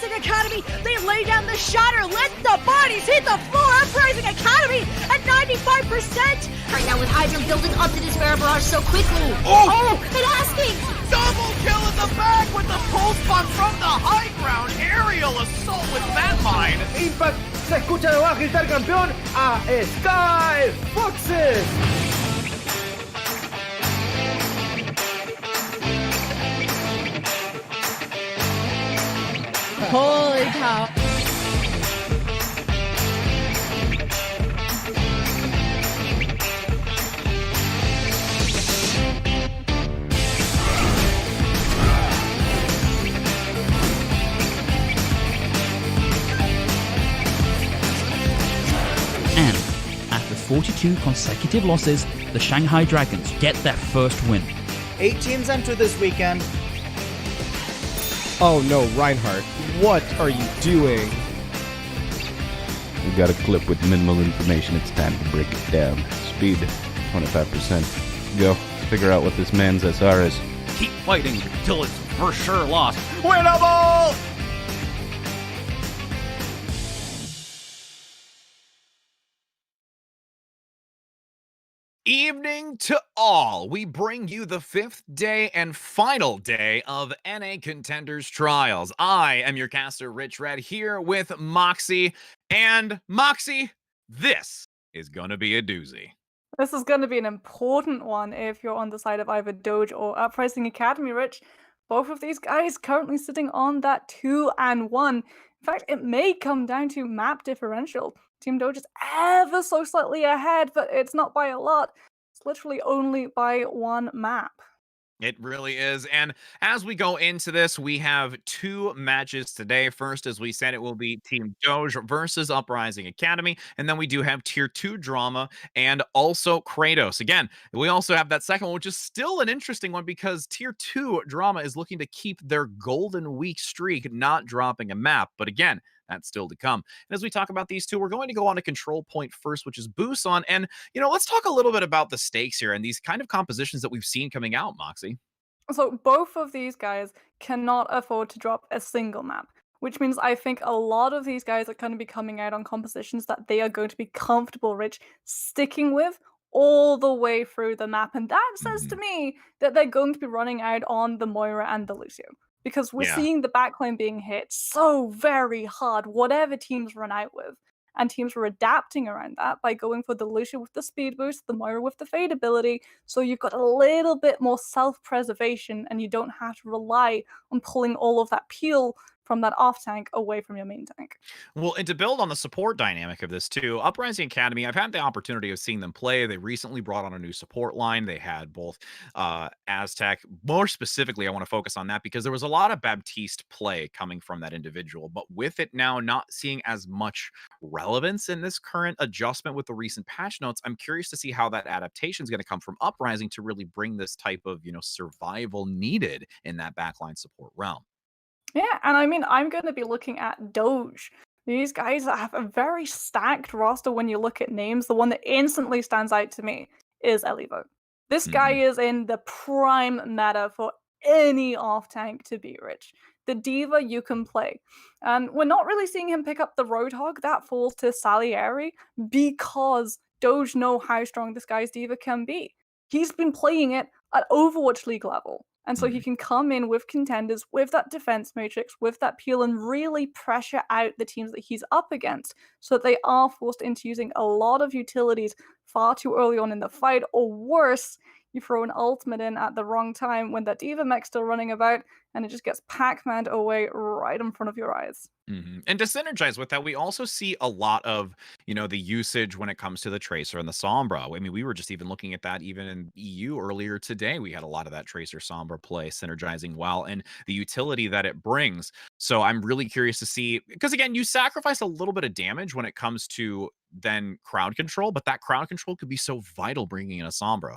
Uprising Academy. They lay down the shatter, let the bodies hit the floor. Uprising Academy at 95%. Right now with Hydra building up to this Bear Barrage so quickly. Oh! And asking! Double kill in the back with the pulse bomb from the high ground. Aerial assault with that mine. Impact, se escucha de baja gritar campeón a Sky Foxes. Holy cow. And after 42 consecutive losses, the Shanghai Dragons get their first win. 8 teams enter this weekend. Oh no, Reinhardt, what are you doing? We got a clip with minimal information. It's time to break it down. Speed, 25%. Go. Figure out what this man's SR is. Keep fighting until it's for sure lost. Winnable! Evening to all. We bring you the 5th day and final day of NA Contenders Trials. I am your caster, Rich Red, here with Moxie. And Moxie, this is going to be a doozy. This is going to be an important one if you're on the side of either Doge or Uprising Academy, Rich. Both of these guys currently sitting on that 2-1. In fact, it may come down to map differential. Team Doge is ever so slightly ahead, but it's not by a lot. It's literally only by 1 map. It really is. And as we go into this, we have 2 matches today. First, as we said, it will be Team Doge versus Uprising Academy. And then we do have Tier 2 drama and also Cratos. Again, we also have that second one, which is still an interesting one because Tier 2 drama is looking to keep their golden week streak, not dropping a map. But again, that's still to come. And as we talk about these two, we're going to go on a control point first, which is Busan. And, let's talk a little bit about the stakes here and these kind of compositions that we've seen coming out, Moxie. So both of these guys cannot afford to drop a single map, which means I think a lot of these guys are going to be coming out on compositions that they are going to be comfortable, Rich, sticking with all the way through the map. And that says to me that they're going to be running out on the Moira and the Lucio. Because we're seeing the backline being hit so very hard, whatever teams run out with. And teams are adapting around that by going for the Lucio with the speed boost, the Moira with the fade ability, so you've got a little bit more self-preservation and you don't have to rely on pulling all of that peel from that off tank away from your main tank. Well, and to build on the support dynamic of this too, Uprising Academy, I've had the opportunity of seeing them play. They recently brought on a new support line. They had both Aztec. More specifically, I want to focus on that because there was a lot of Baptiste play coming from that individual. But with it now not seeing as much relevance in this current adjustment with the recent patch notes, I'm curious to see how that adaptation is going to come from Uprising to really bring this type of, survival needed in that backline support realm. Yeah, and I mean, I'm going to be looking at Doge. These guys have a very stacked roster when you look at names. The one that instantly stands out to me is Elivo. This guy is in the prime meta for any off-tank to be, Rich. The diva you can play. And we're not really seeing him pick up the Roadhog. That falls to Salieri because Doge know how strong this guy's diva can be. He's been playing it at Overwatch League level. And so he can come in with contenders, with that defense matrix, with that peel, and really pressure out the teams that he's up against so that they are forced into using a lot of utilities far too early on in the fight, or worse, you throw an ultimate in at the wrong time when that diva mech's still running about, and it just gets Pac-Man'd away right in front of your eyes. And to synergize with that, we also see a lot of, the usage when it comes to the Tracer and the Sombra. I mean, we were just even looking at that even in EU earlier today. We had a lot of that Tracer Sombra play synergizing well and the utility that it brings. So I'm really curious to see, because again, you sacrifice a little bit of damage when it comes to then crowd control, but that crowd control could be so vital bringing in a Sombra.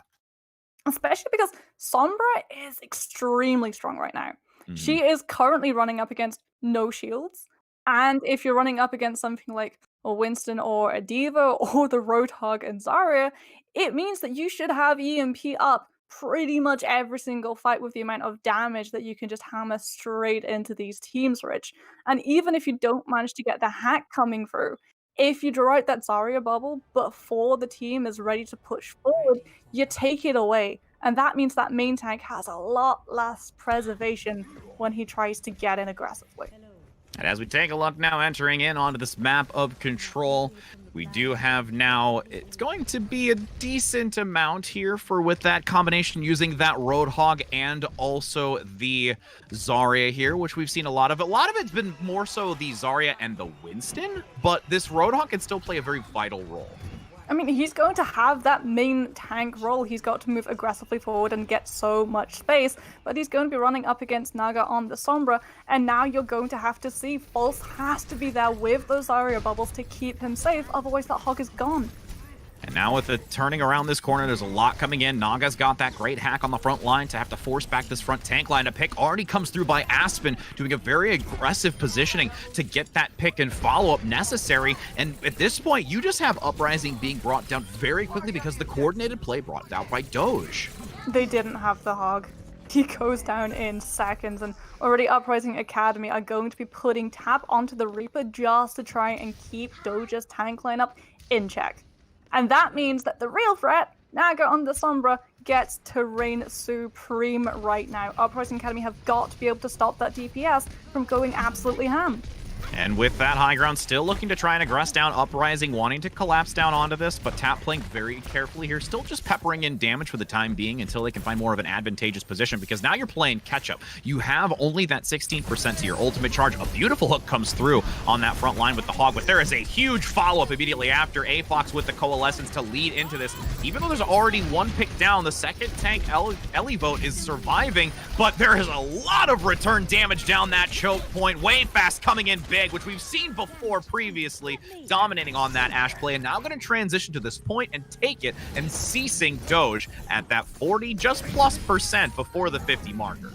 Especially because Sombra is extremely strong right now. She is currently running up against no shields. And if you're running up against something like a Winston or a Diva or the Roadhog and Zarya, it means that you should have EMP up pretty much every single fight with the amount of damage that you can just hammer straight into these teams, Rich. And even if you don't manage to get the hack coming through, if you draw out that Zarya bubble before the team is ready to push forward, you take it away. And that means that main tank has a lot less preservation when he tries to get in aggressively. And as we take a look now, entering in onto this map of control, we do have now, it's going to be a decent amount here for with that combination using that Roadhog and also the Zarya here, which we've seen a lot of. A lot of it's been more so the Zarya and the Winston, but this Roadhog can still play a very vital role. I mean, he's going to have that main tank role. He's got to move aggressively forward and get so much space, but he's going to be running up against Naga on the Sombra, and now you're going to have to see False has to be there with those Zarya bubbles to keep him safe, otherwise that Hog is gone. And now with the turning around this corner, there's a lot coming in. Naga's got that great hack on the front line to have to force back this front tank line. A pick already comes through by Aspen, doing a very aggressive positioning to get that pick and follow-up necessary. And at this point, you just have Uprising being brought down very quickly because the coordinated play brought out by Doge. They didn't have the Hog. He goes down in seconds, and already Uprising Academy are going to be putting Tap onto the Reaper just to try and keep Doge's tank lineup in check. And that means that the real threat, Naga on the Sombra, gets to reign supreme right now. Uprising Academy have got to be able to stop that DPS from going absolutely ham. And with that high ground, still looking to try and aggress down Uprising, wanting to collapse down onto this, but Tap playing very carefully here, still just peppering in damage for the time being until they can find more of an advantageous position, because now you're playing catch-up. You have only that 16% to your ultimate charge. A beautiful hook comes through on that front line with the Hog, but there is a huge follow-up immediately after. A-Fox with the Coalescence to lead into this. Even though there's already one pick down, the second tank, Elivote, is surviving, but there is a lot of return damage down that choke point. Way fast coming in big, which we've seen before previously, dominating on that Ashe play, and now going to transition to this point and take it, and ceasing Doge at that 40 just plus % before the 50 marker.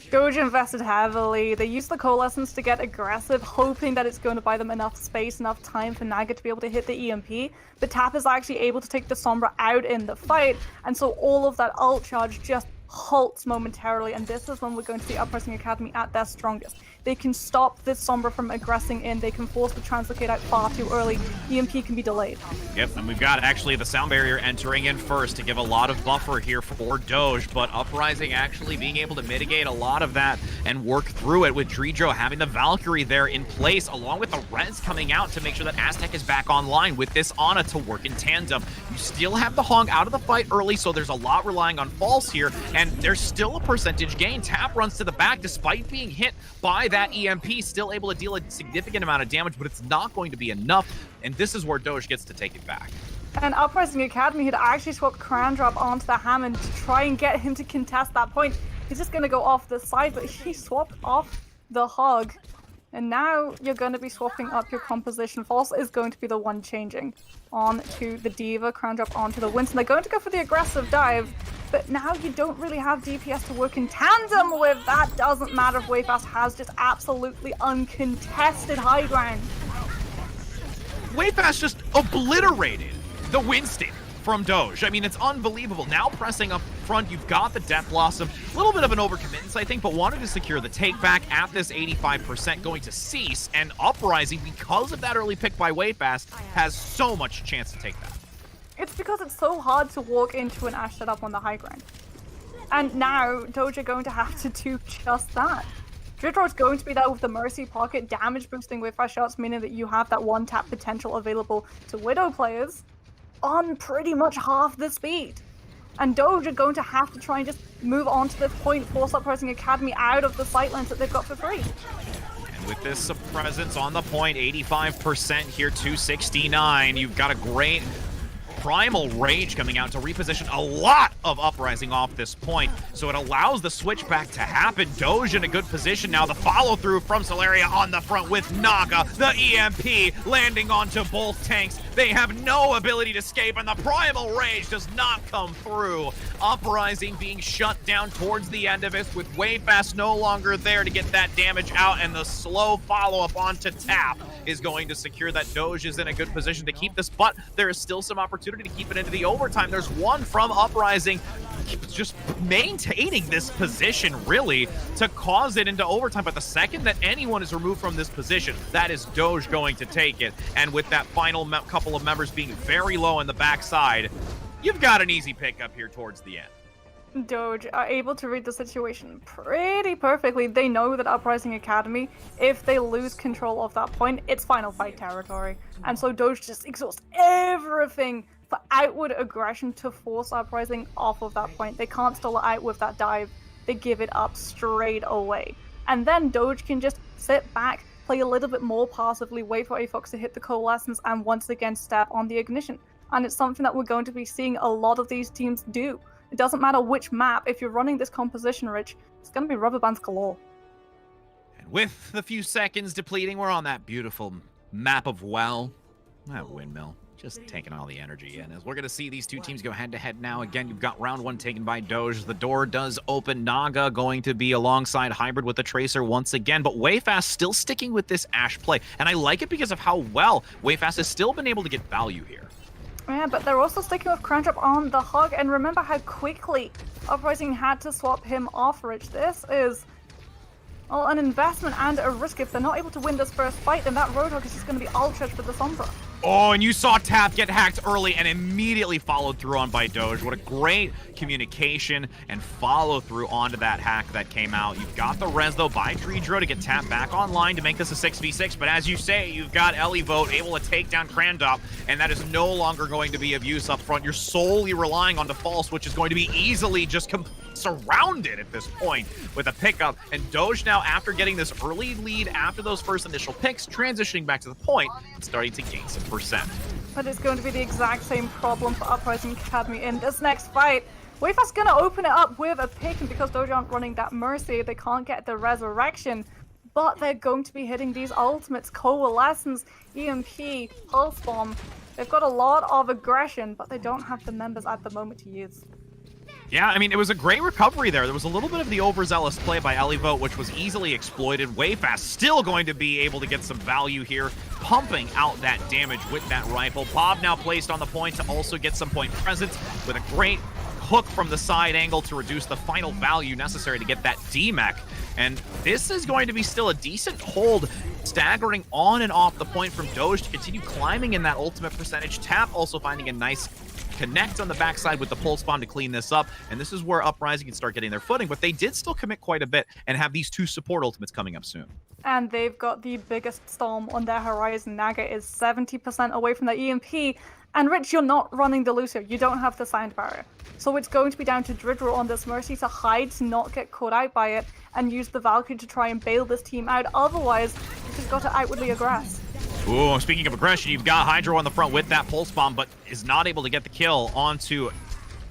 Doge invested heavily. They used the Coalescence to get aggressive, hoping that it's going to buy them enough space, enough time for Naga to be able to hit the EMP, but Tap is actually able to take the Sombra out in the fight, and so all of that ult charge just halts momentarily, and this is when we're going to see Uprising Academy at their strongest. They can stop this Sombra from aggressing in, they can force the Translocate out far too early, EMP can be delayed. Yep, and we've got actually the Sound Barrier entering in first to give a lot of buffer here for Doge, but Uprising actually being able to mitigate a lot of that and work through it with Dredro having the Valkyrie there in place, along with the Res coming out to make sure that Aztec is back online with this Ana to work in tandem. You still have the Hog out of the fight early, so there's a lot relying on False here, and there's still a percentage gain. Tap runs to the back despite being hit by that EMP, still able to deal a significant amount of damage, but it's not going to be enough, and this is where Doge gets to take it back. And Uprising Academy had actually swapped Crandrop onto the Hammond to try and get him to contest that point. He's just going to go off the side, but he swapped off the Hog. And now you're going to be swapping up your composition. False is going to be the one changing onto the Diva, Crandrop onto the Winston. They're going to go for the aggressive dive, but now you don't really have DPS to work in tandem with. That doesn't matter if Wayfast has just absolutely uncontested high ground. Wayfast just obliterated the Winston from Doge. I mean, it's unbelievable. Now pressing up front, you've got the Death Blossom. A little bit of an overcommitment, I think, but wanted to secure the take back at this 85%, going to cease, and Uprising, because of that early pick by Wayfast, has so much chance to take that. It's because it's so hard to walk into an Ashe setup on the high ground. And now, Doge are going to have to do just that. Dredro is going to be there with the Mercy Pocket, damage boosting with fast shots, meaning that you have that one tap potential available to Widow players on pretty much half the speed. And Doge are going to have to try and just move on to this point, force Uprising Academy out of the sightlines that they've got for free. And with this presence on the point, 85% here, 269, you've got a great Primal Rage coming out to reposition a lot of Uprising off this point, so it allows the switch back to happen. Doge in a good position now. The follow-through from Solaria on the front with Naga. The EMP landing onto both tanks. They have no ability to escape, and the Primal Rage does not come through. Uprising being shut down towards the end of it, with Wayfast no longer there to get that damage out, and the slow follow-up onto Tap is going to secure that Doge is in a good position to keep this, but there is still some opportunity to keep it into the overtime. There's one from Uprising. just maintaining this position, really, to cause it into overtime. But the second that anyone is removed from this position, that is Doge going to take it. And with that final couple of members being very low on the backside, you've got an easy pickup here towards the end. Doge are able to read the situation pretty perfectly. They know that Uprising Academy, if they lose control of that point, it's final fight territory. And so Doge just exhausts everything for outward aggression to force Uprising off of that point. They can't stall it out with that dive. They give it up straight away. And then Doge can just sit back, play a little bit more passively, wait for AFOX to hit the coalescence, and once again step on the ignition. And it's something that we're going to be seeing a lot of these teams do. It doesn't matter which map, if you're running this composition, Rich, it's going to be rubber bands galore. And with a few seconds depleting, we're on that beautiful map of Well. That windmill. Just taking all the energy in. As we're going to see these two teams go head-to-head now. Again, you've got round one taken by Doge. The door does open. Naga going to be alongside Hybrid with the Tracer once again. But Wayfast still sticking with this Ashe play. And I like it because of how well Wayfast has still been able to get value here. Yeah, but they're also sticking with Cratos on the hug, and remember how quickly Uprising had to swap him off, Rich. This is, well, an investment and a risk. If they're not able to win this first fight, then that Roadhog is just going to be ultra for the Sombra. Oh, and you saw Tap get hacked early and immediately followed through on by Doge. What a great communication and follow through onto that hack that came out. You've got the res, though, by Dredro to get Tap back online to make this a 6v6. But as you say, you've got Elivote able to take down Crandop, and that is no longer going to be of use up front. You're solely relying on Defalse, which is going to be easily just surrounded at this point with a pickup. And Doge now, after getting this early lead after those first initial picks, transitioning back to the point and starting to gain some percent. But it's going to be the exact same problem for Uprising Academy in this next fight. Wayfast's going to open it up with a pick, and because Doge aren't running that Mercy, they can't get the Resurrection. But they're going to be hitting these ultimates, Coalescence, EMP, Pulse Bomb. They've got a lot of aggression, but they don't have the members at the moment to use. Yeah, I mean, it was a great recovery there. There was a little bit of the overzealous play by Elivote, which was easily exploited. Wayfast still going to be able to get some value here, pumping out that damage with that rifle. Bob now placed on the point to also get some point presence with a great hook from the side angle to reduce the final value necessary to get that D-Mech. And this is going to be still a decent hold, staggering on and off the point from Doge to continue climbing in that ultimate percentage. Tap also finding a nice connect on the backside with the pulse bomb to clean this up, and this is where Uprising can start getting their footing, but they did still commit quite a bit and have these two support ultimates coming up soon. And they've got the biggest storm on their horizon. Naga is 70% away from the EMP, and Rich, you're not running the Lucio. You don't have the sound barrier. So it's going to be down to Dridro on this Mercy to hide, to not get caught out by it, and use the Valkyrie to try and bail this team out. Otherwise, you've just got to outwardly aggress. Ooh, speaking of aggression, you've got Hydro on the front with that pulse bomb, but is not able to get the kill onto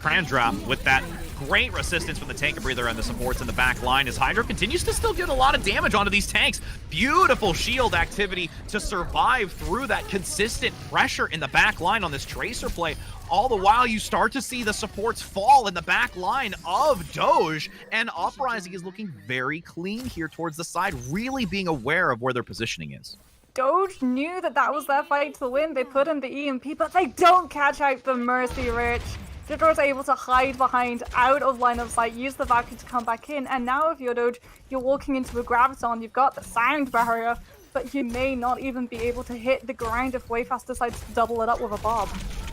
Crandrop with that great resistance from the tank breather and the supports in the back line as Hydro continues to still get a lot of damage onto these tanks. Beautiful shield activity to survive through that consistent pressure in the back line on this Tracer play. All the while, you start to see the supports fall in the back line of Doge, and Uprising is looking very clean here towards the side, really being aware of where their positioning is. Doge knew that that was their fight to win. They put in the EMP, but they don't catch out the Mercy, Rich. Dridro's able to hide behind, out of line of sight, use the Valkyrie to come back in, and now if you're Doge, you're walking into a Graviton, you've got the sound barrier, but you may not even be able to hit the ground if Wayfast decides to double it up with a Bob.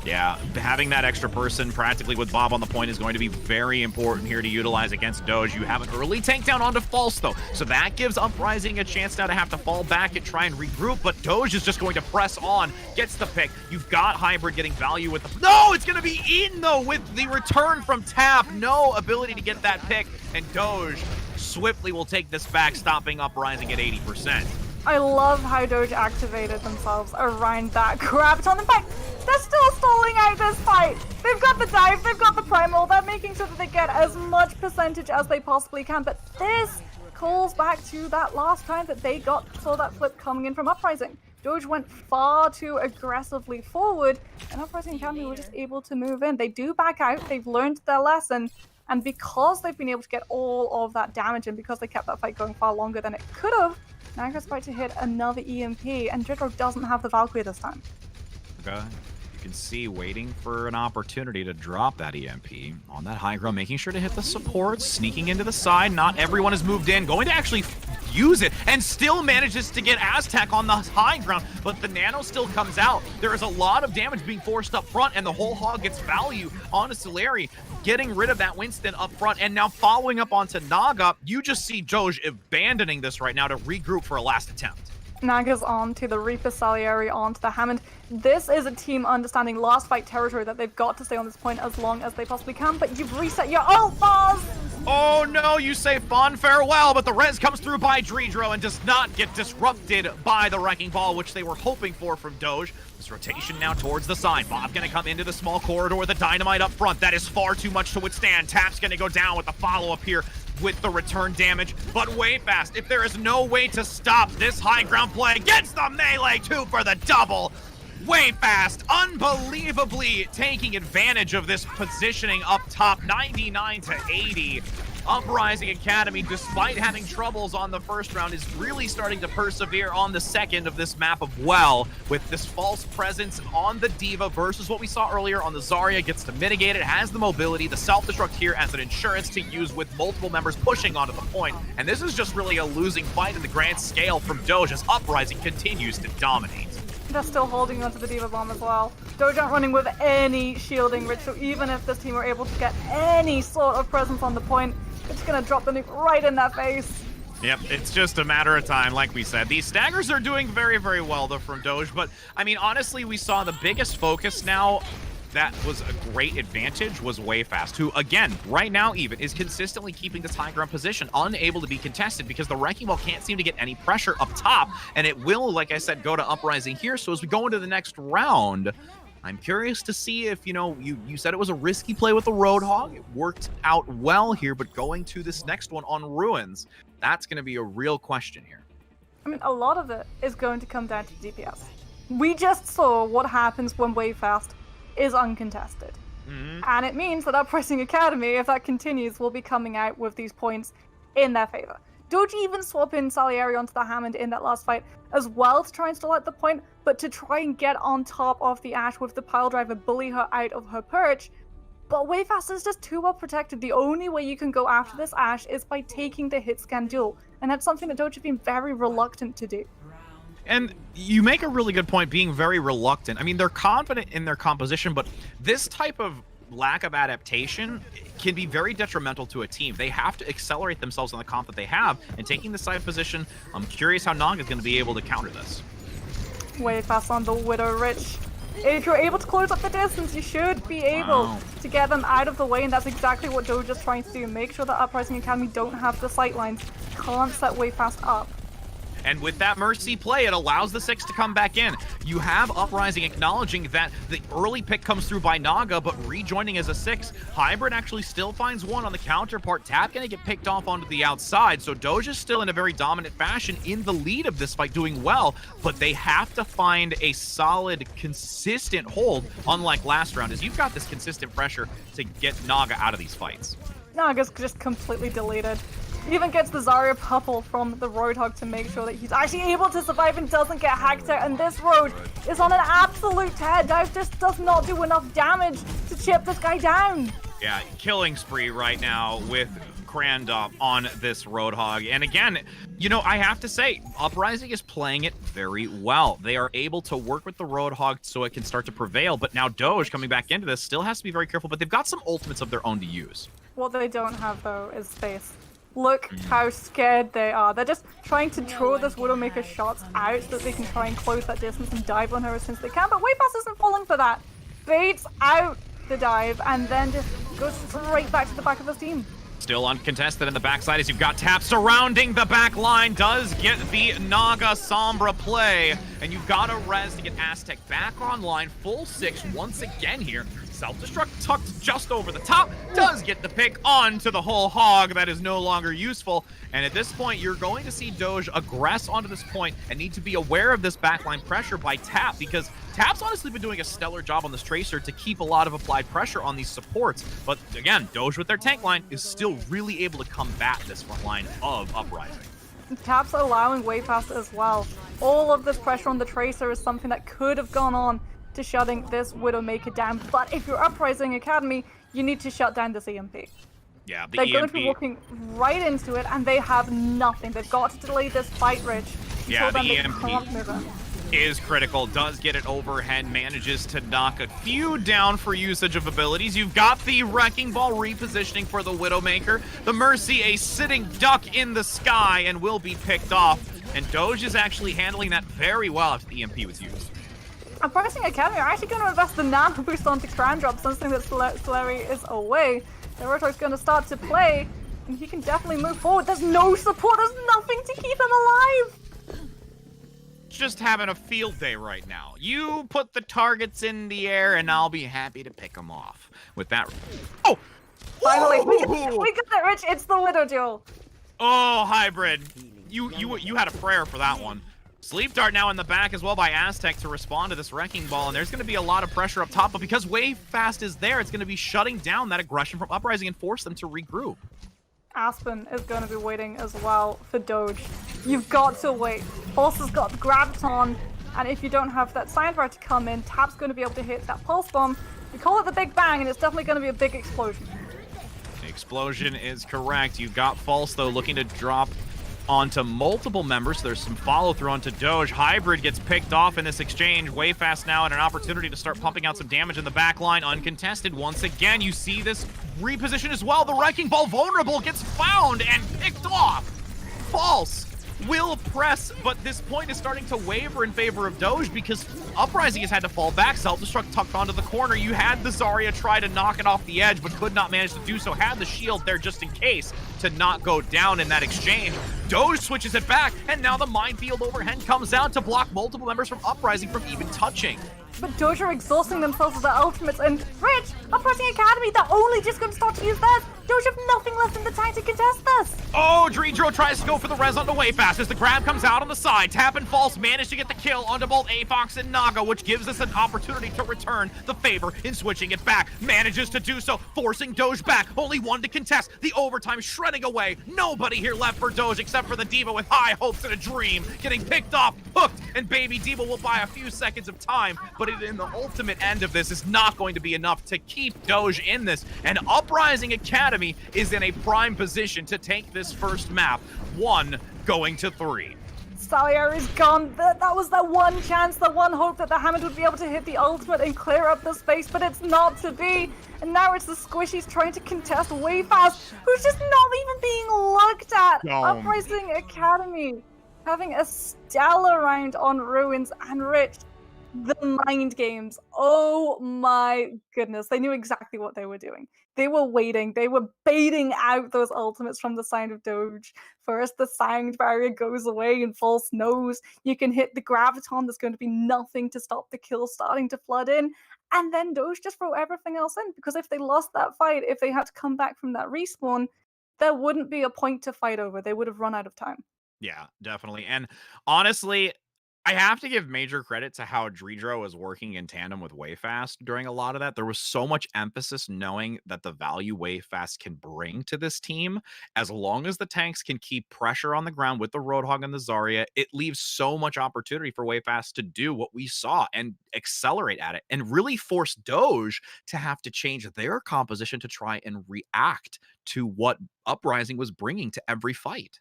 Yeah, having that extra person practically with Bob on the point is going to be very important here to utilize against Doge. You have an early tank down onto False, though, so that gives Uprising a chance now to have to fall back and try and regroup, but Doge is just going to press on, gets the pick. You've got Hybrid getting value with the... No, it's going to be in, though, with the return from Tap. No ability to get that pick, and Doge swiftly will take this back, stopping Uprising at 80%. I love how Doge activated themselves around that Graviton. In fact, they're still stalling out this fight. They've got the dive, they've got the primal, they're making sure that they get as much percentage as they possibly can, but this calls back to that last time that they saw that flip coming in from Uprising. Doge went far too aggressively forward, and Uprising Academy were just able to move in. They do back out, they've learned their lesson, and because they've been able to get all of that damage, and because they kept that fight going far longer than it could have, Naga's about to hit another EMP, and Dridro doesn't have the Valkyrie this time. Okay. can see waiting for an opportunity to drop that EMP on that high ground, making sure to hit the support, sneaking into the side. Not everyone has moved in, going to actually use it, and still manages to get Aztec on the high ground, but the nano still comes out. There is a lot of damage being forced up front, and the whole hog gets value onto Soleri, getting rid of that Winston up front, and now following up onto Naga. You just see Doge abandoning this right now to regroup for a last attempt. Naga's onto the Reaper, Salieri onto the Hammond. This is a team understanding last fight territory that they've got to stay on this point as long as they possibly can, but you've reset your ult bars! Oh no, you say fond farewell, but the res comes through by Dredro and does not get disrupted by the Wrecking Ball, which they were hoping for from Doge. This rotation now towards the side. Bob gonna come into the small corridor with the dynamite up front. That is far too much to withstand. Tap's gonna go down with the follow-up here with the return damage, but way fast. If there is no way to stop this high ground play, gets the melee 2 for the double. Way fast, unbelievably taking advantage of this positioning up top, 99 to 80. Uprising Academy, despite having troubles on the first round, is really starting to persevere on the second of this map of well, with this false presence on the Diva versus what we saw earlier on the Zarya. Gets to mitigate it, has the mobility, the self-destruct here as an insurance to use with multiple members pushing onto the point. And this is just really a losing fight in the grand scale from Doge as Uprising continues to dominate. They're still holding onto the Diva Bomb as well. Doge aren't running with any shielding, Rich, so even if this team are able to get any sort of presence on the point, it's gonna drop the nuke right in their face. Yep, it's just a matter of time, like we said. These staggers are doing very, very well, though, from Doge, but, I mean, honestly, we saw the biggest focus now that was a great advantage was Wayfast, who, again, right now even, is consistently keeping this high ground position, unable to be contested because the Wrecking Ball can't seem to get any pressure up top, and it will, like I said, go to Uprising here. So as we go into the next round, I'm curious to see if, you said it was a risky play with the Roadhog. It worked out well here, but going to this next one on Ruins, that's going to be a real question here. I mean, a lot of it is going to come down to DPS. We just saw what happens when Wayfast is uncontested. And it means that Uprising Academy, if that continues, will be coming out with these points in their favor. Doge even swap in Salieri onto the Hammond in that last fight as well to try and stall out the point, but to try and get on top of the Ashe with the pile driver, bully her out of her perch. But Wayfast is just too well protected. The only way you can go after this Ashe is by taking the hit scan duel, and that's something that Doge have been very reluctant to do. And you make a really good point, being very reluctant. I mean, they're confident in their composition, but this type of lack of adaptation can be very detrimental to a team. They have to accelerate themselves on the comp that they have, and taking the side position, I'm curious how Naga is going to be able to counter this. Wayfast on the Widow, Rich. If you're able to close up the distance, you should be able to get them out of the way, and that's exactly what Doge is trying to do. Make sure that Uprising Academy don't have the sight lines, can't set Wayfast up. And with that Mercy play, it allows the 6 to come back in. You have Uprising acknowledging that the early pick comes through by Naga, but rejoining as a 6. Hybrid actually still finds 1 on the counterpart. Tap gonna get picked off onto the outside, so Doge is still in a very dominant fashion in the lead of this fight, doing well, but they have to find a solid, consistent hold, unlike last round, as you've got this consistent pressure to get Naga out of these fights. Naga's just completely deleted. Even gets the Zarya Purple from the Roadhog to make sure that he's actually able to survive and doesn't get hacked out. And this Road is on an absolute tear. Dive just does not do enough damage to chip this guy down. Yeah, killing spree right now with Crandop on this Roadhog. And again, I have to say, Uprising is playing it very well. They are able to work with the Roadhog so it can start to prevail. But now Doge coming back into this still has to be very careful, but they've got some ultimates of their own to use. What they don't have, though, is space. Look how scared they are. They're just trying to draw this Widowmaker shots out so that they can try and close that distance and dive on her as soon as they can. But Wayfast isn't falling for that. Baits out the dive and then just goes straight back to the back of his team. Still uncontested in the backside as you've got Tap surrounding the back line. Does get the Naga Sombra play. And you've got a res to get Aztec back online. Full 6 once again here. Self-destruct tucked just over the top. Does get the pick onto the whole hog. That is no longer useful. And at this point, you're going to see Doge aggress onto this point and need to be aware of this backline pressure by Tap, because Tap's honestly been doing a stellar job on this Tracer to keep a lot of applied pressure on these supports. But again, Doge with their tank line is still really able to combat this front line of Uprising. Tap's allowing Wayfast as well. All of this pressure on the Tracer is something that could have gone on to shutting this Widowmaker down. But if you're Uprising Academy, you need to shut down this EMP. Yeah, the They're EMP. going to be walking right into it, and they have nothing. They've got to delay this fight, Rich. Yeah, the Until then, they EMP can't move in. is critical, does get it overhead, manages to knock a few down for usage of abilities. You've got the Wrecking Ball repositioning for the Widowmaker. The Mercy, a sitting duck in the sky, and will be picked off. And Doge is actually handling that very well after the EMP was used. Uprising Academy are actually going to invest the nano boost onto Crown Drop, something that Slurry is away. Naruto's going to start to play, and he can definitely move forward. There's no support, there's nothing to keep him alive! Just having a field day right now. You put the targets in the air, and I'll be happy to pick them off. With that... Oh! Finally, we Ooh! got it, Rich! It's the Widow Duel! Oh, Hybrid. You had a prayer for that one. Sleep Dart now in the back as well by Aztec to respond to this Wrecking Ball, and there's going to be a lot of pressure up top, but because Wave Fast is there, it's going to be shutting down that aggression from Uprising and force them to regroup. Aspen is going to be waiting as well for Doge. You've got to wait. Pulse has got Graviton, and if you don't have that Sidebar to come in, Tap's going to be able to hit that Pulse Bomb. We call it the Big Bang, and it's definitely going to be a big explosion. The explosion is correct. You've got False, though, looking to drop onto multiple members. There's some follow-through onto Doge. Hybrid gets picked off in this exchange. Wave Fast now and an opportunity to start pumping out some damage in the back line. Uncontested once again. You see this reposition as well. The Wrecking Ball vulnerable gets found and picked off. False will press, but this point is starting to waver in favor of Doge because Uprising has had to fall back. Self-destruct tucked onto the corner. You had the Zarya try to knock it off the edge, but could not manage to do so. Had the shield there just in case to not go down in that exchange. Doge switches it back, and now the minefield overhead comes out to block multiple members from Uprising from even touching. But Doge are exhausting themselves with their ultimates, and Rich, Uprising Academy, they're only just going to start to use theirs. Doge have nothing left in the tank to contest this. Oh, Dreedro tries to go for the res onto Wayfast as the grab comes out on the side. Tap and False manage to get the kill onto both Afox and Naga, which gives us an opportunity to return the favor in switching it back. Manages to do so, forcing Doge back. Only one to contest. The overtime shredding away. Nobody here left for Doge except for the Diva with high hopes and a dream. Getting picked off, hooked, and Baby Diva will buy a few seconds of time, but in the ultimate end of this is not going to be enough to keep Doge in this. And Uprising Academy is in a prime position to take this first map, 1 going to 3. Salier is gone. That was the one chance, the one hope that the Hammond would be able to hit the ultimate and clear up the space, but it's not to be. And now it's the Squishies trying to contest Wayfast, who's just not even being looked at. Uprising Academy having a stellar round on Ruins, and Rich, the mind games. Oh my goodness. They knew exactly what they were doing. They were waiting. They were baiting out those ultimates from the side of Doge. First, the sound barrier goes away and False knows you can hit the Graviton. There's going to be nothing to stop the kill starting to flood in. And then Doge just throw everything else in. Because if they lost that fight, if they had to come back from that respawn, there wouldn't be a point to fight over. They would have run out of time. Yeah, definitely. And honestly, I have to give major credit to how Dreedro was working in tandem with Wayfast during a lot of that. There was so much emphasis knowing that the value Wayfast can bring to this team, as long as the tanks can keep pressure on the ground with the Roadhog and the Zarya, it leaves so much opportunity for Wayfast to do what we saw and accelerate at it and really force Doge to have to change their composition to try and react to what Uprising was bringing to every fight.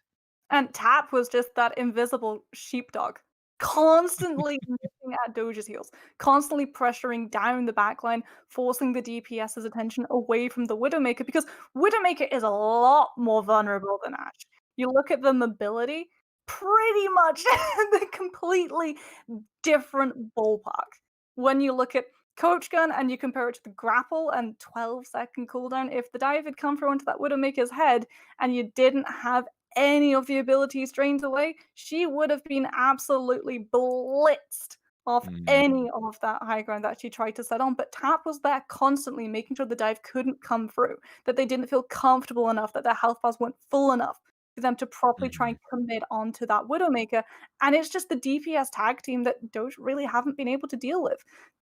And Tap was just that invisible sheepdog, constantly nipping at Doge's heels, constantly pressuring down the backline, forcing the DPS's attention away from the Widowmaker, because Widowmaker is a lot more vulnerable than Ashe. You look at the mobility, pretty much the completely different ballpark. When you look at Coach Gun and you compare it to the grapple and 12-second cooldown, if the dive had come through onto that Widowmaker's head and you didn't have any of the abilities drained away, she would have been absolutely blitzed off any of that high ground that she tried to set on. But Tap was there constantly making sure the dive couldn't come through, that they didn't feel comfortable enough, that their health bars weren't full enough for them to properly try and commit onto that Widowmaker. And it's just the DPS tag team that Doge really haven't been able to deal with.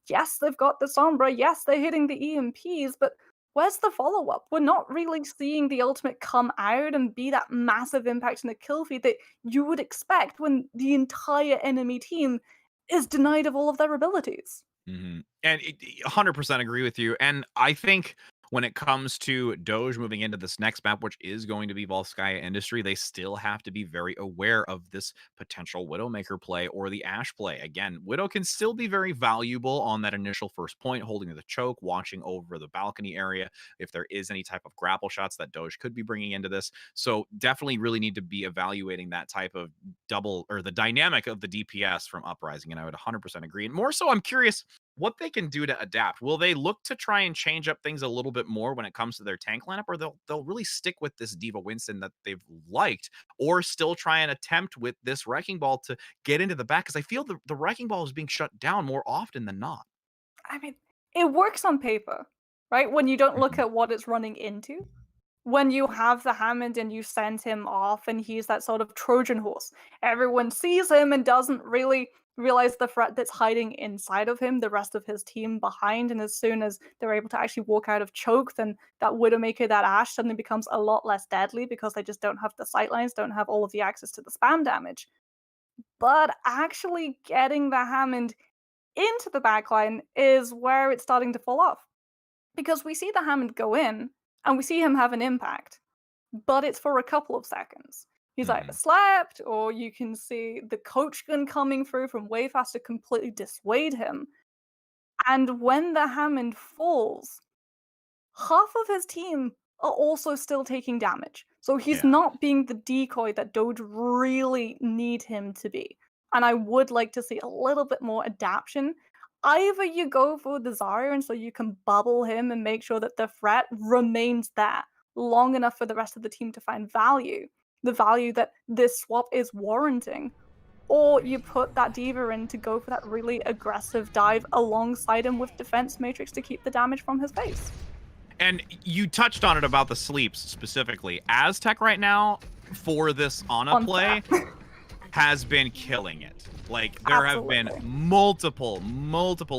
Yes, they've got the Sombra. Yes, they're hitting the EMPs, but where's the follow-up? We're not really seeing the ultimate come out and be that massive impact in the kill feed that you would expect when the entire enemy team is denied of all of their abilities. And 100% agree with you. And I think when it comes to Doge moving into this next map, which is going to be Volskaya Industry, they still have to be very aware of this potential Widowmaker play or the Ashe play. Again, Widow can still be very valuable on that initial first point, holding the choke, watching over the balcony area if there is any type of grapple shots that Doge could be bringing into this. So definitely really need to be evaluating that type of double or the dynamic of the DPS from Uprising. And I would 100% agree. And more so, I'm curious what they can do to adapt. Will they look to try and change up things a little bit more when it comes to their tank lineup, or they'll really stick with this Diva Winston that they've liked, or still try and attempt with this Wrecking Ball to get into the back? Because I feel the Wrecking Ball is being shut down more often than not. I mean, it works on paper, right? When you don't look at what it's running into. When you have the Hammond and you send him off and he's that sort of Trojan horse, everyone sees him and doesn't really realize the threat that's hiding inside of him, the rest of his team behind, and as soon as they're able to actually walk out of choke, then that Widowmaker, that Ashe suddenly becomes a lot less deadly because they just don't have the sightlines, don't have all of the access to the spam damage. But actually getting the Hammond into the backline is where it's starting to fall off. Because we see the Hammond go in, and we see him have an impact, but it's for a couple of seconds. He's either slept, or you can see the coach gun coming through from way fast to completely dissuade him. And when the Hammond falls, half of his team are also still taking damage. So he's not being the decoy that Doge really need him to be. And I would like to see a little bit more adaptation. Either you go for the Zarya and so you can bubble him and make sure that the threat remains there long enough for the rest of the team to find value, the value that this swap is warranting, or you put that Diva in to go for that really aggressive dive alongside him with Defense Matrix to keep the damage from his face. And you touched on it about the sleeps specifically. Aztec right now for this Ana play has been killing it. Like, there have been multiple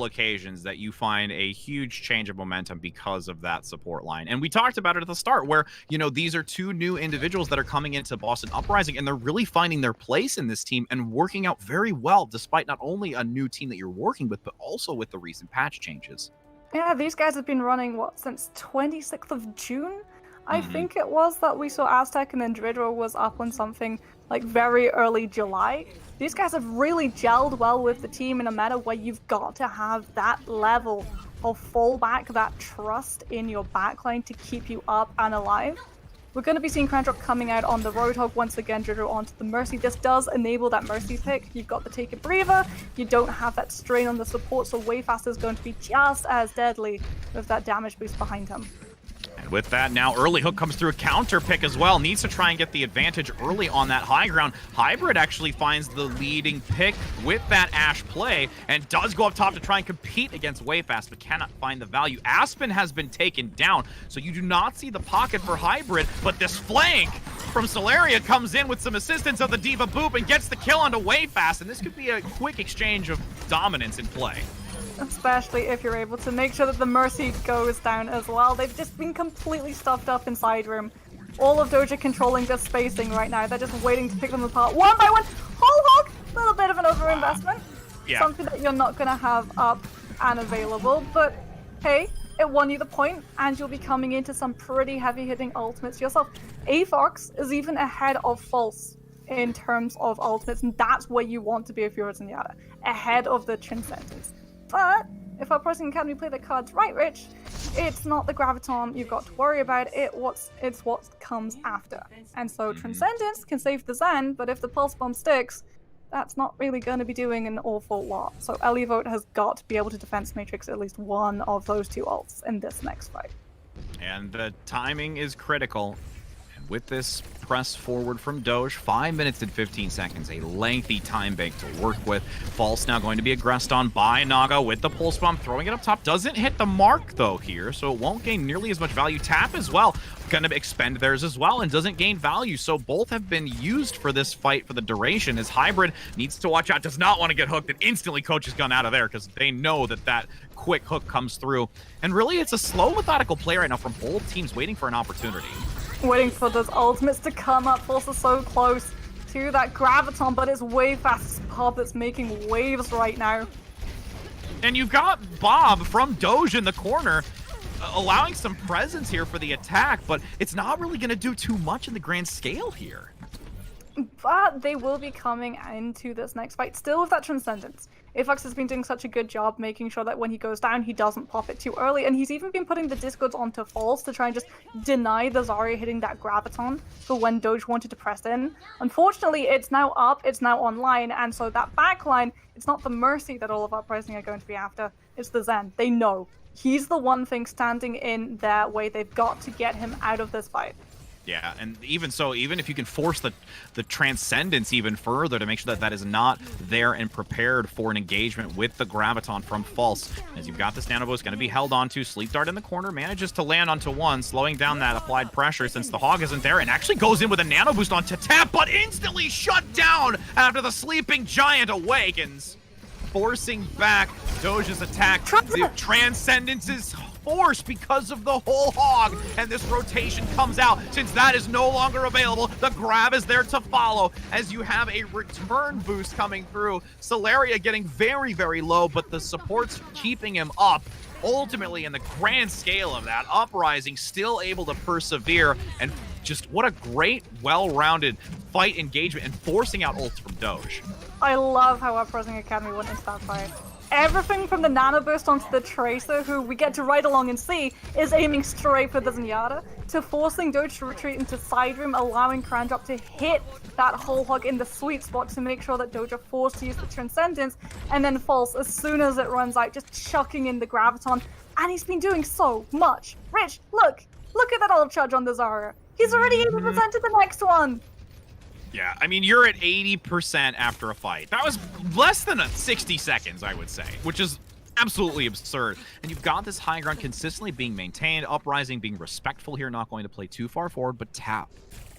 occasions that you find a huge change of momentum because of that support line. And we talked about it at the start where, you know, these are two new individuals that are coming into Boston Uprising, and they're really finding their place in this team and working out very well, despite not only a new team that you're working with, but also with the recent patch changes. Yeah, these guys have been running, since 26th of June? I think it was that we saw Aztec, and then Dridro was up on something like very early July. These guys have really gelled well with the team in a meta where you've got to have that level of fallback, that trust in your backline to keep you up and alive. We're going to be seeing Cratos coming out on the Roadhog once again, Dridro onto the Mercy. This does enable that Mercy pick. You've got the Take a Breather. You don't have that strain on the support, so Wayfast is going to be just as deadly with that damage boost behind him. And with that, now early hook comes through a counter pick as well. Needs to try and get the advantage early on that high ground. Hybrid actually finds the leading pick with that Ashe play and does go up top to try and compete against Wayfast, but cannot find the value. Aspen has been taken down, so you do not see the pocket for Hybrid, but this flank from Solaria comes in with some assistance of the Diva Boop and gets the kill onto Wayfast, and this could be a quick exchange of dominance in play. Especially if you're able to make sure that the Mercy goes down as well. They've just been completely stuffed up inside room. All of Doge controlling this spacing right now. They're just waiting to pick them apart one by one. Whole hog! A little bit of an overinvestment. Yeah. Something that you're not going to have up and available. But hey, it won you the point, and you'll be coming into some pretty heavy-hitting ultimates yourself. Avox is even ahead of False in terms of ultimates, and that's where you want to be if you're a Zenyatta. Ahead of the Transcendence. But if Uprising Academy play the cards right, Rich, it's not the Graviton you've got to worry about, it's what comes after. And so Transcendence can save the Zen, but if the Pulse Bomb sticks, that's not really going to be doing an awful lot. So Elivote has got to be able to Defense Matrix at least one of those two ults in this next fight. And the timing is critical. With this press forward from Doge, 5 minutes and 15 seconds, a lengthy time bank to work with. False now going to be aggressed on by Naga with the Pulse Bomb, throwing it up top. Doesn't hit the mark, though, here, so it won't gain nearly as much value. Tap as well, going to expend theirs as well, and doesn't gain value, so both have been used for this fight for the duration, as Hybrid needs to watch out, does not want to get hooked, and instantly coaches gun out of there, because they know that that quick hook comes through. And really, it's a slow, methodical play right now from both teams waiting for an opportunity. Waiting for those ultimates to come up. False is so close to that Graviton, but it's Wayfast's pop that's making waves right now. And you've got Bob from Doge in the corner, allowing some presence here for the attack, but it's not really going to do too much in the grand scale here. But they will be coming into this next fight still with that Transcendence. Afox has been doing such a good job making sure that when he goes down, he doesn't pop it too early, and he's even been putting the discords onto false to try and just deny the Zarya hitting that Graviton for when Doge wanted to press in. Unfortunately, it's now up, it's now online, and so that backline, it's not the Mercy that all of Uprising are going to be after, it's the Zen. They know. He's the one thing standing in their way. They've got to get him out of this fight. Yeah, and even so, even if you can force the Transcendence even further to make sure that that is not there and prepared for an engagement with the Graviton from False, as you've got this Nano Boost going to be held onto. Sleep Dart in the corner manages to land onto one, slowing down that applied pressure since the Hog isn't there, and actually goes in with a Nano Boost onto tap, but instantly shut down after the Sleeping Giant awakens, forcing back Doge's attack. The Transcendence is forced because of the whole Hog, and this rotation comes out. Since that is no longer available, the grab is there to follow as you have a return boost coming through. Solaria getting very, very low, but the support's keeping him up. Ultimately, in the grand scale of that, Uprising still able to persevere, and just what a great, well-rounded fight engagement and forcing out ults from Doge. I love how Uprising Academy went into that fight. Everything from the Nano Burst onto the Tracer, who we get to ride along and see, is aiming straight for the Zenyatta, to forcing Doge to retreat into side room, allowing Crandrop to hit that whole Hog in the sweet spot to make sure that Doge are forced to use the Transcendence, and then False, as soon as it runs out, just chucking in the Graviton, and he's been doing so much. Rich, look at that old charge on the Zarya. He's already 80% to the next one. Yeah, I mean, you're at 80% after a fight. That was less than 60 seconds, I would say, which is absolutely absurd. And you've got this high ground consistently being maintained, Uprising being respectful here, not going to play too far forward, but tap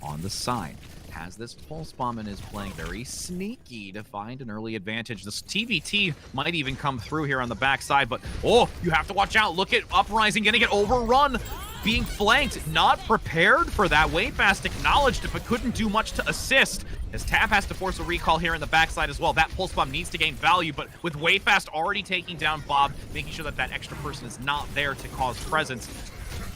on the side. Has this pulse bomb and is playing very sneaky to find an early advantage. This TVT might even come through here on the backside, but oh, you have to watch out. Look at Uprising gonna get overrun, being flanked, not prepared for that. Wayfast acknowledged it, but couldn't do much to assist, as Tap has to force a recall here in the backside as well. That pulse bomb needs to gain value, but with Wayfast already taking down Bob, making sure that that extra person is not there to cause presence.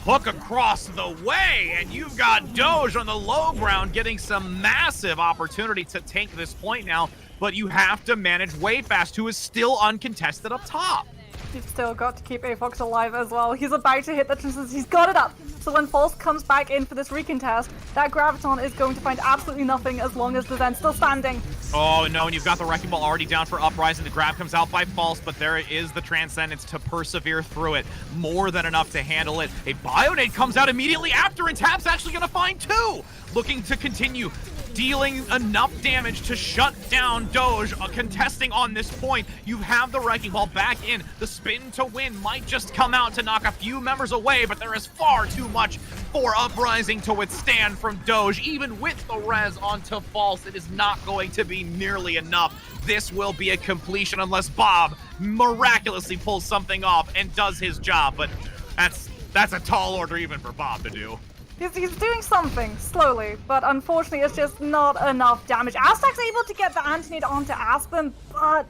Hook across the way, and you've got Doge on the low ground getting some massive opportunity to take this point now, but you have to manage Wayfast, who is still uncontested up top. You've still got to keep Avox alive as well. He's about to hit the Transcendence. He's got it up. So when False comes back in for this recontest, that Graviton is going to find absolutely nothing as long as the Zen's still standing. Oh no, and you've got the Wrecking Ball already down for Uprising. The grab comes out by False, but there is the Transcendence to persevere through it. More than enough to handle it. A Bionade comes out immediately after, and Tap's actually going to find two. Looking to continue dealing enough damage to shut down Doge, contesting on this point. You have the Wrecking Ball back in. The spin to win might just come out to knock a few members away, but there is far too much for Uprising to withstand from Doge. Even with the res onto False, it is not going to be nearly enough. This will be a completion unless Bob miraculously pulls something off and does his job, but that's a tall order even for Bob to do. He's doing something, slowly, but unfortunately it's just not enough damage. Aztec's able to get the Anti-Nade onto Aspen, but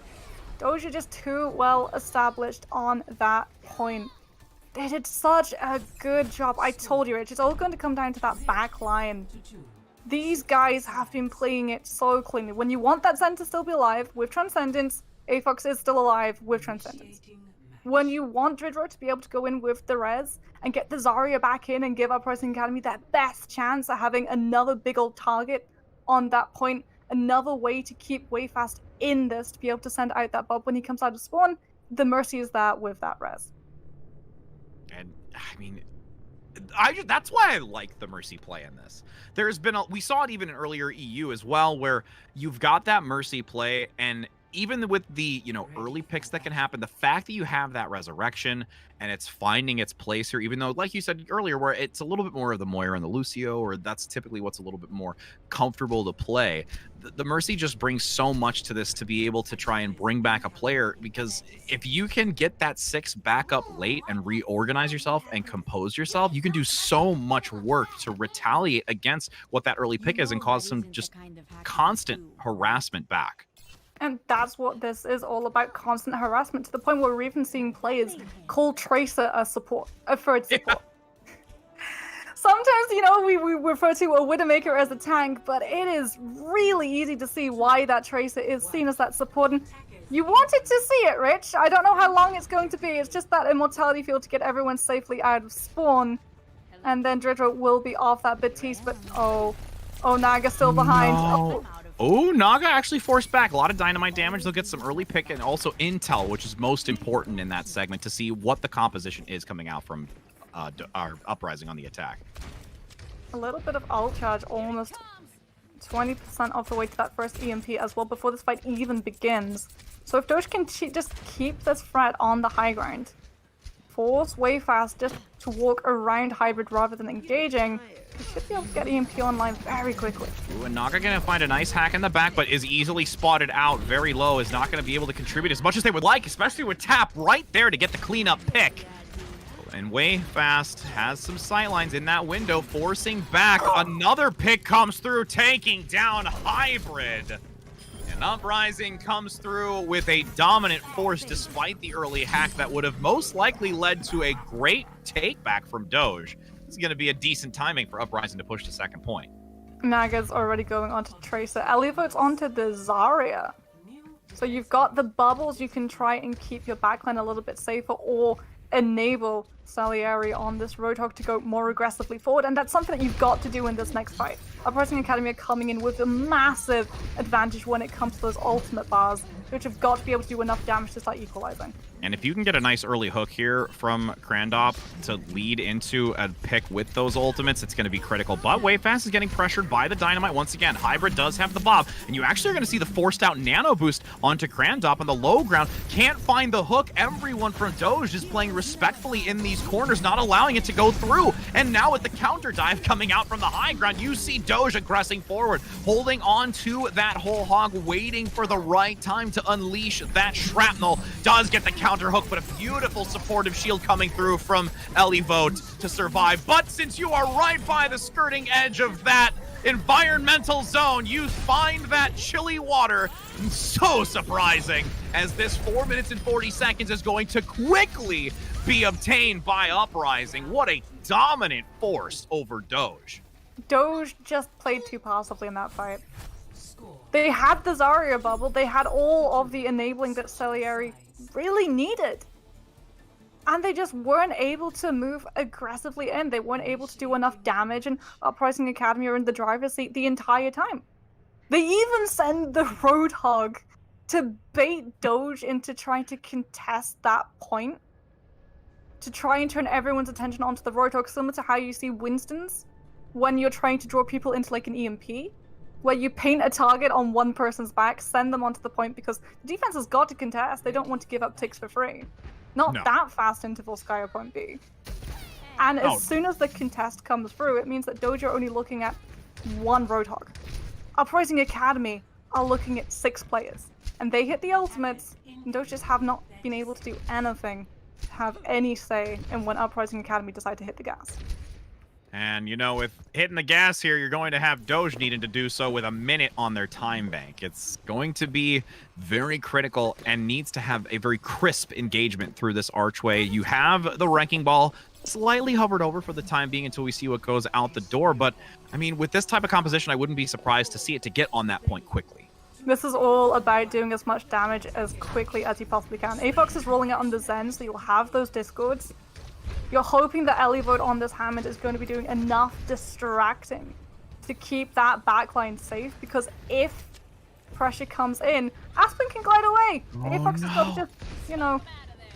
Doge are just too well established on that point. They did such a good job. I told you, Rich, it's all going to come down to that back line. These guys have been playing it so cleanly. When you want that Zen to still be alive with Transcendence, Avox is still alive with Transcendence. When you want Dridro to be able to go in with the res and get the Zarya back in and give Uprising Academy their best chance at having another big old target on that point, another way to keep Wayfast in this to be able to send out that Bob when he comes out of spawn, the Mercy is there with that res. And I mean, that's why I like the Mercy play in this. There's been we saw it even in earlier EU as well, where you've got that Mercy play, and even with the, early picks that can happen, the fact that you have that resurrection and it's finding its place here, even though, like you said earlier, where it's a little bit more of the Moira and the Lucio, or that's typically what's a little bit more comfortable to play. The Mercy just brings so much to this to be able to try and bring back a player, because if you can get that 6 back up late and reorganize yourself and compose yourself, you can do so much work to retaliate against what that early pick is and cause some just constant harassment back. And that's what this is all about, constant harassment, to the point where we're even seeing players call Tracer a support, a third support. Sometimes, you know, we refer to a Widowmaker as a tank, but it is really easy to see why that Tracer is seen as that support. And you wanted to see it, Rich. I don't know how long it's going to be. It's just that immortality field to get everyone safely out of spawn. And then Dredro will be off that Batiste, but oh, Naga still behind. No. Oh, Naga actually forced back. A lot of dynamite damage. They'll get some early pick and also intel, which is most important in that segment to see what the composition is coming out from our Uprising on the attack. A little bit of ult charge, almost 20% of the way to that first EMP as well before this fight even begins. So if Doge can just keep this threat on the high ground, force Wayfast just to walk around Hybrid rather than engaging, he should be able to get EMP online very quickly. Ooh, and Naga gonna find a nice hack in the back, but is easily spotted out very low, is not gonna be able to contribute as much as they would like, especially with Tap right there to get the cleanup pick. And Wayfast has some sightlines in that window, forcing back. Another pick comes through, taking down Hybrid. And Uprising comes through with a dominant force despite the early hack that would have most likely led to a great take back from Doge. This is going to be a decent timing for Uprising to push to second point. Naga's already going onto Tracer. Elevate's onto the Zarya. So you've got the bubbles, you can try and keep your backline a little bit safer or enable Salieri on this Roadhog to go more aggressively forward, and that's something that you've got to do in this next fight. Uprising Academy are coming in with a massive advantage when it comes to those ultimate bars, which have got to be able to do enough damage to start equalizing. And if you can get a nice early hook here from Krandop to lead into a pick with those ultimates, it's going to be critical. But Wayfast is getting pressured by the Dynamite once again. Hybrid does have the Bob, and you actually are going to see the forced out Nano Boost onto Krandop on the low ground. Can't find the hook. Everyone from Doge is playing respectfully in these corners, not allowing it to go through. And now with the counter dive coming out from the high ground, you see Doge aggressing forward, holding on to that whole hog, waiting for the right time to unleash that shrapnel. Does get the counter hook, but a beautiful supportive shield coming through from Elivote to survive. But since you are right by the skirting edge of that environmental zone, you find that chilly water. So surprising, as this 4 minutes and 40 seconds is going to quickly be obtained by Uprising. What a dominant force over Doge. Doge just played too passively in that fight. They had the Zarya bubble, they had all of the enabling that Salieri really needed. And they just weren't able to move aggressively in. They weren't able to do enough damage, and Uprising Academy are in the driver's seat the entire time. They even send the Roadhog to bait Doge into trying to contest that point, to try and turn everyone's attention onto the Roadhog, similar to how you see Winston's when you're trying to draw people into like an EMP, where you paint a target on one person's back, send them onto the point, because the defense has got to contest. They don't want to give up ticks for free. Not that fast interval Sky or point B. And as soon as the contest comes through, it means that Doge are only looking at one Roadhog. Uprising Academy are looking at 6 players. And they hit the ultimates, and Doge just have not been able to do anything to have any say in when Uprising Academy decide to hit the gas. And, you know, with hitting the gas here, you're going to have Doge needing to do so with a minute on their time bank. It's going to be very critical and needs to have a very crisp engagement through this archway. You have the Wrecking Ball slightly hovered over for the time being until we see what goes out the door. But, I mean, with this type of composition, I wouldn't be surprised to see it to get on that point quickly. This is all about doing as much damage as quickly as you possibly can. Avox is rolling it on the Zen, so you'll have those discords. You're hoping that Elivote on this Hammond is going to be doing enough distracting to keep that backline safe, because if pressure comes in, Aspen can glide away. Avox has got to just, you know,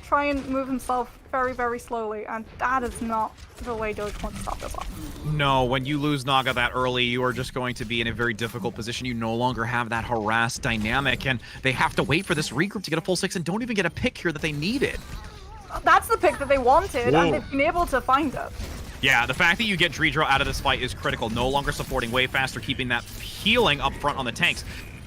try and move himself very, very slowly, and that is not the way Doge wants to stop this off. No, when you lose Naga that early, you are just going to be in a very difficult position. You no longer have that harassed dynamic, and they have to wait for this regroup to get a full 6 and don't even get a pick here that they needed. That's the pick that they wanted, and they've been able to find it. Yeah, the fact that you get Dredro out of this fight is critical. No longer supporting Wayfast or keeping that healing up front on the tanks.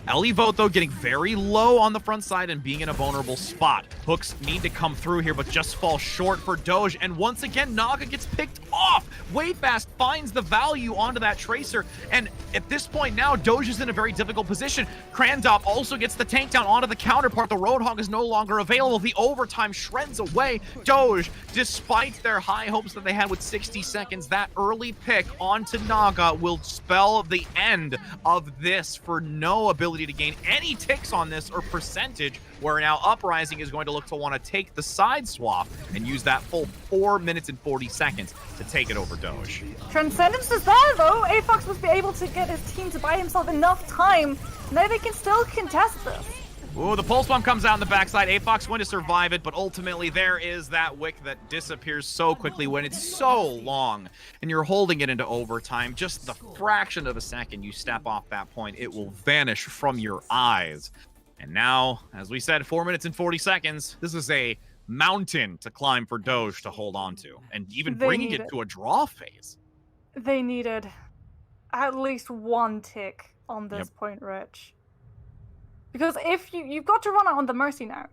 Elivote, though, getting very low on the front side and being in a vulnerable spot. Hooks need to come through here, but just fall short for Doge. And once again, Naga gets picked off. Wayfast finds the value onto that Tracer. And at this point now, Doge is in a very difficult position. Crandop also gets the tank down onto the counterpart. The Roadhog is no longer available. The overtime shreds away. Doge, despite their high hopes that they had with 60 seconds, that early pick onto Naga will spell the end of this for no ability to gain any ticks on this or percentage, where now Uprising is going to look to want to take the side swap and use that full 4 minutes and 40 seconds to take it over Doge. Transcendence is there though. Afox must be able to get his team to buy himself enough time. Now they can still contest this. Ooh, the pulse bomb comes out on the backside. Afox going to survive it, but ultimately there is that wick that disappears so quickly when it's so long and you're holding it into overtime. Just the fraction of a second you step off that point, it will vanish from your eyes. And now, as we said, 4 minutes and 40 seconds. This is a mountain to climb for Doge to hold on to, and even bringing it to a draw phase. They needed at least one tick on this point, Rich. Because if you've got to run it on the Mercy now,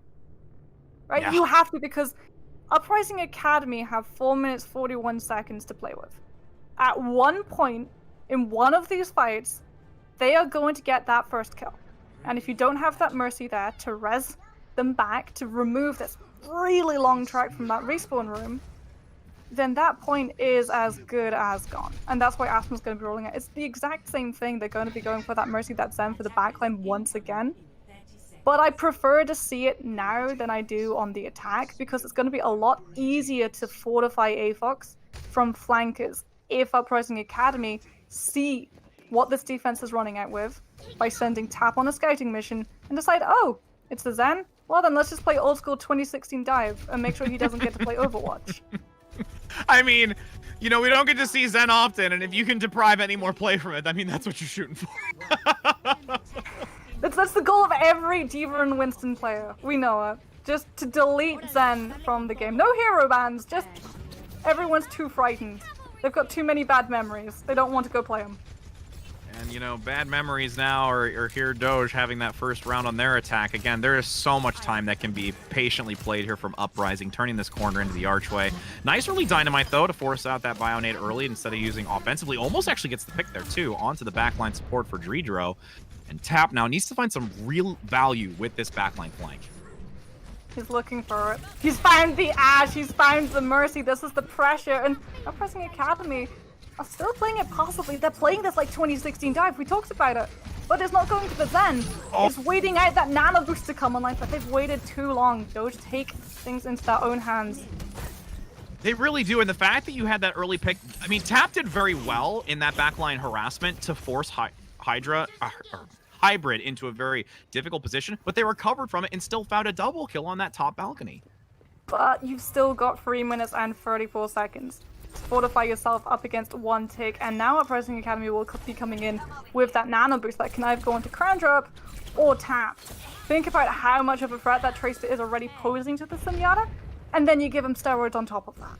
right? Yeah. You have to, because Uprising Academy have 4 minutes 41 seconds to play with. At one point in one of these fights, they are going to get that first kill. And if you don't have that Mercy there to res them back, to remove this really long track from that respawn room, then that point is as good as gone. And that's why Aspen's going to be rolling it. It's the exact same thing. They're going to be going for that Mercy, that Zen for the backline once again. But I prefer to see it now than I do on the attack, because it's going to be a lot easier to fortify Afox from flankers if Uprising Academy see what this defense is running out with by sending Tap on a scouting mission and decide, oh, it's the Zen? Well then let's just play old school 2016 dive and make sure he doesn't get to play Overwatch. I mean, you know, we don't get to see Zen often, and if you can deprive any more play from it, I mean, that's what you're shooting for. That's the goal of every D.Va and Winston player. We know it. Just to delete Zen from the game. No hero bans, just everyone's too frightened. They've got too many bad memories. They don't want to go play them. And, you know, bad memories now are here Doge having that first round on their attack. Again, there is so much time that can be patiently played here from Uprising, turning this corner into the archway. Nice early dynamite, though, to force out that Bionade early instead of using offensively. Almost actually gets the pick there, too, onto the backline support for Dredro. And Tap now needs to find some real value with this backline flank. He's looking for it. He's found the Ash, he's found the Mercy, this is the pressure, and Uprising Academy are still playing it possibly. They're playing this like 2016 dive, we talked about it. But it's not going to the Zen. It's waiting out that nano boost to come online, but they've waited too long. Doge take things into their own hands. They really do, and the fact that you had that early pick, I mean, Tap did very well in that backline harassment to force Hybrid into a very difficult position, but they recovered from it and still found a double kill on that top balcony. But you've still got 3 minutes and 34 seconds to fortify yourself up against one tick, and now Uprising Academy will be coming in with that nano boost that can either go into Crown Drop or Tap. Think about how much of a threat that Tracer is already posing to the Zenyatta, and then you give him steroids on top of that.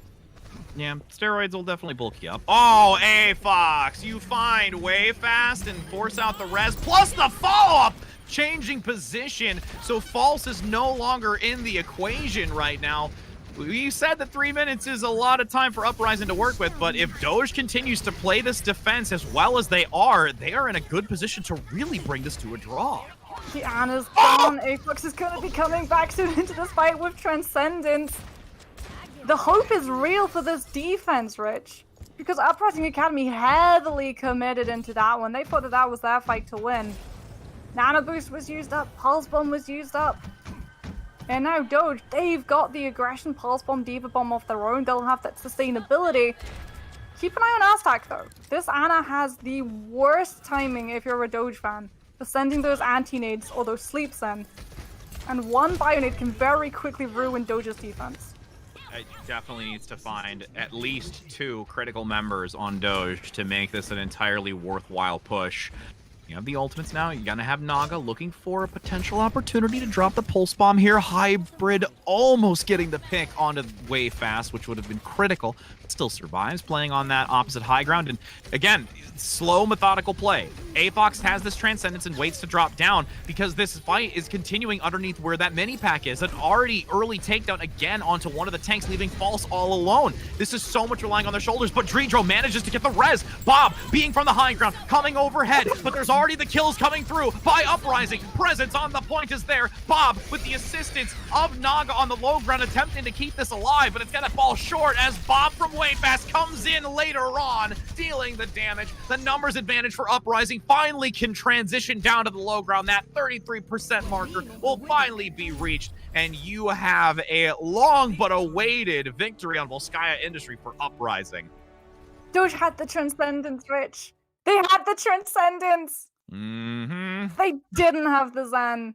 Yeah, steroids will definitely bulk you up. Oh, Fox, you find way fast and force out the res, plus the follow-up, changing position, so False is no longer in the equation right now. We said that 3 minutes is a lot of time for Uprising to work with, but if Doge continues to play this defense as well as they are in a good position to really bring this to a draw. The Anna's gone. Afox is going to be coming back soon into this fight with Transcendence. The hope is real for this defense, Rich, because Uprising Academy heavily committed into that one. They thought that that was their fight to win. Nano Boost was used up, Pulse Bomb was used up. And now Doge, they've got the aggression, Pulse Bomb, D.Va Bomb off their own. They'll have that sustainability. Keep an eye on Aztec though. This Ana has the worst timing if you're a Doge fan for sending those anti-nades or those sleeps in. And one Bionade can very quickly ruin Doge's defense. It definitely needs to find at least 2 critical members on Doge to make this an entirely worthwhile push. You have the ultimates now. You're going to have Naga looking for a potential opportunity to drop the Pulse Bomb here. Hybrid almost getting the pick onto way fast, which would have been critical. still survives playing on that opposite high ground. And again, slow, methodical play. Apox has this Transcendence and waits to drop down because this fight is continuing underneath where that mini pack is. An already early takedown again onto one of the tanks, leaving False all alone. This is so much relying on their shoulders, but Dreedro manages to get the res. Bob being from the high ground, coming overhead, but there's already the kills coming through by Uprising. Presence on the point is there. Bob with the assistance of Naga on the low ground, attempting to keep this alive, but it's gonna fall short as Bob from way fast comes in later on, dealing the damage. The numbers advantage for Uprising finally can transition down to the low ground. That 33% marker will finally be reached, and you have a long but awaited victory on Volskaya Industry for Uprising. Doge had the Transcendence, Rich. They had the Transcendence. They didn't have the Zen.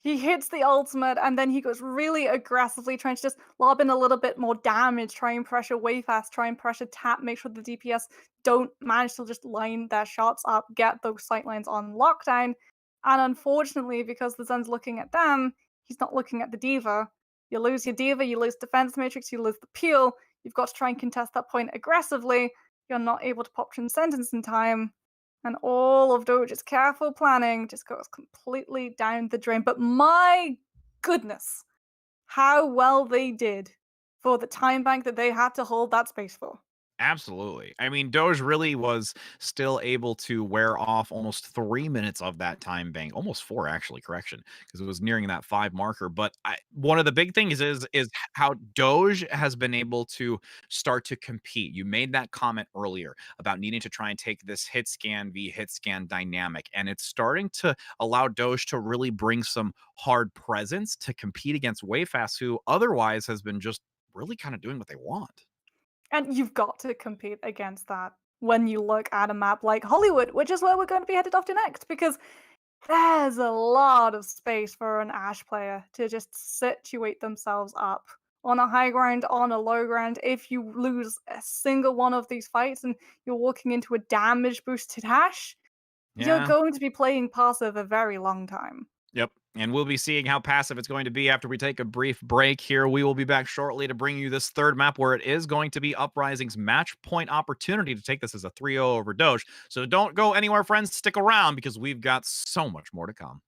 He hits the ultimate, and then he goes really aggressively, trying to just lob in a little bit more damage, try and pressure way fast, try and pressure tap, make sure the DPS don't manage to just line their shots up, get those sightlines on lockdown. And unfortunately, because the Zen's looking at them, he's not looking at the D.Va. You lose your D.Va, you lose defense matrix, you lose the peel. You've got to try and contest that point aggressively. You're not able to pop Transcendence in time. And all of Doge's careful planning just goes completely down the drain. But my goodness, how well they did for the time bank that they had to hold that space for. Absolutely. I mean, Doge really was still able to wear off almost 3 minutes of that time bank, almost 4 actually, correction, because it was nearing that 5 marker. But one of the big things is how Doge has been able to start to compete. You made that comment earlier about needing to try and take this hit scan v hit scan dynamic, and it's starting to allow Doge to really bring some hard presence to compete against Wayfast, who otherwise has been just really kind of doing what they want. And you've got to compete against that when you look at a map like Hollywood, which is where we're going to be headed off to next, because there's a lot of space for an Ashe player to just situate themselves up on a high ground, on a low ground. If you lose a single one of these fights and you're walking into a damage boosted Ashe, you're going to be playing passive a very long time. Yep. And we'll be seeing how passive it's going to be after we take a brief break here. We will be back shortly to bring you this third map where it is going to be Uprising's match point opportunity to take this as a 3-0 over Doge. So don't go anywhere, friends. Stick around because we've got so much more to come.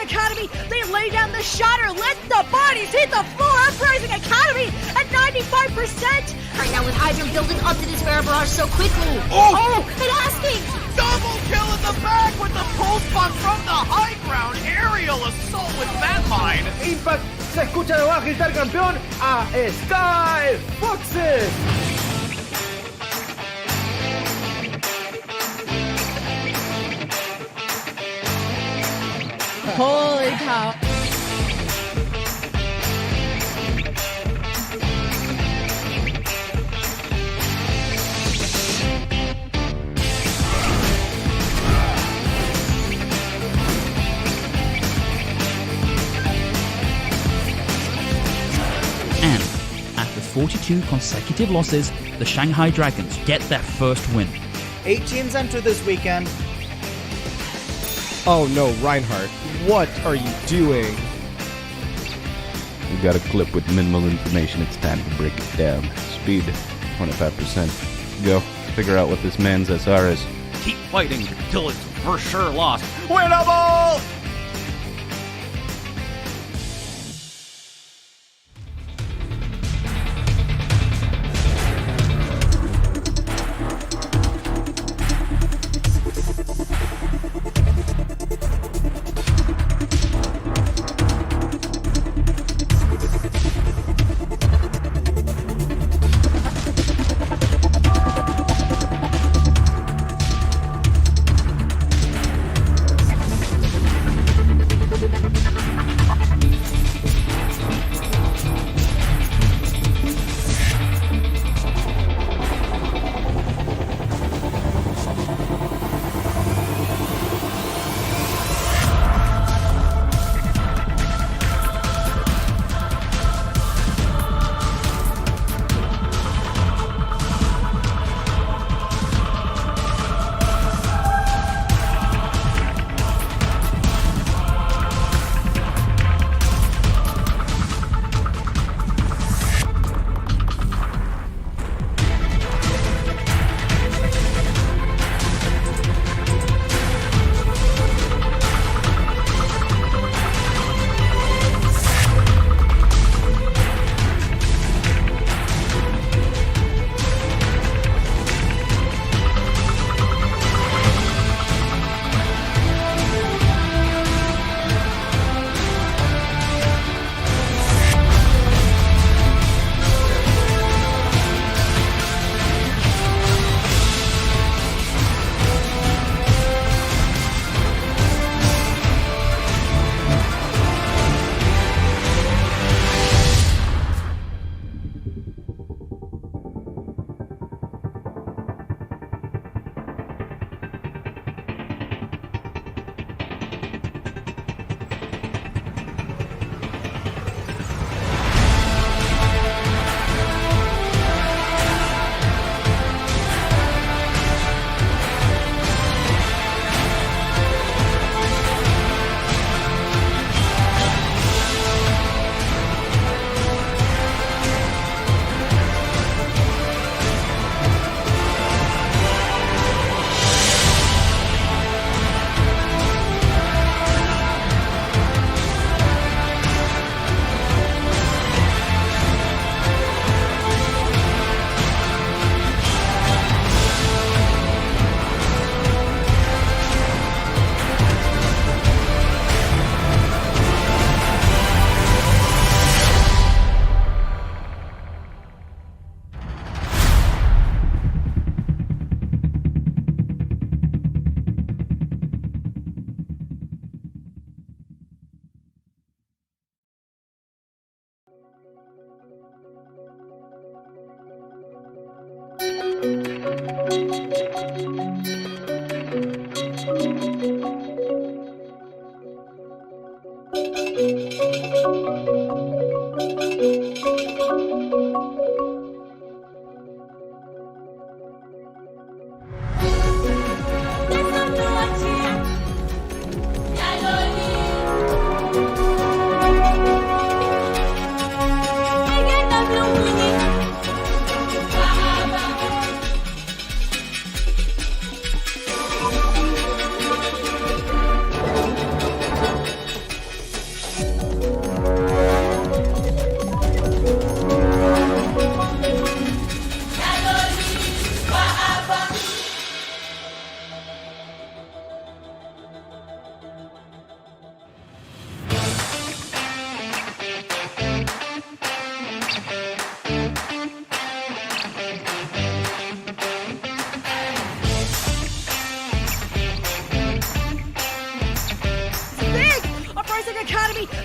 Academy, they lay down the shatter, let the bodies hit the floor. Uprising Academy at 95%. Right now with Hydra building up to this Bear Barrage so quickly. Oh! And asking! Double kill in the back with the pulse bomb from the high ground. Aerial assault with that mine. Impact se escucha de abajo gritar campeón a Sky Foxes. Holy cow. And after 42 consecutive losses, the Shanghai Dragons get their first win. 8 teams enter this weekend. Oh no, Reinhardt, what are you doing? We got a clip with minimal information. It's time to break it down. Speed, 25%. Go. Figure out what this man's SR is. Keep fighting till it's for sure lost. Winnable!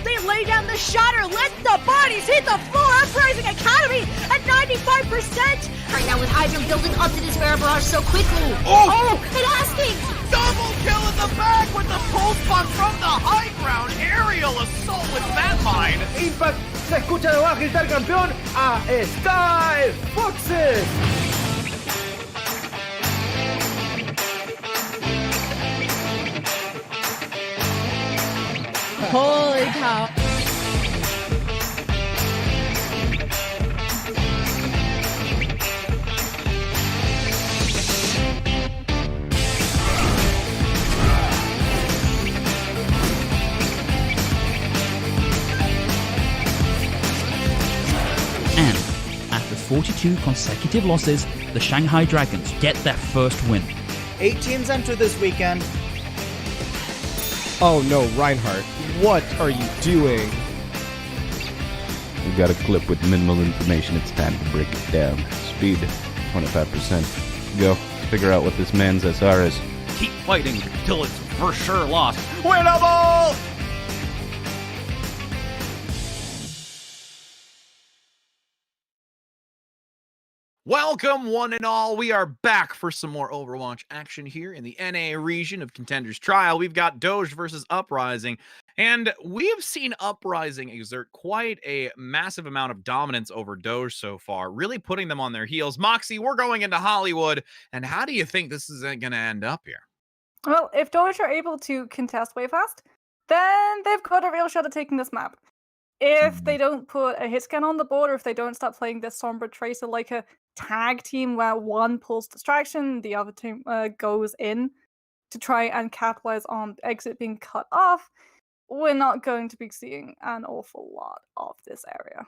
They lay down the shatter, let the bodies hit the floor. Uprising Academy at 95%. Right now with Hydra building up to this Bear Barrage so quickly. Oh! And asking! Double kill in the back with the pulse bomb from the high ground. Aerial assault with that mine. Impact se escucha de abajo gritar campeón a Sky Foxes. Holy cow. And after 42 consecutive losses, the Shanghai Dragons get their first win. 8 teams enter this weekend. Oh no, Reinhardt, what are you doing? We got a clip with minimal information. It's time to break it down. Speed, 25%. Go. Figure out what this man's SR is. Keep fighting till it's for sure lost. Winnable! Welcome, one and all. We are back for some more Overwatch action here in the NA region of Contenders Trial. We've got Doge versus Uprising, and we have seen Uprising exert quite a massive amount of dominance over Doge so far, really putting them on their heels. Moxie, we're going into Hollywood, and how do you think this is going to end up here? Well, if Doge are able to contest way fast, then they've got a real shot at taking this map. If they don't put a hit scan on the board, or if they don't start playing this Sombra Tracer like a tag team where one pulls distraction, the other team goes in to try and capitalize on exit being cut off, we're not going to be seeing an awful lot of this area.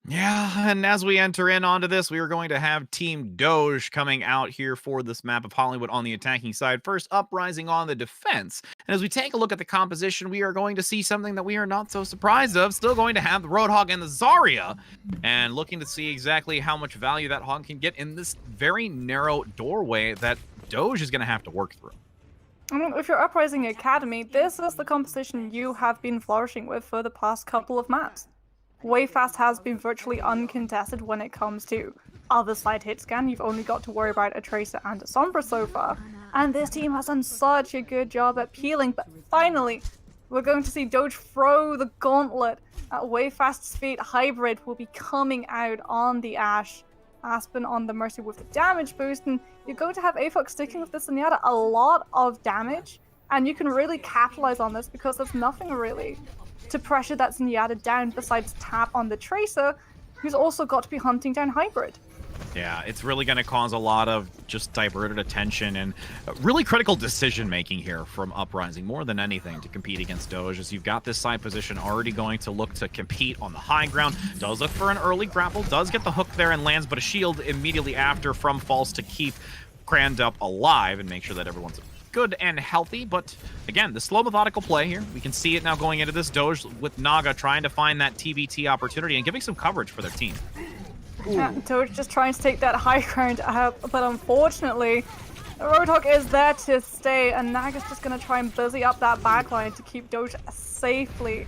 Yeah, and as we enter in onto this, we are going to have Team Doge coming out here for this map of Hollywood on the attacking side. First, Uprising on the defense. And as we take a look at the composition, we are going to see something that we are not so surprised of. Still going to have the Roadhog and the Zarya, and looking to see exactly how much value that Hog can get in this very narrow doorway that Doge is going to have to work through. I mean, if you're Uprising Academy, this is the composition you have been flourishing with for the past couple of maps. Wayfast has been virtually uncontested when it comes to other side hit scan. You've only got to worry about a Tracer and a Sombra so far. And this team has done such a good job at peeling, but finally, we're going to see Doge throw the gauntlet at Wayfast's feet. Hybrid will be coming out on the Ashe. Aspen on the Mercy with the damage boost, and you're going to have Avox sticking with the Zenyatta a lot of damage, and you can really capitalize on this because there's nothing really to pressure that Zenyatta down besides tap on the Tracer, who's also got to be hunting down Hybrid. Yeah, it's really going to cause a lot of just diverted attention and really critical decision-making here from Uprising, more than anything, to compete against Doge, as you've got this side position already going to look to compete on the high ground. Does look for an early grapple, does get the hook there and lands, but a shield immediately after from False to keep Crandup alive and make sure that everyone's good and healthy. But again, the slow methodical play here, we can see it now going into this. Doge with Naga trying to find that TBT opportunity and giving some coverage for their team. Yeah, Doge just trying to take that high ground up, but unfortunately, Roadhog is there to stay, and Naga's just going to try and busy up that backline to keep Doge safely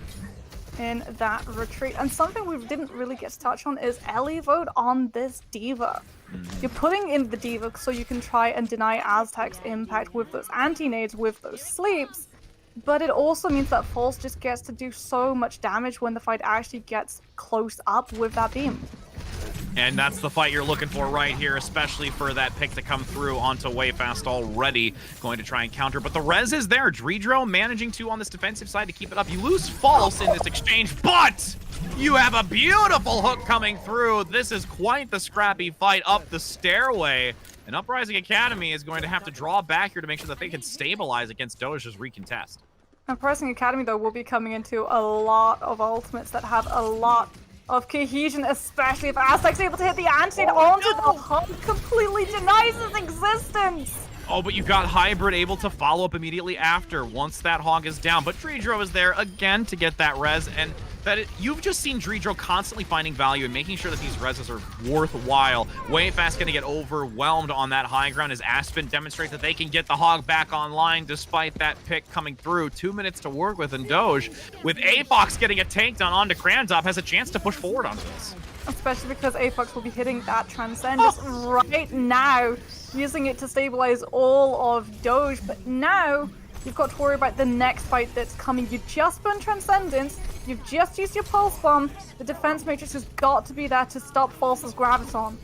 in that retreat. And something we didn't really get to touch on is Ellie vote on this diva. You're putting in the diva so you can try and deny Aztec's impact with those anti-nades, with those sleeps, but it also means that False just gets to do so much damage when the fight actually gets close up with that beam. And that's the fight you're looking for right here, especially for that pick to come through onto Wayfast already. Going to try and counter, but the res is there. Dreedro managing to, on this defensive side, to keep it up. You lose False in this exchange, but you have a beautiful hook coming through. This is quite the scrappy fight up the stairway. And Uprising Academy is going to have to draw back here to make sure that they can stabilize against Doge's recontest. Uprising Academy, though, will be coming into a lot of ultimates that have a lot of cohesion, especially if Aztec's able to hit the anti-nade onto the hub, completely denies his existence. Oh, but you got Hybrid able to follow up immediately after once that hog is down. But Dreedro is there again to get that res, and you've just seen Dreedro constantly finding value and making sure that these reses are worthwhile. Wayfast going to get overwhelmed on that high ground as Aspen demonstrates that they can get the hog back online despite that pick coming through. 2 minutes to work with, and Doge, with Afox getting a takedown onto Cratos, has a chance to push forward onto this. Especially because Afox will be hitting that Transcendence right now, using it to stabilize all of Doge, but now you've got to worry about the next fight that's coming. You just burned Transcendence, you've just used your Pulse Bomb, the defense matrix has got to be there to stop False's Graviton.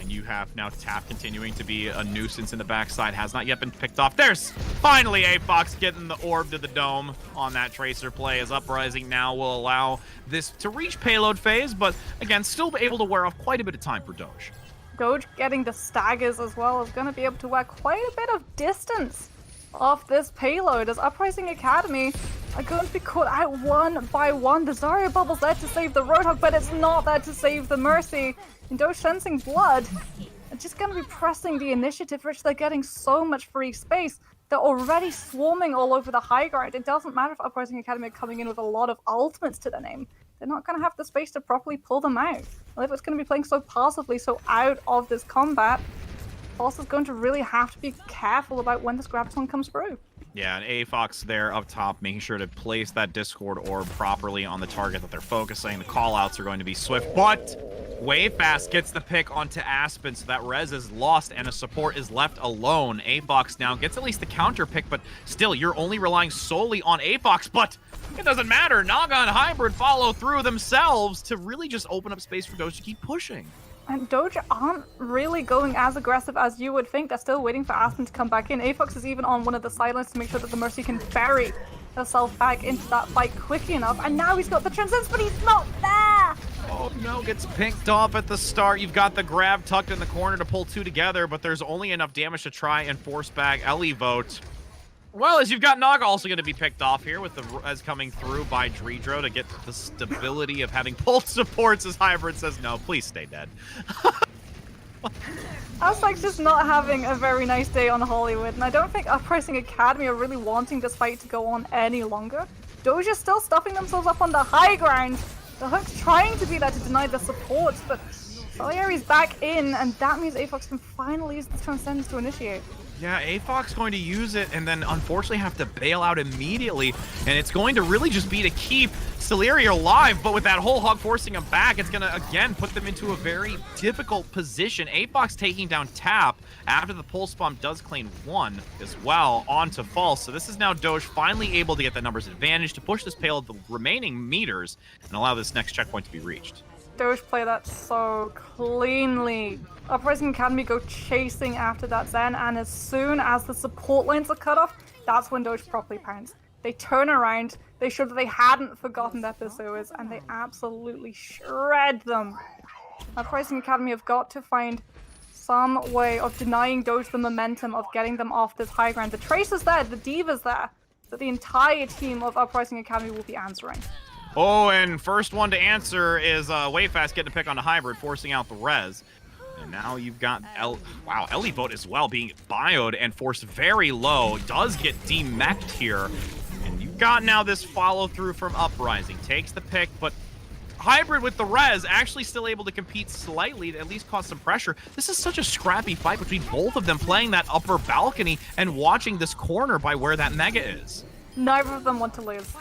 And you have now Tap continuing to be a nuisance in the backside, has not yet been picked off. There's finally Afox getting the orb to the dome on that Tracer play, as Uprising now will allow this to reach payload phase, but again, still be able to wear off quite a bit of time for Doge. Doge getting the staggers as well is going to be able to wear quite a bit of distance off this payload, as Uprising Academy are going to be caught out one by one. The Zarya bubble's there to save the Roadhog, but it's not there to save the Mercy. And Doge sensing blood are just going to be pressing the initiative, which they're getting so much free space. They're already swarming all over the high ground. It doesn't matter if Uprising Academy are coming in with a lot of ultimates to their name. They're not going to have the space to properly pull them out. It's going to be playing so passively, so out of this combat. False is going to really have to be careful about when this Graviton comes through. Yeah, and Afox there up top, making sure to place that Discord orb properly on the target that they're focusing. The callouts are going to be swift, but Wayfast gets the pick onto Aspen, so that res is lost and a support is left alone. Afox now gets at least the counter pick, but still, you're only relying solely on Afox, but it doesn't matter. Naga and Hybrid follow through themselves to really just open up space for Doge to keep pushing. And Doge aren't really going as aggressive as you would think. They're still waiting for Aspen to come back in. Afox is even on one of the sidelines to make sure that the Mercy can bury herself back into that fight quickly enough. And now he's got the Transcendence, but he's not there! Oh no, gets picked off at the start. You've got the grab tucked in the corner to pull two together, but there's only enough damage to try and force back Ellie vote. Well, as you've got Naga also going to be picked off here with the res coming through by Dreedro to get the stability of having pulse supports, as Hybrid says, no, please stay dead. Aztec's just not having a very nice day on Hollywood, and I don't think Uprising Academy are really wanting this fight to go on any longer. Doge is still stuffing themselves up on the high ground. The Hook's trying to be there to deny the supports, but Salieri's back in, and that means Afox can finally use the Transcendence to initiate. Yeah, Afox going to use it and then unfortunately have to bail out immediately. And it's going to really just be to keep Salieri alive, but with that whole hog forcing him back, it's going to, again, put them into a very difficult position. Afox taking down Tap after the Pulse Bomb does claim one as well onto False. So this is now Doge finally able to get the numbers advantage to push this payload the remaining meters and allow this next checkpoint to be reached. Doge play that so cleanly. Uprising Academy go chasing after that Zen, and as soon as the support lines are cut off, that's when Doge properly pounds. They turn around, they show that they hadn't forgotten their pursuers, and they absolutely shred them. Uprising Academy have got to find some way of denying Doge the momentum of getting them off this high ground. The Tracer's there, the Diva's there, so the entire team of Uprising Academy will be answering. Oh, and first one to answer is Wayfast getting a pick on the Hybrid, forcing out the res. And now you've got Ellie vote as well being bioed and forced very low. Does get demeched here. And you've got now this follow through from Uprising. Takes the pick, but Hybrid with the res actually still able to compete slightly to at least cause some pressure. This is such a scrappy fight between both of them playing that upper balcony and watching this corner by where that Mega is. Neither of them want to lose.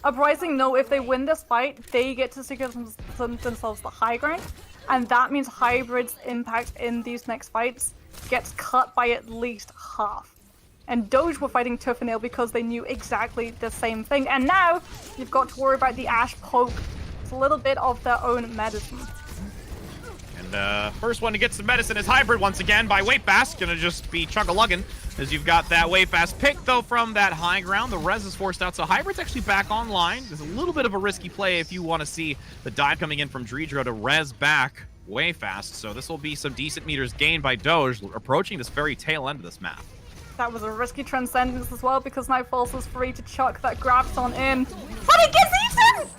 Uprising know if they win this fight, they get to secure themselves the high ground, and that means Hybrid's impact in these next fights gets cut by at least half. And Doge were fighting tooth and nail because they knew exactly the same thing, and now you've got to worry about the Ashe poke. It's a little bit of their own medicine. First one to get some medicine is Hybrid once again by Wayfast. Gonna just be chug-a-lugging as you've got that Wayfast pick, though, from that high ground. The res is forced out, so Hybrid's actually back online. There's a little bit of a risky play if you want to see the dive coming in from Dreedro to res back Wayfast. So this will be some decent meters gained by Doge, approaching this very tail end of this map. That was a risky Transcendence as well, because Nightfalls was free to chuck that Graviton in. But he gets eaten!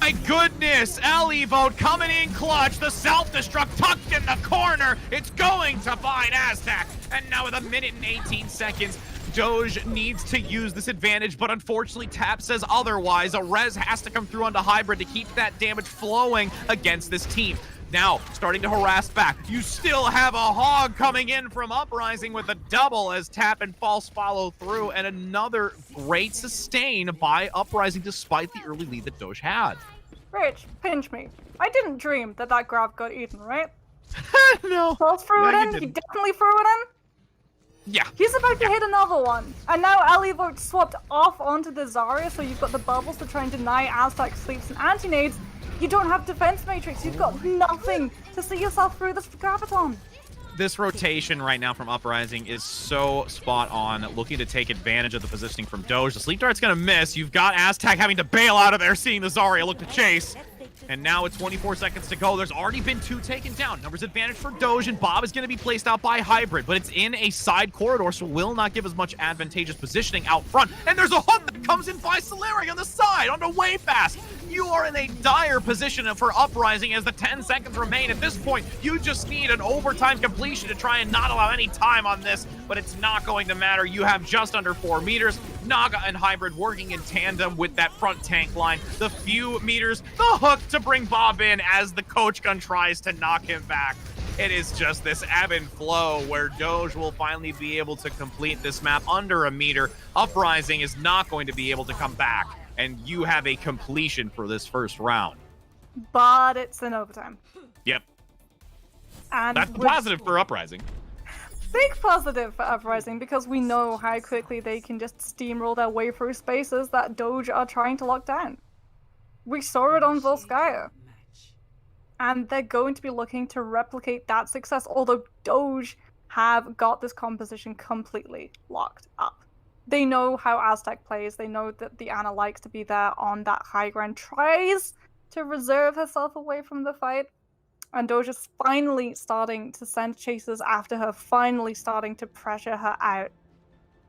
My goodness, ELO coming in clutch. The self-destruct tucked in the corner. It's going to find Aztec. And now with a minute and 18 seconds, Doge needs to use this advantage, but unfortunately Tap says otherwise. A res has to come through onto Hybrid to keep that damage flowing against this team. Now, starting to harass back. You still have a hog coming in from Uprising with a double as Tap and False follow through, and another great sustain by Uprising despite the early lead that Doge had. Rich, pinch me. I didn't dream that Grav got eaten, right? No. False threw it in? didn't. He definitely threw it in? Yeah. He's about to hit another one. And now ELO swapped off onto the Zarya, so you've got the bubbles to try and deny Aztec sleeps and anti-nades. You don't have defense matrix. You've got nothing to see yourself through this Graviton. This rotation right now from Uprising is so spot on, looking to take advantage of the positioning from Doge. The sleep dart's gonna miss. You've got Aztec having to bail out of there, seeing the Zarya look to chase. And now with 24 seconds to go, there's already been 2 taken down. Numbers advantage for Doge, and Bob is going to be placed out by Hybrid, but it's in a side corridor, so will not give as much advantageous positioning out front. And there's a hook that comes in by Solari on the side, onto Wayfast. You are in a dire position for Uprising as the 10 seconds remain. At this point, you just need an overtime completion to try and not allow any time on this, but it's not going to matter. You have just under 4 meters. Naga and Hybrid working in tandem with that front tank line. The few meters, the hook to bring Bob in as the coach gun tries to knock him back. It is just this ebb and flow where Doge will finally be able to complete this map under a meter. Uprising is not going to be able to come back, and you have a completion for this first round. But it's in overtime. Yep. And that's positive for Uprising. Big positive for Uprising, because we know how quickly they can just steamroll their way through spaces that Doge are trying to lock down. We saw it on Volskaya. And they're going to be looking to replicate that success, although Doge have got this composition completely locked up. They know how Aztec plays, they know that the Ana likes to be there on that high ground, tries to reserve herself away from the fight, and Doge is finally starting to send chasers after her, finally starting to pressure her out.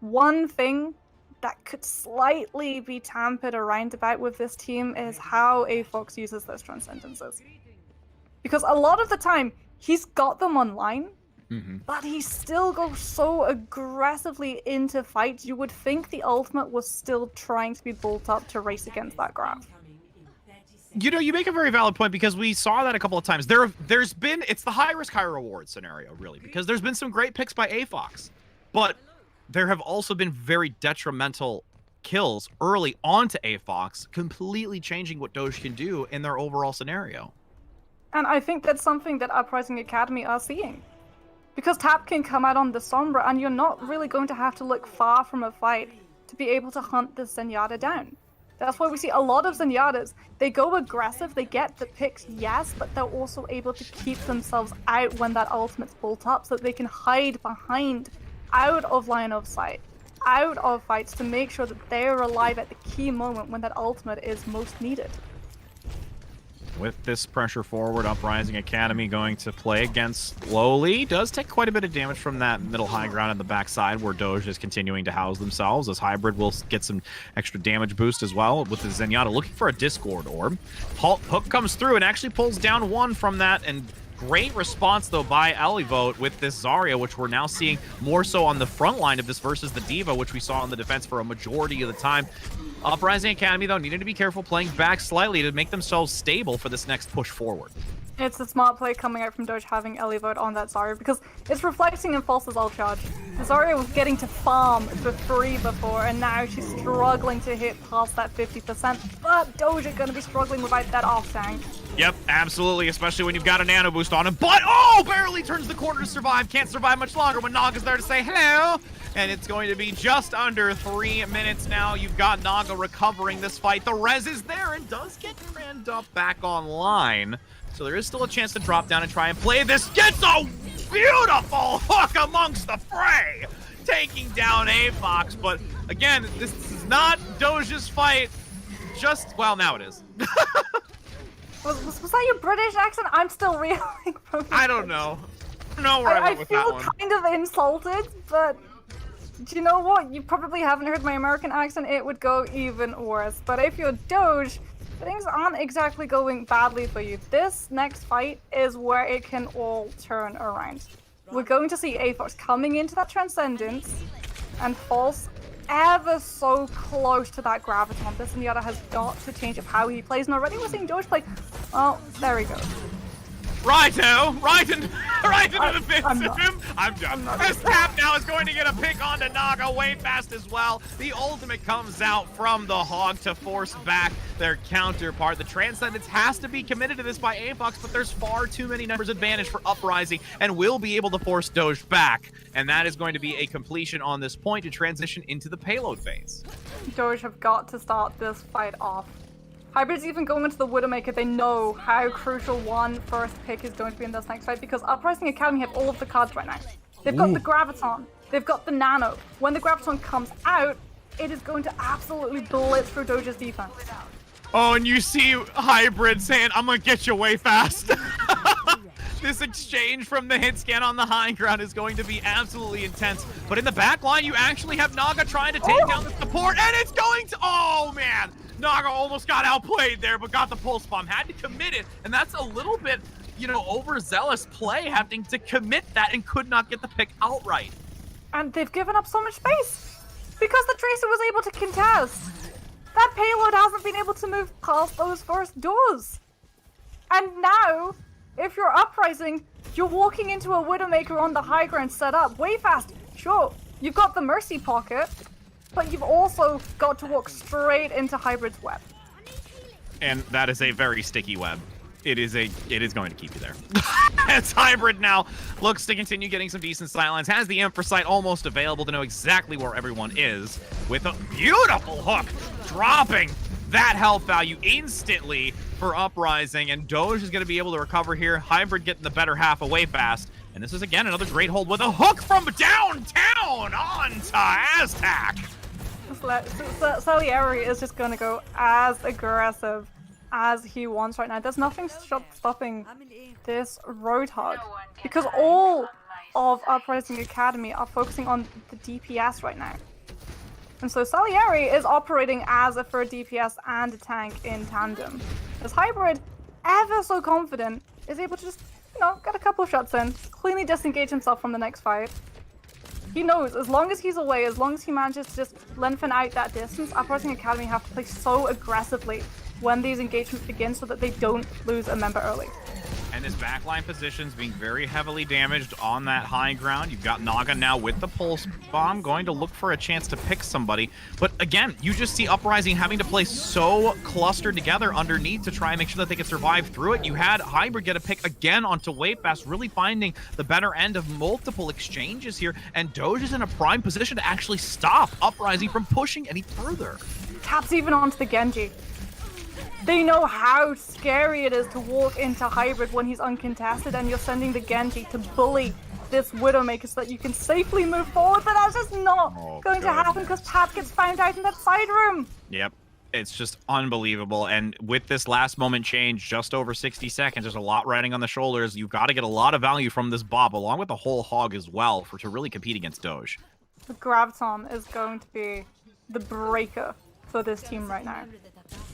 One thing that could slightly be tampered around about with this team is how Fox uses those Transcendences. Because a lot of the time, he's got them online, but he still goes so aggressively into fights. You would think the ultimate was still trying to be built up to race against that graph. You know, you make a very valid point, because we saw that a couple of times. There's been, it's the high risk, high reward scenario, really, because there's been some great picks by AFox, but there have also been very detrimental kills early onto AFox, completely changing what Doge can do in their overall scenario. And I think that's something that Uprising Academy are seeing. Because Tap can come out on the Sombra, and you're not really going to have to look far from a fight to be able to hunt the Zenyatta down. That's why we see a lot of Zenyatas. They go aggressive, they get the picks, yes, but they're also able to keep themselves out when that ultimate's built up, so that they can hide behind, out of line of sight, out of fights, to make sure that they're alive at the key moment when that ultimate is most needed. With this pressure forward, Uprising Academy going to play against Lowly. Does take quite a bit of damage from that middle high ground on the backside, where Doge is continuing to house themselves, as Hybrid will get some extra damage boost as well with the Zenyatta looking for a Discord orb. Hook comes through and actually pulls down one from that, and great response, though, by ELO with this Zarya, which we're now seeing more so on the front line of this versus the Diva, which we saw on the defense for a majority of the time. Uprising Academy, though, needed to be careful playing back slightly to make themselves stable for this next push forward. It's a smart play coming out from Doge having Elivote on that Zarya because it's reflecting in False's ult charge. Zarya was getting to farm for free before, and now she's struggling to hit past that 50%, but Doge is going to be struggling without that off tank. Yep, absolutely, especially when you've got a nano boost on him, but oh, barely turns the corner to survive, can't survive much longer when Naga's there to say hello, and it's going to be just under 3 minutes now. You've got Naga recovering this fight, the res is there and does get crammed up back online. So there is still a chance to drop down and try and play this. Gets a beautiful hook amongst the fray, taking down Avox. But again, this is not Doge's fight. Just, well, now it is. Was that your British accent? I'm still reeling from it. I don't know. I don't know where I went with that one. I feel kind of insulted, but do you know what? You probably haven't heard my American accent. It would go even worse. But if you're Doge, things aren't exactly going badly for you. This next fight is where it can all turn around. We're going to see Avox coming into that Transcendence and False ever so close to that Graviton. This and the other has got to change up how he plays, and already we're seeing Doge play. Oh, there he goes. Righto, right into the fence of him. I'm done. This tap now is going to get a pick onto Naga way fast as well. The ultimate comes out from the Hog to force back their counterpart. The Transcendence has to be committed to this by Avox, but there's far too many numbers advantage for Uprising and will be able to force Doge back. And that is going to be a completion on this point to transition into the payload phase. Doge have got to start this fight off. Hybrid's even going into the Widowmaker. They know how crucial one first pick is going to be in this next fight because Uprising Academy have all of the cards right now. They've got the Graviton, they've got the Nano. When the Graviton comes out, it is going to absolutely blitz through Doge's defense. Oh, and you see Hybrid saying, I'm gonna get you way fast. This exchange from the hit scan on the high ground is going to be absolutely intense. But in the back line, you actually have Naga trying to take down the support, and it's going to, oh man! Naga almost got outplayed there, but got the pulse bomb. Had to commit it, and that's a little bit, you know, overzealous play, having to commit that and could not get the pick outright. And they've given up so much space because the Tracer was able to contest. That payload hasn't been able to move past those first doors. And now, if you're Uprising, you're walking into a Widowmaker on the high ground set up way fast. Sure, you've got the Mercy Pocket, but you've also got to walk straight into Hybrid's web. And that is a very sticky web. It is going to keep you there. As Hybrid now looks to continue getting some decent sightlines, has the Infrasight almost available to know exactly where everyone is, with a beautiful hook, dropping that health value instantly for Uprising, and Doge is going to be able to recover here. Hybrid getting the better half away fast, and this is again another great hold with a hook from downtown onto Aztac. Salieri is just going to go as aggressive as he wants right now. There's nothing stopping this Roadhog because all of Uprising Academy are focusing on the DPS right now. And so Salieri is operating as a third DPS and a tank in tandem. As Hybrid, ever so confident, is able to just, you know, get a couple of shots in, cleanly disengage himself from the next fight. He knows, as long as he's away, as long as he manages to just lengthen out that distance, Uprising Academy have to play so aggressively when these engagements begin so that they don't lose a member early. And his backline positions being very heavily damaged on that high ground. You've got Naga now with the pulse bomb, going to look for a chance to pick somebody. But again, you just see Uprising having to play so clustered together underneath to try and make sure that they can survive through it. You had Hybrid get a pick again onto Wayfast, really finding the better end of multiple exchanges here. And Doge is in a prime position to actually stop Uprising from pushing any further. Taps even onto the Genji. They know how scary it is to walk into Hybrid when he's uncontested, and you're sending the Genji to bully this Widowmaker so that you can safely move forward, but that's just not going to happen because Tap gets found out in that side room. Yep. It's just unbelievable. And with this last moment change, just over 60 seconds, there's a lot riding on the shoulders. You've got to get a lot of value from this Bob, along with the whole Hog as well, to really compete against Doge. The Graviton is going to be the breaker for this team right now.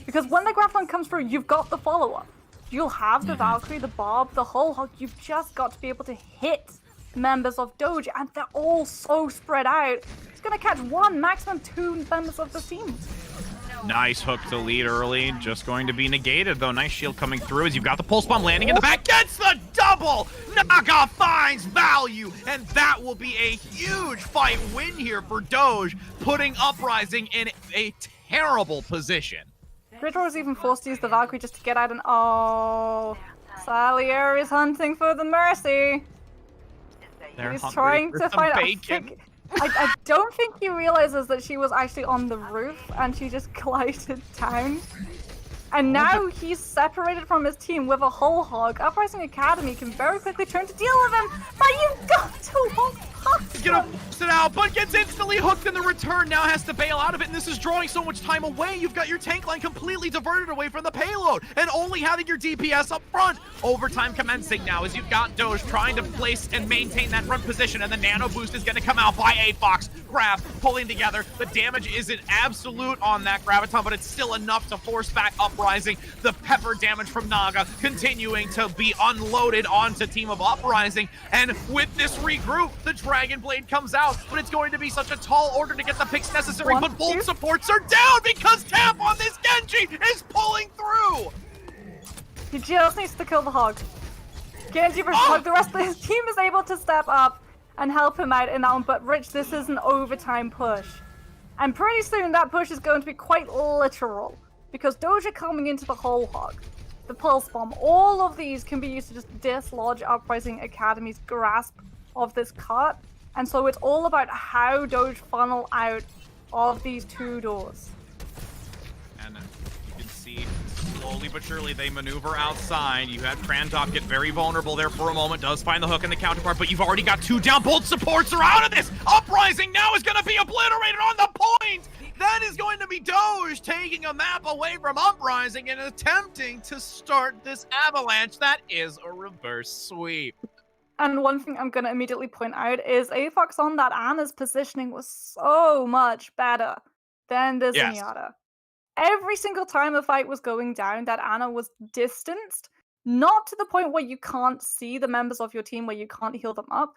Because when the Graviton comes through, you've got the follow-up. You'll have the Valkyrie, the Bob, the whole Hog. You've just got to be able to hit members of Doge, and they're all so spread out. It's going to catch one, maximum two members of the team. Nice hook to lead early, just going to be negated though. Nice shield coming through as you've got the pulse bomb landing in the back, gets the double! Naga finds value, and that will be a huge fight win here for Doge, putting Uprising in a terrible position. Cratos was even forced to use the Valkyrie just to get out, and oh, Salier is hunting for the Mercy. He's trying to find bacon. I don't think he realizes that she was actually on the roof and she just glided down. And now he's separated from his team with a whole hog. Uprising Academy can very quickly turn to deal with him, but you've got to walk past He's gonna force it out, but gets instantly hooked in the return. Now has to bail out of it, and this is drawing so much time away. You've got your tank line completely diverted away from the payload, and only having your DPS up front. Overtime commencing now as you've got Doge trying to place and maintain that front position, and the nano boost is gonna come out by A-Fox. Grab, pulling together. The damage isn't absolute on that Graviton, but it's still enough to force back Uprising. The pepper damage from Naga continuing to be unloaded onto Team of Uprising, and with this regroup, the Dragon Blade comes out, but it's going to be such a tall order to get the picks necessary, but both supports are down because Tap on this Genji is pulling through! He just needs to kill the hog. Genji versus hog, the rest of his team is able to step up and help him out in that one, but Rich, this is an overtime push. And pretty soon that push is going to be quite literal, because Doge coming into the whole hog, the pulse bomb, all of these can be used to just dislodge Uprising Academy's grasp of this cart. And so it's all about how Doge funnel out of these two doors. And you can see slowly but surely they maneuver outside. You had Krantop get very vulnerable there for a moment, does find the hook and the counterpart, but you've already got two down. Both supports are out of this. Uprising now is going to be obliterated on the point. That is going to be Doge taking a map away from Uprising and attempting to start this avalanche. That is a reverse sweep. And one thing I'm going to immediately point out is A-Fox on that Ana's positioning was so much better than the Zenyatta. Every single time a fight was going down, that Ana was distanced, not to the point where you can't see the members of your team, where you can't heal them up,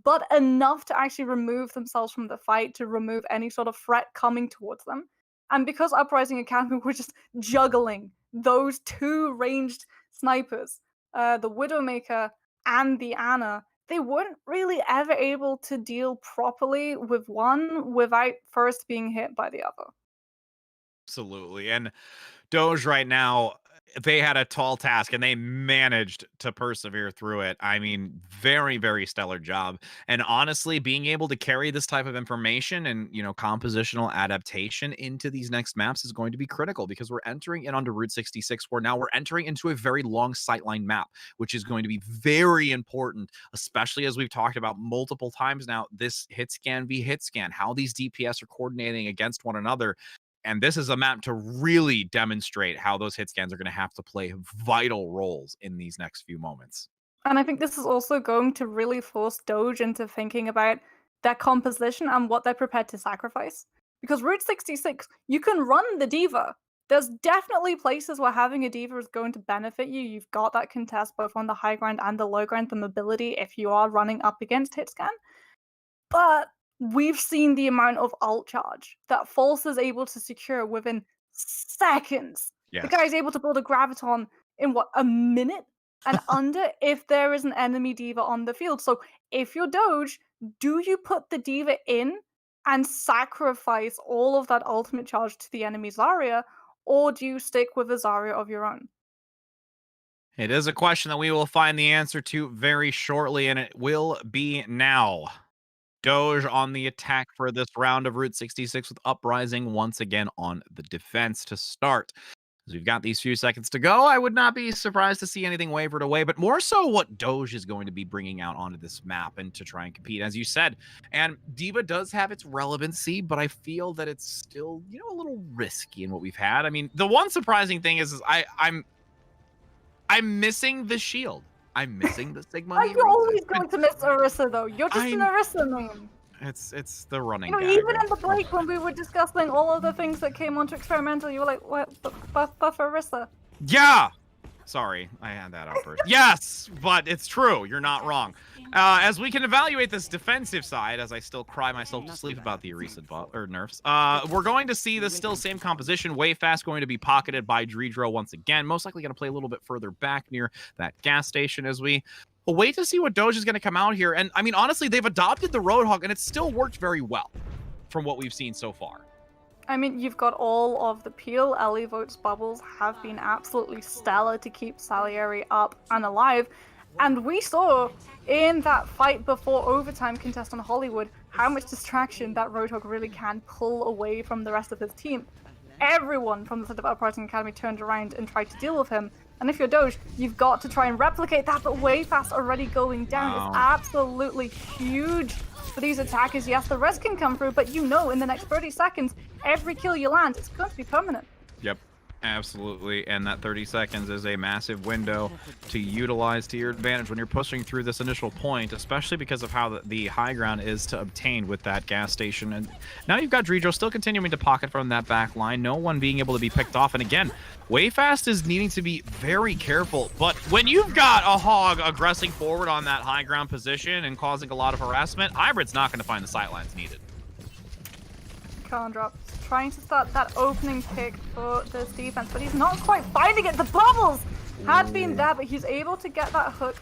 but enough to actually remove themselves from the fight, to remove any sort of threat coming towards them. And because Uprising Academy were just juggling those two ranged snipers, the Widowmaker and the Ana, they weren't really ever able to deal properly with one without first being hit by the other. Absolutely. And Doge right now, they had a tall task and they managed to persevere through it. I mean, very, very stellar job. And honestly, being able to carry this type of information and, you know, compositional adaptation into these next maps is going to be critical, because we're entering in onto Route 66, where now we're entering into a very long sightline map, which is going to be very important, especially as we've talked about multiple times now, this hit scan v hit scan, how these DPS are coordinating against one another. And this is a map to really demonstrate how those hit scans are going to have to play vital roles in these next few moments. And I think this is also going to really force Doge into thinking about their composition and what they're prepared to sacrifice. Because Route 66, you can run the D.Va. There's definitely places where having a D.Va is going to benefit you. You've got that contest both on the high ground and the low ground, the mobility if you are running up against hit scan. But we've seen the amount of ult charge that False is able to secure within seconds. Yes. The guy's able to build a Graviton in, what, a minute? And under, if there is an enemy D.Va on the field. So if you're Doge, do you put the D.Va in and sacrifice all of that ultimate charge to the enemy Zarya, or do you stick with a Zarya of your own? It is a question that we will find the answer to very shortly, and it will be now. Doge on the attack for this round of Route 66, with Uprising once again on the defense to start. As we've got these few seconds to go, I would not be surprised to see anything wavered away, but more so what Doge is going to be bringing out onto this map and to try and compete, as you said. And D.Va does have its relevancy, but I feel that it's still, you know, a little risky in what we've had. I mean, the one surprising thing is I'm missing the shield. I'm missing the Sigma. You're always going to miss Orisa, though. You're just an Orisa main. It's the running. You know, even in the break when we were discussing all of the things that came onto experimental, you were like, "What? Buff Orisa." Yeah. Sorry, I had that outburst. Yes, but it's true. You're not wrong. As we can evaluate this defensive side, as I still cry myself to sleep about the Orisa nerfs, we're going to see this still same composition. Way fast going to be pocketed by Dreedro once again. Most likely going to play a little bit further back near that gas station as we wait to see what Doge is going to come out here. And I mean, honestly, they've adopted the Roadhog, and it's still worked very well from what we've seen so far. I mean, you've got all of the peel. Elivote's bubbles have been absolutely stellar to keep Salieri up and alive. And we saw in that fight before overtime contest on Hollywood how much distraction that Roadhog really can pull away from the rest of his team. Everyone from the side of Uprising Academy turned around and tried to deal with him. And if you're Doge, you've got to try and replicate that, but way fast already going down is absolutely huge for these attackers. Yes, the rest can come through, but you know in the next 30 seconds, every kill you land, it's going to be permanent. Yep, absolutely. And that 30 seconds is a massive window to utilize to your advantage when you're pushing through this initial point, especially because of how the high ground is to obtain with that gas station. And now you've got Dreedro still continuing to pocket from that back line, no one being able to be picked off. And again, Wayfast is needing to be very careful, but when you've got a Hog aggressing forward on that high ground position and causing a lot of harassment, Hybrid's not going to find the sightlines needed. Can't drop. Trying to start that opening pick for this defense, but he's not quite finding it. The bubbles had been there, but he's able to get that hook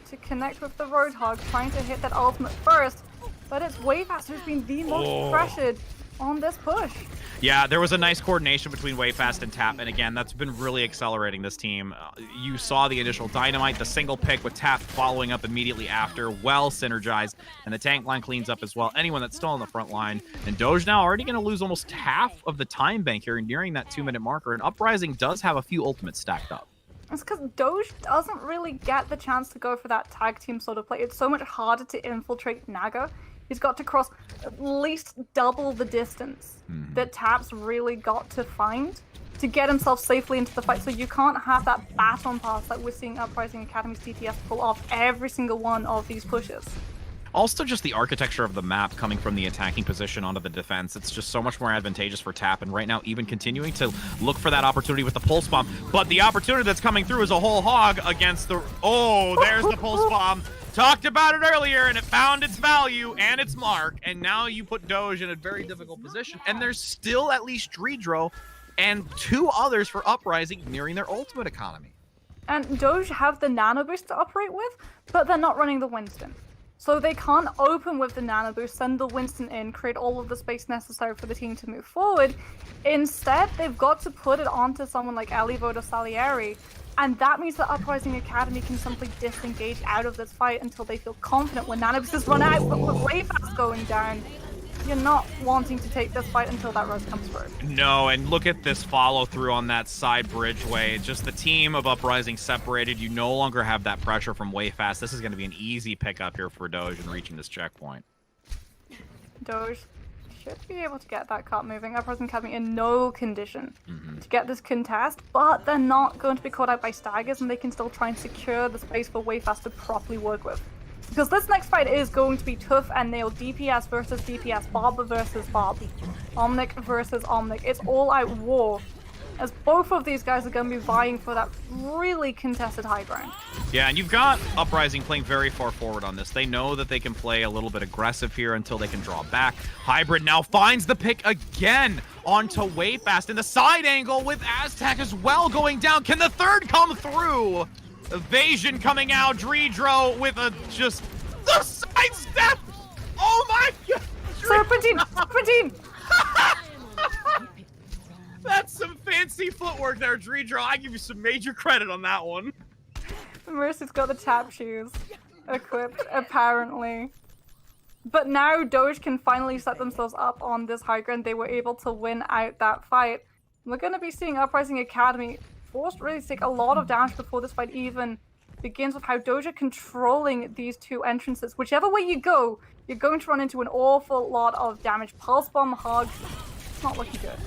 to connect with the Roadhog, trying to hit that ultimate first. But it's Wayfast who's been the most pressured on this push. Yeah, there was a nice coordination between Wayfast and Tap, and again, that's been really accelerating this team. You saw the initial dynamite, the single pick with Tap following up immediately after, well synergized, and the tank line cleans up as well. Anyone that's still on the front line, and Doge now already going to lose almost half of the time bank here, nearing that 2-minute marker, and Uprising does have a few ultimates stacked up. It's because Doge doesn't really get the chance to go for that tag team sort of play. It's so much harder to infiltrate Naga. He's got to cross at least double the distance that Tap's really got to find to get himself safely into the fight. So you can't have that baton pass that we're seeing Uprising Academy's TTS pull off every single one of these pushes. Also, just the architecture of the map coming from the attacking position onto the defense. It's just so much more advantageous for Tap, and right now even continuing to look for that opportunity with the pulse bomb. But the opportunity that's coming through is a whole Hog against the... Oh, there's the pulse bomb. Talked about it earlier, and it found its value and its mark, and now you put Doge in a very difficult position, and there's still at least Dreedro and 2 others for Uprising nearing their ultimate economy. And Doge have the nano boost to operate with, but they're not running the Winston. So they can't open with the nano boost, send the Winston in, create all of the space necessary for the team to move forward. Instead, they've got to put it onto someone like Elivote or Salieri, and that means the Uprising Academy can simply disengage out of this fight until they feel confident when nano boosts run out. But with Wayfast going down, you're not wanting to take this fight until that rose comes through. No, and look at this follow through on that side bridgeway. Just the team of Uprising separated. You no longer have that pressure from Wayfast. This is going to be an easy pickup here for Doge in reaching this checkpoint. Doge should be able to get that cart moving. Uprising Academy in no condition to get this contest, but they're not going to be caught out by staggers, and they can still try and secure the space for Wayfast to properly work with. Because this next fight is going to be tough and nail. DPS versus DPS, Bob versus Bob, Omnic versus Omnic. It's all out war, as both of these guys are going to be vying for that really contested high ground. Yeah, and you've got Uprising playing very far forward on this. They know that they can play a little bit aggressive here until they can draw back. Hybrid now finds the pick again onto Wayfast in the side angle with Aztec as well going down. Can the third come through? Evasion coming out. Dreedro with just the side step. Oh my god! Serpentine! That's some fancy footwork there, Dreedro. I give you some major credit on that one. Mercy's got the tap shoes equipped, apparently. But now Doge can finally set themselves up on this high ground. They were able to win out that fight. We're going to be seeing Uprising Academy forced really to take a lot of damage before this fight even begins, with how Doge are controlling these 2 entrances. Whichever way you go, you're going to run into an awful lot of damage. Pulse Bomb, Hog, it's not looking good.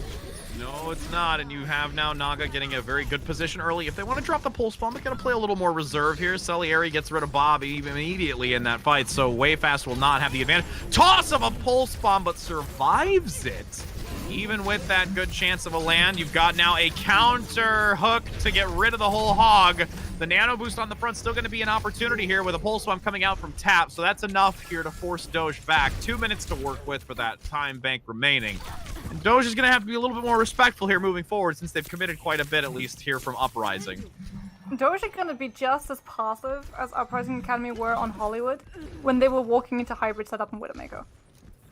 No, it's not, and you have now Naga getting a very good position early. If they want to drop the Pulse Bomb, they're going to play a little more reserve here. Salieri gets rid of Bob immediately in that fight, so Wayfast will not have the advantage. Toss of a Pulse Bomb, but survives it. even with that good chance of a land, you've got now a counter hook to get rid of the whole hog. The nano boost on the front still going to be an opportunity here with a pulse bomb coming out from tap, so that's enough here to force Doge back. 2 minutes to work with for that time bank remaining. And Doge is going to have to be a little bit more respectful here moving forward, since they've committed quite a bit, at least here from Uprising. Doge are going to be just as passive as Uprising Academy were on Hollywood when they were walking into hybrid setup in Widowmaker.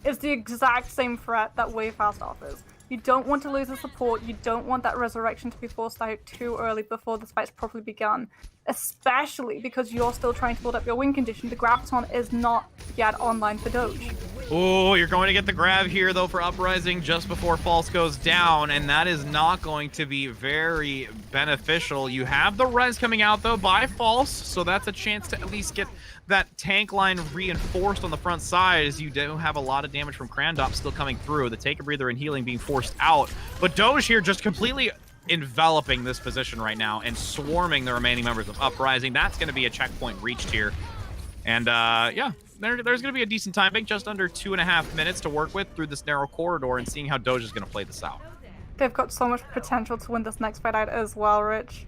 It's the exact same threat that Wayfast offers. You don't want to lose the support, you don't want that resurrection to be forced out too early before the fight's properly begun. Especially because you're still trying to build up your win condition. The Graviton is not yet online for Doge. Oh, you're going to get the grab here, though, for Uprising just before False goes down, and that is not going to be very beneficial. You have the res coming out, though, by False, so that's a chance to at least get that tank line reinforced on the front side, as you do have a lot of damage from Crandop still coming through. The Take a Breather and healing being forced out, but Doge here just completely enveloping this position right now and swarming the remaining members of Uprising. That's going to be a checkpoint reached here. And, yeah. There's going to be a decent time bank, just under 2.5 minutes to work with through this narrow corridor, and seeing how Doge is going to play this out. They've got so much potential to win this next fight out as well, Rich.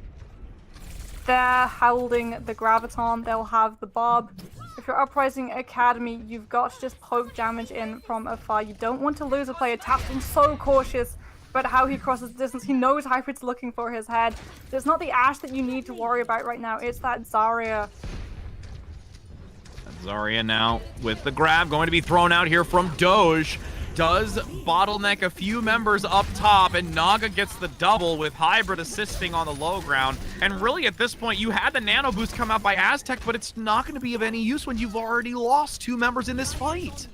They're holding the Graviton, they'll have the Bob. If you're Uprising Academy, you've got to just poke damage in from afar. You don't want to lose a player. Tap's been so cautious about how he crosses the distance. He knows Hybrid's looking for his head. It's not the Ashe that you need to worry about right now, it's that Zarya. Zarya now with the grab, going to be thrown out here from Doge. Does bottleneck a few members up top, and Naga gets the double with Hybrid assisting on the low ground. And really at this point, you had the nano boost come out by Aztec, but it's not going to be of any use when you've already lost 2 members in this fight.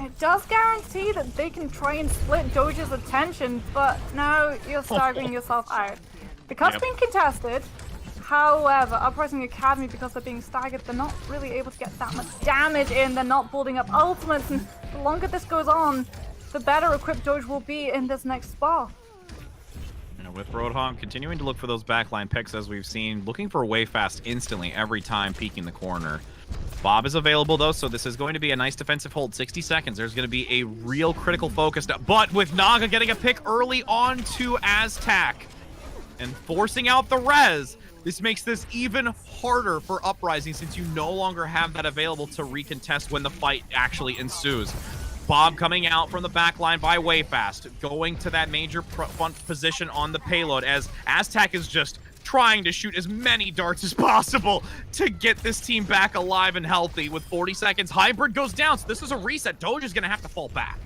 It does guarantee that they can try and split Doge's attention, but now you're staggering yourself out. The cut's being contested. However, Uprising Academy, because they're being staggered, they're not really able to get that much damage in. They're not building up ultimates, and the longer this goes on, the better equipped Doge will be in this next spot. And with Roadhog continuing to look for those backline picks, as we've seen, looking for Wayfast instantly every time peeking the corner. Bob is available, though, so this is going to be a nice defensive hold. 60 seconds. There's going to be a real critical focus. But with Naga getting a pick early on to Aztac and forcing out the res, this makes this even harder for Uprising, since you no longer have that available to recontest when the fight actually ensues. Bob coming out from the back line by Wayfast, going to that major front position on the payload, as Aztac is just trying to shoot as many darts as possible to get this team back alive and healthy. With 40 seconds, Hybrid goes down, so this is a reset. Doge is going to have to fall back.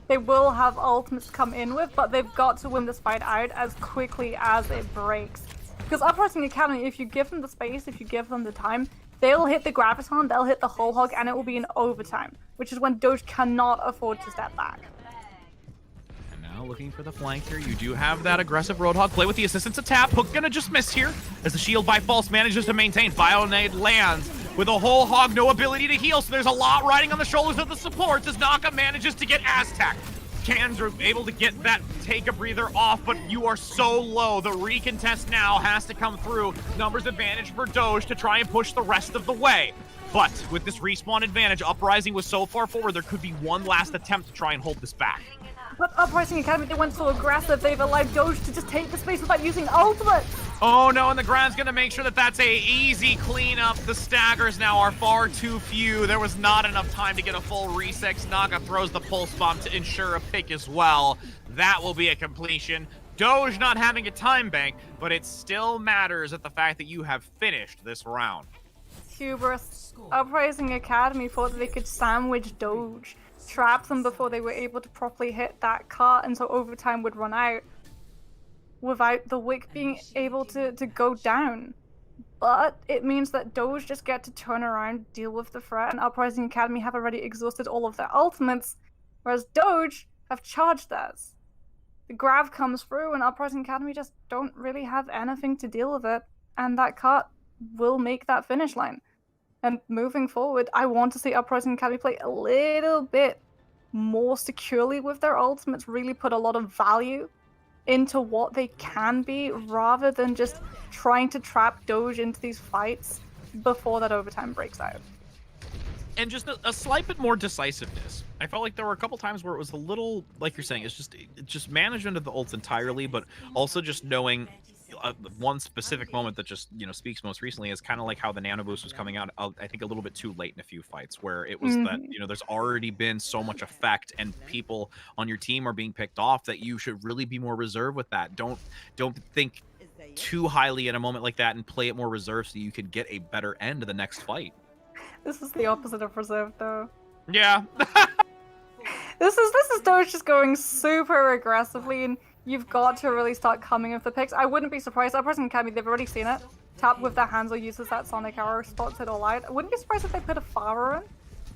They will have ultimates to come in with, but they've got to win this fight out as quickly as it breaks. Because Uprising Academy, if you give them the space, if you give them the time, they'll hit the Graviton, they'll hit the whole hog, and it will be in overtime, which is when Doge cannot afford to step back. And now looking for the flank here. You do have that aggressive Roadhog play with the assistance of Tap. Hook gonna just miss here, as the shield by False manages to maintain. Bionade lands with a whole hog, no ability to heal, so there's a lot riding on the shoulders of the supports as Naka manages to get Aztac. Cans are able to get that Take a Breather off, but you are so low. The recontest now has to come through. Numbers advantage for Doge to try and push the rest of the way. But with this respawn advantage, Uprising was so far forward, there could be one last attempt to try and hold this back. But Uprising Academy, they went so aggressive, they've allowed Doge to just take the space without using ultimate. Oh no, and the Grab's gonna make sure that that's a easy cleanup. The staggers now are far too few. There was not enough time to get a full reset. Naga throws the pulse bomb to ensure a pick as well. That will be a completion. Doge not having a time bank, but it still matters at the fact that you have finished this round. Hubris. Uprising Academy thought that they could sandwich Doge, trap them before they were able to properly hit that cart, and so overtime would run out without the wick being able to go down. But it means that Doge just get to turn around, deal with the threat, and Uprising Academy have already exhausted all of their ultimates, whereas Doge have charged theirs. The grab comes through, and Uprising Academy just don't really have anything to deal with it, and that cart will make that finish line. And moving forward, I want to see Uprising Academy play a little bit more securely with their ultimates, really put a lot of value into what they can be, rather than just trying to trap Doge into these fights before that overtime breaks out. and just a slight bit more decisiveness. I felt like there were a couple times where it was a little, like you're saying, it's just management of the ults entirely, but also just knowing one specific moment that just, you know, speaks most recently is kind of like how the nano boost was coming out, I think a little bit too late in a few fights, where it was that, you know, there's already been so much effect and people on your team are being picked off that you should really be more reserved with that. Don't think too highly in a moment like that and play it more reserved so you can get a better end to the next fight. This is the opposite of reserved, though. Yeah. This is Doge just going super aggressively, and you've got to really start coming with the picks. I wouldn't be surprised. Uprising Academy, they've already seen it. Tap with their hands or uses that Sonic Arrow, spots it all out. I wouldn't be surprised if they put a Pharah in,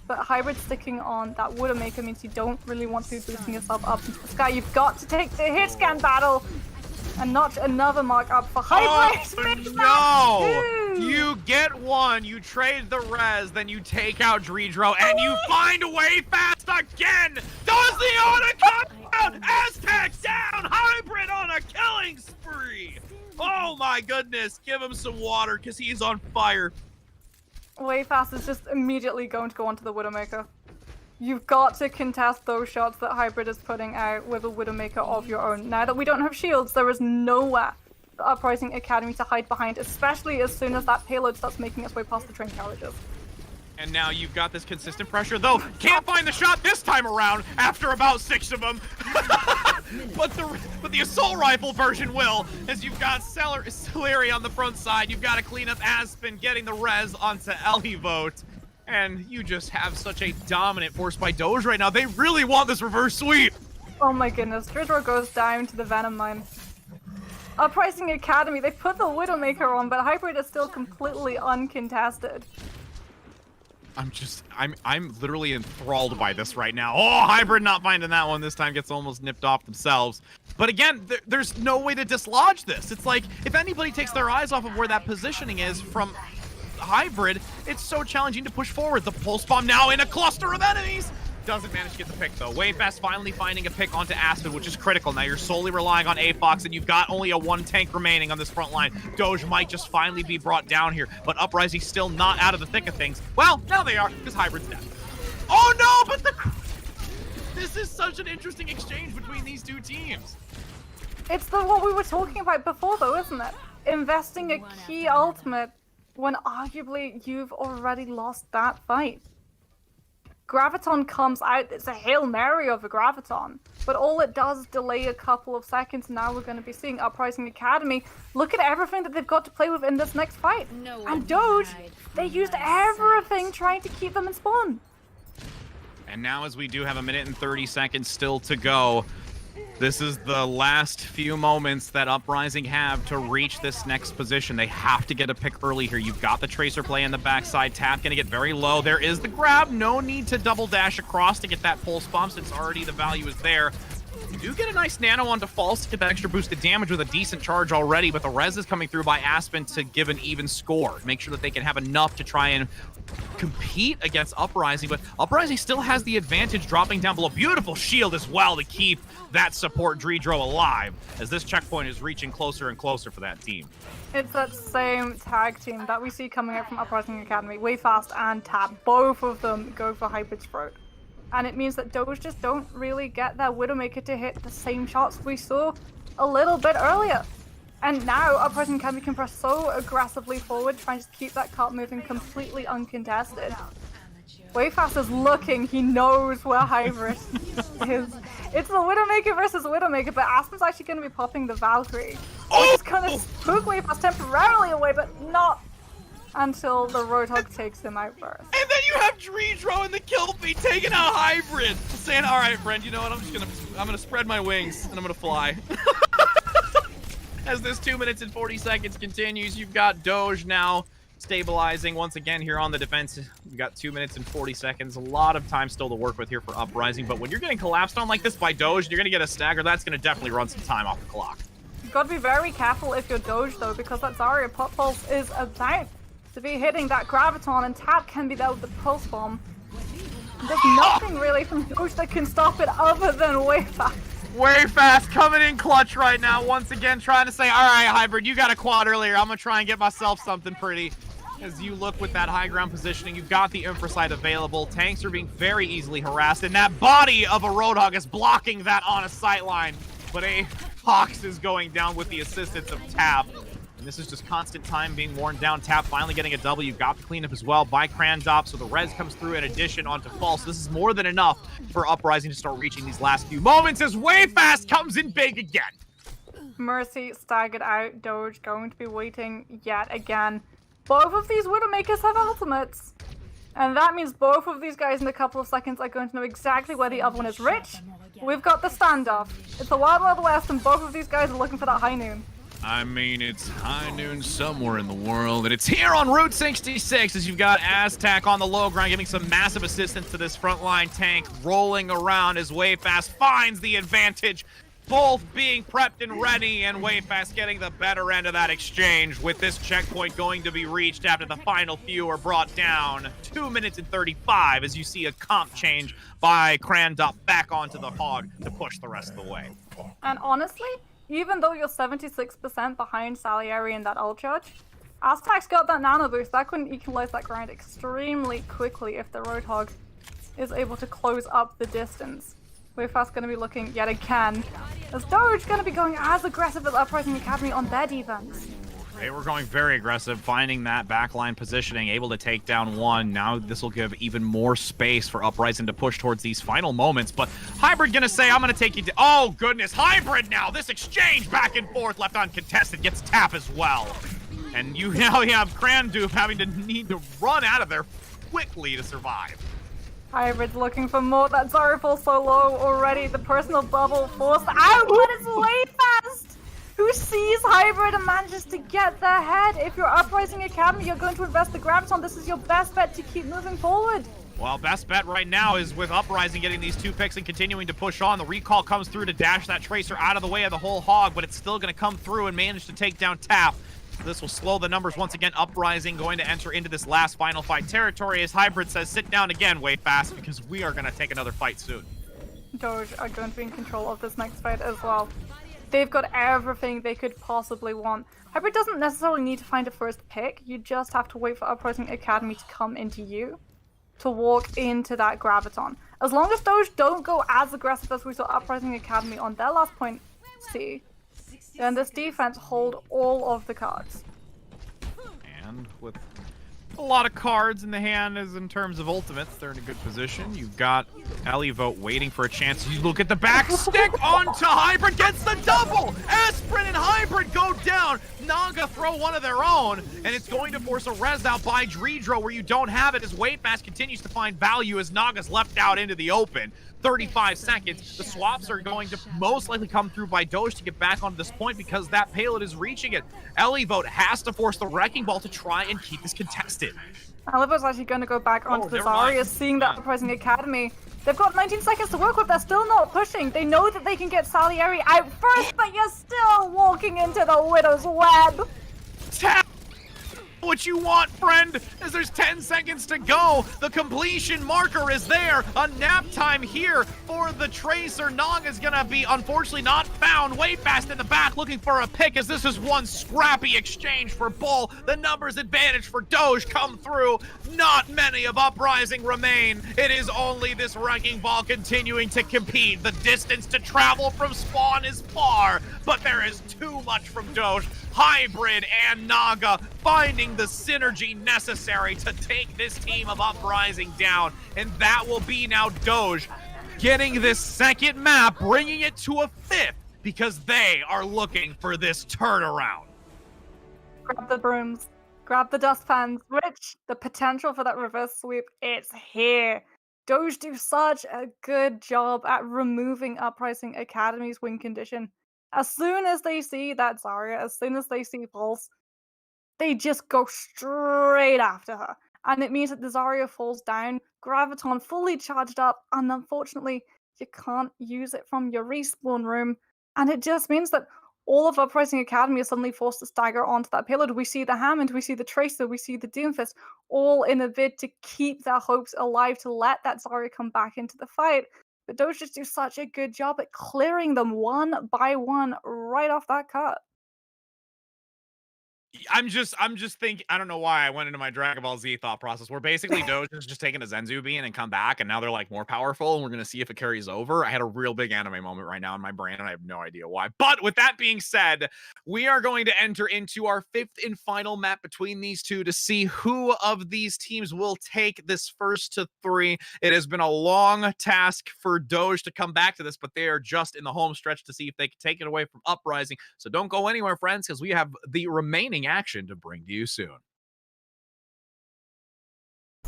but Hybrid sticking on that Widowmaker means you don't really want to be boosting yourself up into the sky. You've got to take the hit scan battle and notch another mark up for Hybrid. Oh, no! You get one, you trade the res, then you take out Dreedro, and you find a way fast again! Does the Oda come out? Aztec down! Hybrid on a killing spree! Oh my goodness, give him some water, because he's on fire. Wayfast is just immediately going to go onto the Widowmaker. You've got to contest those shots that Hybrid is putting out with a Widowmaker of your own. Now that we don't have shields, there is nowhere the Uprising Academy to hide behind, especially as soon as that payload starts making its way past the train carriages. And now you've got this consistent pressure, though can't find the shot this time around after about 6 of them. but the assault rifle version will, as you've got Celery on the front side. You've got to clean up Aspen, getting the res onto Elivote. And you just have such a dominant force by Doge right now. They really want this reverse sweep. Oh my goodness, Dreadro goes down to the Venom Mine. Uprising Academy, they put the Widowmaker on, but Hybrid is still completely uncontested. I'm literally enthralled by this right now. Oh, Hybrid not finding that one this time, gets almost nipped off themselves. But again, there's no way to dislodge this. It's like, if anybody takes their eyes off of where that positioning is from Hybrid, it's so challenging to push forward. The pulse bomb now in a cluster of enemies. Doesn't manage to get the pick, though. Wayfast finally finding a pick onto Aspen, which is critical. Now you're solely relying on Afox, and you've got only a 1 tank remaining on this front line. Doge might just finally be brought down here, but Uprising still not out of the thick of things. Well, now they are, because Hybrid's dead. Oh no, but this is such an interesting exchange between these two teams. It's what we were talking about before, though, isn't it? Investing a key ultimate when arguably you've already lost that fight. Graviton comes out, it's a Hail Mary of a Graviton, but all it does is delay a couple of seconds. Now we're going to be seeing Uprising Academy look at everything that they've got to play with in this next fight. And Doge, they used everything trying to keep them in spawn. And now, as we do have 1 minute and 30 seconds still to go, this is the last few moments that Uprising have to reach this next position. They have to get a pick early here. You've got the Tracer play in the backside. Tap gonna get very low. There is the grab. No need to double dash across to get that pulse bomb since already the value is there. You do get a nice nano onto False to get that extra boosted damage with a decent charge already, but the res is coming through by Aspen to give an even score. Make sure that they can have enough to try and compete against Uprising, but Uprising still has the advantage dropping down below. Beautiful shield as well to keep that support Dreedro alive as this checkpoint is reaching closer and closer for that team. It's that same tag team that we see coming out from Uprising Academy. Wayfast and Tap, both of them go for Hybrid's throat. And it means that Doge just don't really get their Widowmaker to hit the same shots we saw a little bit earlier. And now Uprising Academy can press so aggressively forward, trying to keep that cart moving completely uncontested. Wayfast is looking, he knows where Hybrid is. It's the Widowmaker versus Widowmaker, but Aspen's actually going to be popping the Valkyrie. Which is going to spook Wayfast temporarily away, but not until the Roadhog takes him out first. And then you have Dreedro in the kill feed taking out Hybrid, saying, all right, friend, you know what, I'm gonna spread my wings and I'm gonna fly. As this 2 minutes and 40 seconds continues, you've got Doge now stabilizing once again here on the defense. You've got 2 minutes and 40 seconds. A lot of time still to work with here for Uprising, but when you're getting collapsed on like this by Doge, you're gonna get a stagger. That's gonna definitely run some time off the clock. You've got to be very careful if you're Doge, though, because that Zarya Pop Pulse is about to be hitting that Graviton, and Tap can be there with the Pulse Bomb. There's nothing really from Doge that can stop it other than Wayfast. Wayfast coming in clutch right now, once again trying to say, all right, Hybrid, you got a quad earlier. I'm gonna try and get myself something pretty. As you look with that high ground positioning, you've got the infrasight available. Tanks are being very easily harassed, and that body of a Roadhog is blocking that on a sight line. But a Hawks is going down with the assistance of Tap. And this is just constant time being worn down. Tap finally getting a W. Got the cleanup as well by Crandop, so the res comes through in addition onto False. This is more than enough for Uprising to start reaching these last few moments as Wayfast comes in big again. Mercy staggered out. Doge going to be waiting yet again. Both of these Widowmakers have ultimates. And that means both of these guys in a couple of seconds are going to know exactly where the other one is. Rich, we've got the standoff. It's the Wild Wild West, and both of these guys are looking for that high noon. I mean, it's high noon somewhere in the world, and it's here on Route 66 as you've got Aztac on the low ground giving some massive assistance to this frontline tank, rolling around as Wayfast finds the advantage, both being prepped and ready, and Wayfast getting the better end of that exchange with this checkpoint going to be reached after the final few are brought down. 2 minutes and 35 as you see a comp change by Crandop back onto the Hog to push the rest of the way. And honestly, even though you're 76% behind Salieri in that ult charge, Aztac's got that nano boost. That couldn't equalize that grind extremely quickly if the Roadhog is able to close up the distance. Wayfast going to be looking yet again, as Doge going to be going as aggressive as Uprising Academy on their defense. They were going very aggressive, finding that backline positioning, able to take down one. Now this will give even more space for Uprising to push towards these final moments. But Hybrid gonna say, I'm gonna take you to... Oh, goodness, Hybrid now! This exchange back and forth left uncontested gets Tap as well. And you now have Crandup having to need to run out of there quickly to survive. Hybrid's looking for more. That Zarya falls so low already. The personal bubble forced out, but it's Wayfast who sees Hybrid and manages to get their head. If you're Uprising Academy, you're going to invest the Graviton. This is your best bet to keep moving forward. Well, best bet right now is with Uprising getting these 2 picks and continuing to push on. The recall comes through to dash that Tracer out of the way of the whole Hog, but it's still going to come through and manage to take down Tap. This will slow the numbers once again. Uprising going to enter into this last final fight territory as Hybrid says, sit down again, Wayfast, because we are going to take another fight soon. Doge are going to be in control of this next fight as well. They've got everything they could possibly want. Hybrid doesn't necessarily need to find a first pick. You just have to wait for Uprising Academy to come into you, to walk into that Graviton. As long as Doge don't go as aggressive as we saw Uprising Academy on their last point C, then this defense hold all of the cards. And with a lot of cards in the hand as in terms of ultimates, they're in a good position. You've got Elivote waiting for a chance. You look at the back stick onto Hybrid, gets the double! Aspirin and Hybrid go down. Naga throw one of their own, and it's going to force a res out by Dreedro where you don't have it as Wayfast continues to find value as Naga's left out into the open. 35 seconds. The swaps are going to most likely come through by Doge to get back onto this point because that payload is reaching it. Elivote has to force the Wrecking Ball to try and keep this contested. Elivote's actually going to go back onto the Zarya, seeing that Uprising Academy. They've got 19 seconds to work with. They're still not pushing. They know that they can get Salieri out first, but you're still walking into the Widow's Web. Tap what you want, friend, as there's 10 seconds to go. The completion marker is there. A nap time here for the Tracer. Naga's gonna be unfortunately not found. Wayfast in the back looking for a pick as this is one scrappy exchange for Bull. The numbers advantage for Doge come through. Not many of Uprising remain. It is only this Wrecking Ball continuing to compete. The distance to travel from spawn is far, but there is too much from Doge. Hybrid and Naga finding the synergy necessary to take this team of Uprising down. And that will be now Doge getting this second map, bringing it to a 5th, because they are looking for this turnaround. Grab the brooms. Grab the dustpans. Rich, the potential for that reverse sweep, it's here. Doge do such a good job at removing Uprising Academy's win condition. As soon as they see that Zarya, as soon as they see Pulse, they just go straight after her. And it means that the Zarya falls down, Graviton fully charged up, and unfortunately, you can't use it from your respawn room. And it just means that all of Uprising Academy is suddenly forced to stagger onto that payload. We see the Hammond, we see the Tracer, we see the Doomfist, all in a bid to keep their hopes alive, to let that Zarya come back into the fight. But Doge just do such a good job at clearing them one by one right off that cut. I'm just thinking. I don't know why I went into my Dragon Ball Z thought process, where basically Doge is just taking a Zenzu bean and come back, and now they're like more powerful, and we're gonna see if it carries over. I had a real big anime moment right now in my brain, and I have no idea why. But with that being said, we are going to enter into our 5th and final map between these two to see who of these teams will take this first to 3. It has been a long task for Doge to come back to this, but they are just in the home stretch to see if they can take it away from Uprising. So don't go anywhere, friends, because we have the remaining action to bring to you soon.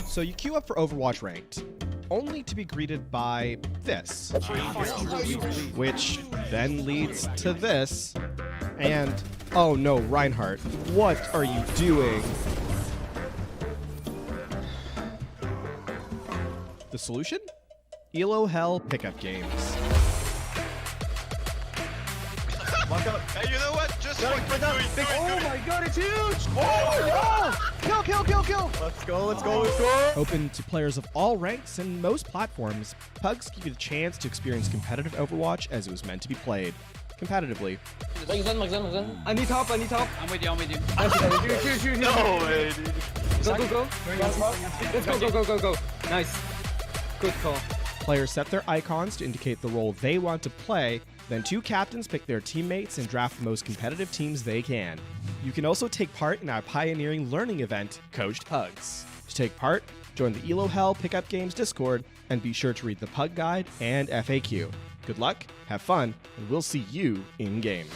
So you queue up for Overwatch Ranked, only to be greeted by this, which then leads to this, and oh no, Reinhardt, what are you doing? The solution? ELO Hell pickup games. Hey, you know what? Just Oh my god, it's huge! Oh! Kill! Let's go! Open to players of all ranks and most platforms, Pugs give you the chance to experience competitive Overwatch as it was meant to be played. Competitively. I need top. I'm with you. Shoot. No way, dude. Go. Let's go. Nice. Good call. Players set their icons to indicate the role they want to play, then 2 captains pick their teammates and draft the most competitive teams they can. You can also take part in our pioneering learning event, Coached Pugs. To take part, join the ELO Hell Pickup Games Discord, and be sure to read the Pug Guide and FAQ. Good luck, have fun, and we'll see you in-game.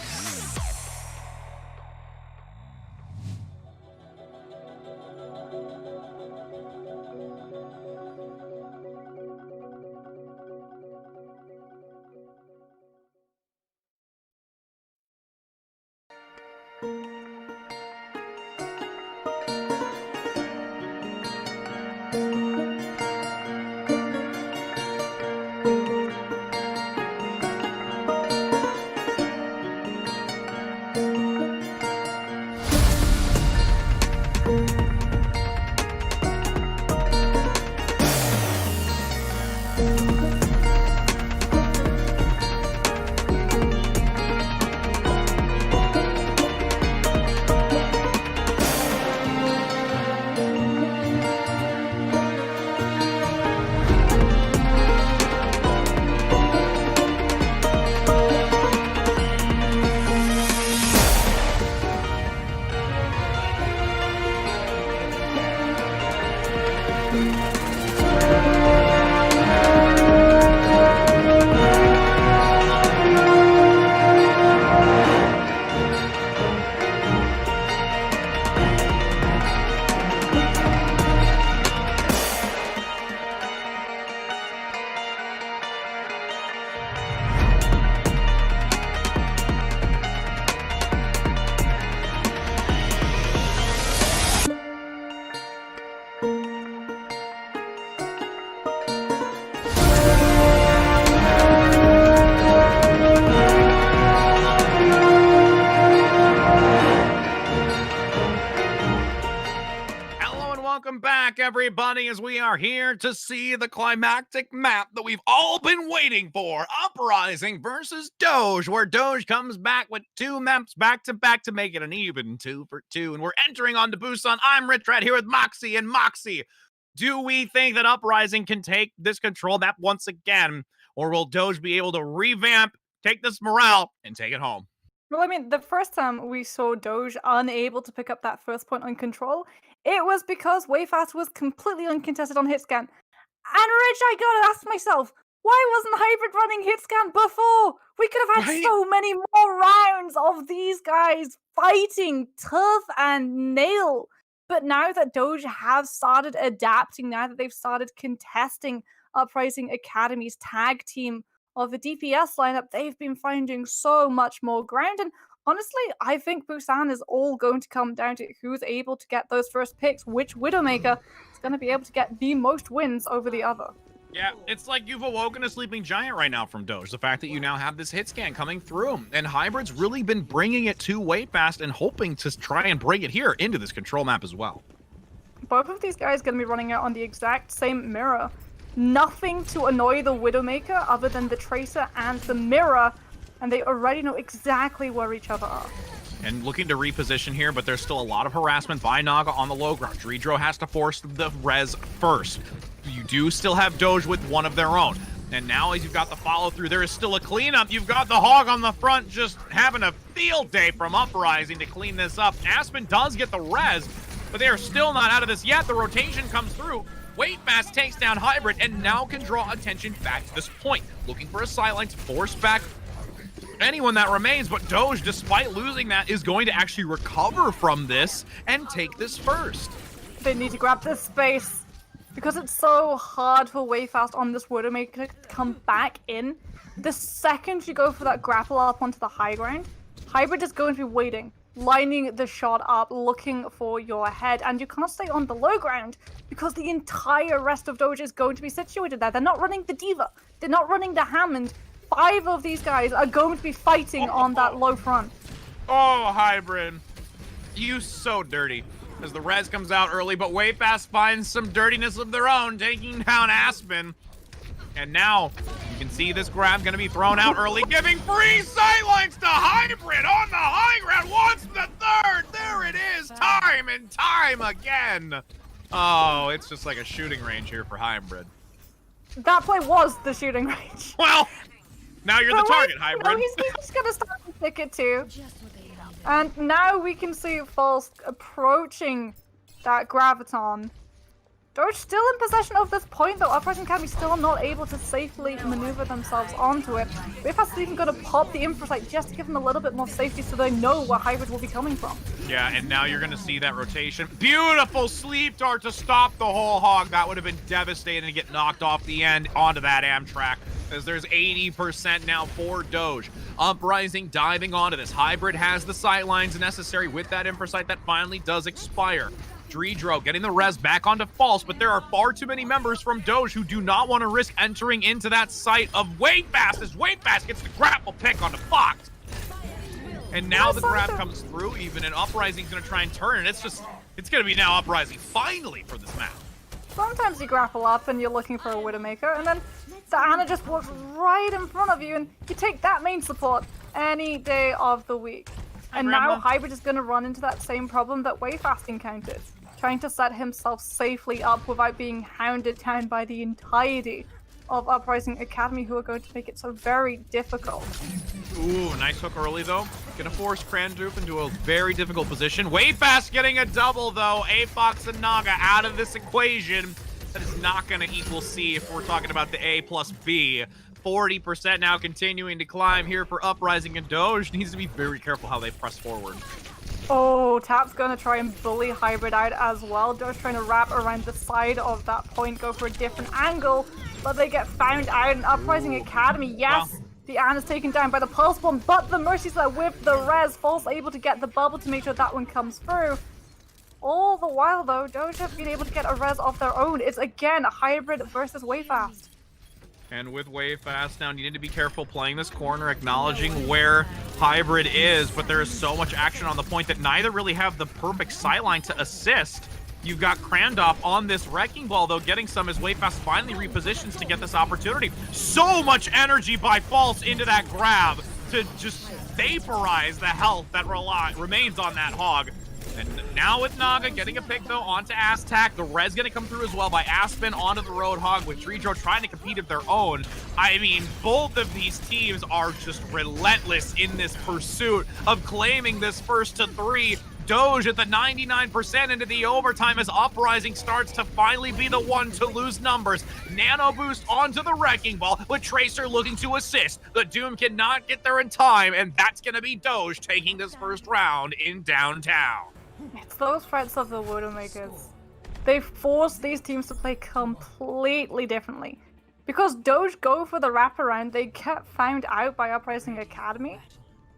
Everybody, as we are here to see the climactic map that we've all been waiting for, Uprising versus Doge, where Doge comes back with 2 maps back-to-back to make it an even 2 for 2, and we're entering on to Busan. I'm Rich Red here with Moxie, and Moxie, do we think that Uprising can take this control map once again, or will Doge be able to revamp, take this morale, and take it home? Well, I mean, the first time we saw Doge unable to pick up that first point on control, it was because Wayfast was completely uncontested on hitscan. And Rich, I gotta ask myself, why wasn't Hybrid running hitscan before? We could have had so many more rounds of these guys fighting tough and nail. But now that Doge have started adapting, now that they've started contesting Uprising Academy's tag team of the DPS lineup, they've been finding so much more ground. And honestly, I think Busan is all going to come down to who's able to get those first picks, which Widowmaker is going to be able to get the most wins over the other. Yeah, it's like you've awoken a sleeping giant right now from Doge. The fact that you now have this hit scan coming through, and Hybrid's really been bringing it to Wayfast and hoping to try and bring it here into this control map as well. Both of these guys are going to be running out on the exact same mirror. Nothing to annoy the Widowmaker other than the Tracer and the mirror, and they already know exactly where each other are. And looking to reposition here, but there's still a lot of harassment by Naga on the low ground. Dredro has to force the res first. You do still have Doge with one of their own. And now as you've got the follow through, there is still a cleanup. You've got the Hog on the front just having a field day from Uprising to clean this up. Aspen does get the res, but they are still not out of this yet. The rotation comes through. Waitfast takes down Hybrid and now can draw attention back to this point. Looking for a sideline to force back anyone that remains, but Doge, despite losing that, is going to actually recover from this and take this first. They need to grab this space because it's so hard for Wayfast on this Widowmaker to come back in. The second you go for that grapple up onto the high ground, Hybrid is going to be waiting, lining the shot up, looking for your head, and you can't stay on the low ground because the entire rest of Doge is going to be situated there. They're not running the Diva, they're not running the Hammond. 5 of these guys are going to be fighting on that low front. Oh, Hybrid, you so dirty. As the res comes out early, but Wayfast finds some dirtiness of their own, taking down Aspen. And now you can see this grab going to be thrown out early, giving free sightlines to Hybrid on the high ground. What's the third? There it is, time and time again. Oh, it's just like a shooting range here for Hybrid. That play was the shooting range. Well, now you're the target, Hybrid. No, he's just going to start the ticket too. And now we can see False approaching that Graviton. Doge still in possession of this point, though. Uprising Academy still not able to safely maneuver themselves onto it. Wayfast even going to pop the Infrasight just to give them a little bit more safety so they know where Hybrid will be coming from. Yeah, and now you're going to see that rotation. Beautiful sleep dart to stop the whole Hog. That would have been devastating to get knocked off the end onto that Amtrak, as there's 80% now for Doge. Uprising diving onto this. Hybrid has the sightlines necessary with that Infrasight that finally does expire. Dredro getting the res back onto False, but there are far too many members from Doge who do not want to risk entering into that site of Waitfast, as Waitfast gets the grapple pick onto Fox. And now the grab comes through, even, and Uprising's going to try and turn, and it's going to be now Uprising finally for this map. Sometimes you grapple up and you're looking for a Widowmaker, and then the Ana just walks right in front of you, and you take that main support any day of the week. And now Hybrid is going to run into that same problem that Wayfast encountered, trying to set himself safely up without being hounded down by the entirety of Uprising Academy, who are going to make it so very difficult. Ooh, nice hook early, though. Gonna force Crandup into a very difficult position. Wayfast getting a double, though. Apox and Naga out of this equation. That is not gonna equal C if we're talking about the A plus B. 40% now continuing to climb here for Uprising, and Doge needs to be very careful how they press forward. Oh, Tap's gonna try and bully Hybrid out as well. Doge trying to wrap around the side of that point, go for a different angle, but they get found out. And Uprising Academy, yes, the Ana's taken down by the Pulse Bomb, but the Mercy's there with the res. False able to get the bubble to make sure that one comes through. All the while, though, Doge have been able to get a res of their own. It's again a Hybrid versus Wayfast. And with Wayfast now needing to be careful playing this corner, acknowledging where Hybrid is, but there is so much action on the point that neither really have the perfect sideline to assist. You've got Krandov on this Wrecking Ball, though, getting some as Wayfast finally repositions to get this opportunity. So much energy by False into that grab to just vaporize the health that remains on that Hog. And now with Naga getting a pick, though, onto Aztac. The res going to come through as well by Aspen onto the Roadhog, with Dredro trying to compete of their own. I mean, both of these teams are just relentless in this pursuit of claiming this first to 3. Doge at the 99% into the overtime as Uprising starts to finally be the one to lose numbers. Nano boost onto the Wrecking Ball, with Tracer looking to assist. The Doom cannot get there in time, and that's going to be Doge taking this first round in downtown. It's those threats of the Widowmakers. They force these teams to play completely differently. Because Doge go for the wraparound, they get found out by Uprising Academy.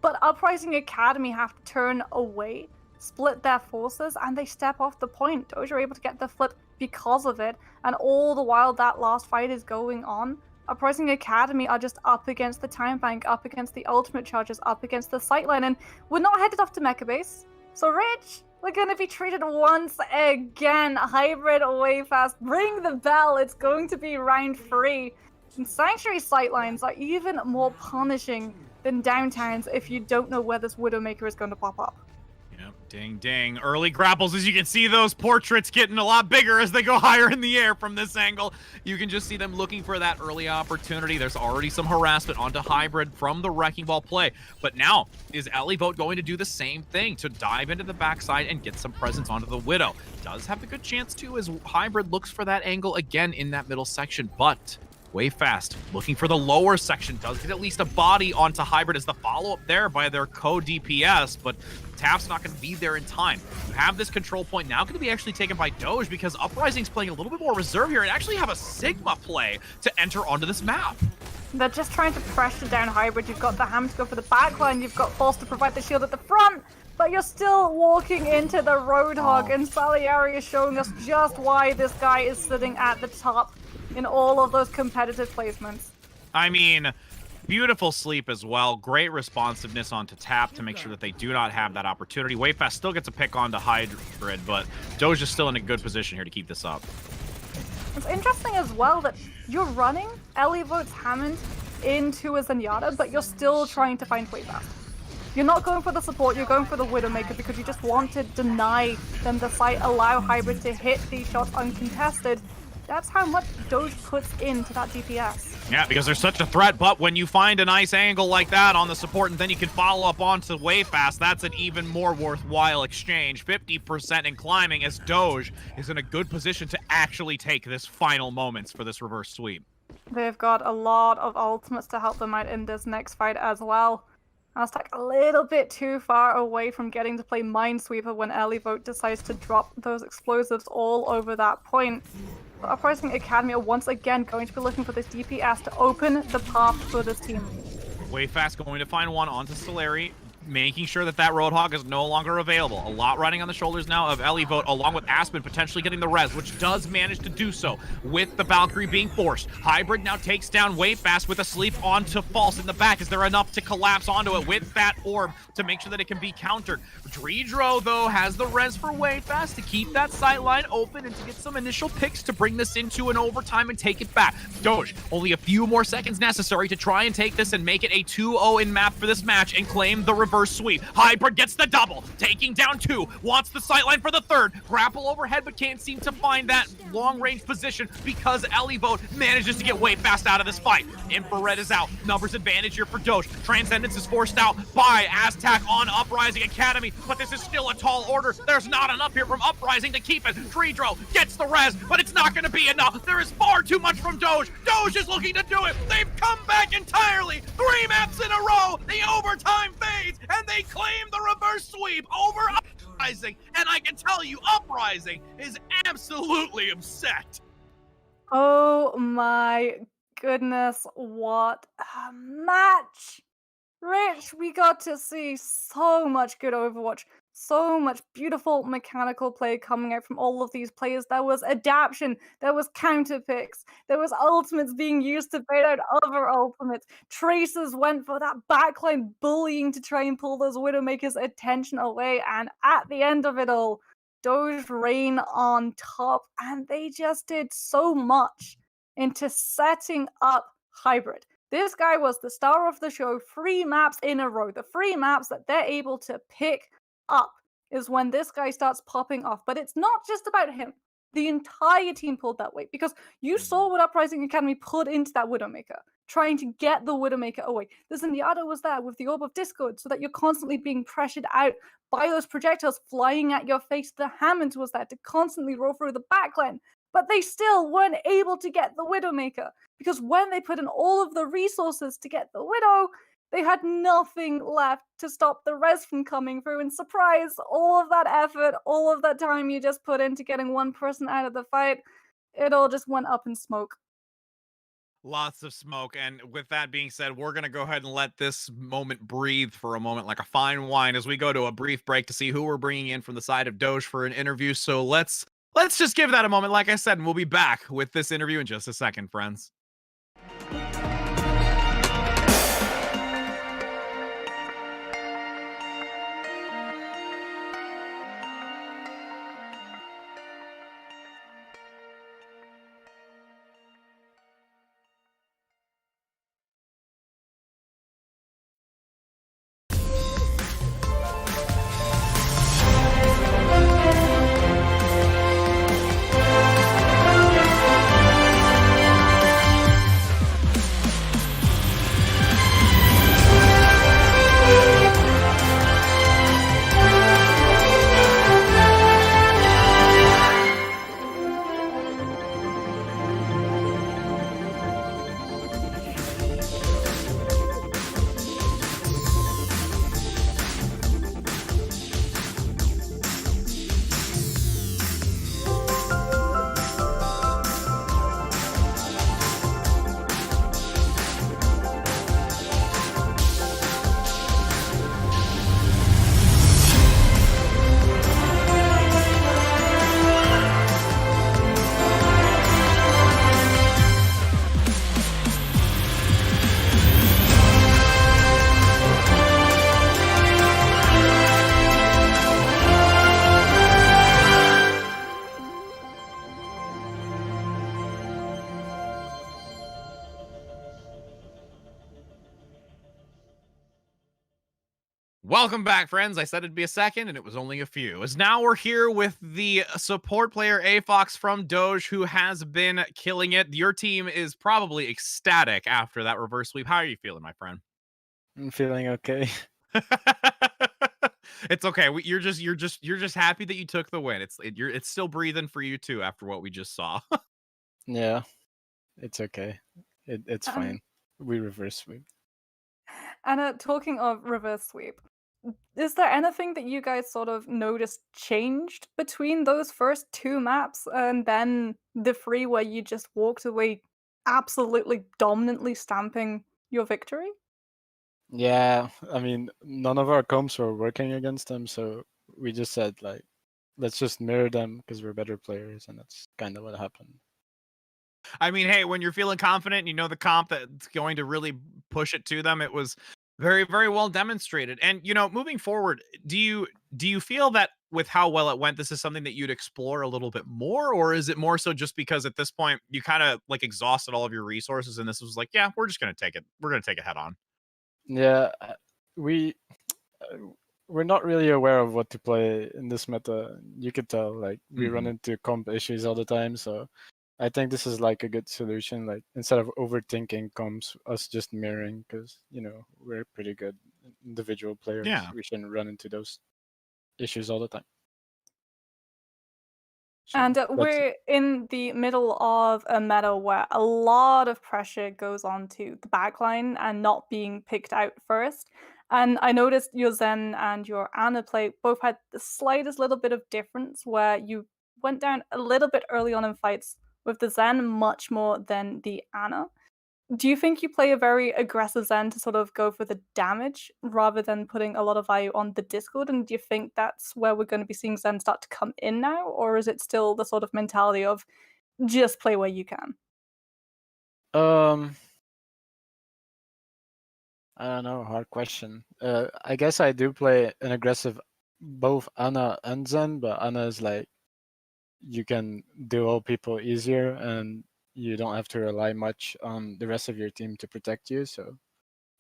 But Uprising Academy have to turn away, split their forces, and they step off the point. Doge are able to get the flip because of it, and all the while that last fight is going on, Uprising Academy are just up against the time bank, up against the ultimate charges, up against the sightline, and we're not headed off to Mecha Base. So Rich, we're gonna be treated once again. Hybrid Wayfast, ring the bell, it's going to be round 3. And Sanctuary sightlines are even more punishing than downtowns if you don't know where this Widowmaker is going to pop up. Yep, ding, ding. Early grapples, as you can see those portraits getting a lot bigger as they go higher in the air from this angle. You can just see them looking for that early opportunity. There's already some harassment onto Hybrid from the Wrecking Ball play. But now, is Elevote going to do the same thing to dive into the backside and get some presence onto the Widow? Does have a good chance to, as Hybrid looks for that angle again in that middle section, but way fast, looking for the lower section, does get at least a body onto Hybrid as the follow-up there by their co-DPS, but Taft's not going to be there in time. You have this control point now going to be actually taken by Doge because Uprising's playing a little bit more reserve here and actually have a Sigma play to enter onto this map. They're just trying to pressure down Hybrid. You've got the Ham to go for the backline, you've got Force to provide the shield at the front, but you're still walking into the Roadhog, and Salieri is showing us just why this guy is sitting at the top in all of those competitive placements. I mean, beautiful sleep as well. Great responsiveness onto Tap to make sure that they do not have that opportunity. Wayfast still gets a pick onto Hybrid, but Doge is still in a good position here to keep this up. It's interesting as well that you're running Elevote's Hammond into a Zenyatta, but you're still trying to find Wayfast. You're not going for the support, you're going for the Widowmaker because you just want to deny them the site, allow Hybrid to hit these shots uncontested. That's how much Doge puts into that DPS. Yeah, because there's such a threat, but when you find a nice angle like that on the support and then you can follow up onto Wayfast, that's an even more worthwhile exchange. 50% in climbing as Doge is in a good position to actually take this final moments for this reverse sweep. They've got a lot of ultimates to help them out in this next fight as well. Aztec a little bit too far away from getting to play Minesweeper when Elevote decides to drop those explosives all over that point. But Uprising Academy are once again going to be looking for this DPS to open the path for this team. Wayfast going to find one onto Soleri, making sure that that Roadhog is no longer available. A lot riding on the shoulders now of Elevote, along with Aspen potentially getting the res, which does manage to do so with the Valkyrie being forced. Hybrid now takes down Wayfast with a sleep onto False in the back. Is there enough to collapse onto it with that orb to make sure that it can be countered? Dreedro, though, has the res for Wayfast to keep that sight line open and to get some initial picks to bring this into an overtime and take it back. Doge, only a few more seconds necessary to try and take this and make it a 2-0 in map for this match and claim the reverse sweep. Hybrid gets the double, taking down 2, wants the sightline for the 3rd, grapple overhead but can't seem to find that long-range position because Elevote manages to get Wayfast out of this fight. Infrared is out, numbers advantage here for Doge. Transcendence is forced out by Aztac on Uprising Academy, but this is still a tall order. There's not enough here from Uprising to keep it. Dreedro gets the res, but it's not going to be enough. There is far too much from Doge. Doge is looking to do it. They've come back entirely. 3 maps in a row. The overtime fades, and they claim the reverse sweep over Uprising. And I can tell you, Uprising is absolutely upset. Oh my goodness, what a match! Rich, we got to see so much good Overwatch, so much beautiful mechanical play coming out from all of these players. There was adaptation, there was counter picks, there was ultimates being used to bait out other ultimates. Traces went for that backline bullying to try and pull those Widowmakers' attention away, and at the end of it all, Doge reign on top, and they just did so much into setting up Hybrid. This guy was the star of the show 3 maps in a row. The 3 maps that they're able to pick up is when this guy starts popping off. But it's not just about him. The entire team pulled that weight because you saw what Uprising Academy put into that Widowmaker, trying to get the Widowmaker away. The Zenyatta was there with the Orb of Discord so that you're constantly being pressured out by those projectiles flying at your face. The Hammond was there to constantly roll through the backline. But they still weren't able to get the Widowmaker because when they put in all of the resources to get the Widow, they had nothing left to stop the res from coming through. And surprise, all of that effort, all of that time you just put into getting one person out of the fight, it all just went up in smoke. Lots of smoke. And with that being said, we're going to go ahead and let this moment breathe for a moment like a fine wine as we go to a brief break to see who we're bringing in from the side of Doge for an interview. So let's just give that a moment, like I said, and we'll be back with this interview in just a second, friends. Welcome back, friends. I said it'd be a second, and it was only a few. As now we're here with the support player AFox from Doge, who has been killing it. Your team is probably ecstatic after that reverse sweep. How are you feeling, my friend? I'm feeling okay. It's okay. You're just happy that you took the win. It's still breathing for you too after what we just saw. Yeah, it's okay. It's fine. We reverse sweep. And talking of reverse sweep, is there anything that you guys sort of noticed changed between those first two maps and then the three where you just walked away absolutely dominantly stamping your victory? Yeah, I mean, none of our comps were working against them, so we just said, like, let's just mirror them because we're better players, and that's kind of what happened. I mean, hey, when you're feeling confident, you know the comp that's going to really push it to them. It was very, very well demonstrated. And moving forward, do you feel that with how well it went, this is something that you'd explore a little bit more, or is it more so just because at this point you kind of like exhausted all of your resources, and this was like, yeah, we're just gonna take it. We're gonna take it head on. Yeah, we're not really aware of what to play in this meta. You could tell, like, we run into comp issues all the time, so I think this is like a good solution. Like, instead of overthinking comps, us just mirroring, because we're pretty good individual players. Yeah. We shouldn't run into those issues all the time. And we're in the middle of a meta where a lot of pressure goes on to the backline and not being picked out first. And I noticed your Zen and your Ana play both had the slightest little bit of difference, where you went down a little bit early on in fights with the Zen much more than the Ana. Do you think you play a very aggressive Zen to sort of go for the damage rather than putting a lot of value on the Discord? And do you think that's where we're going to be seeing Zen start to come in now? Or is it still the sort of mentality of just play where you can? I don't know, hard question. I guess I do play an aggressive both Ana and Zen, but Ana is like, you can duel people easier and you don't have to rely much on the rest of your team to protect you, so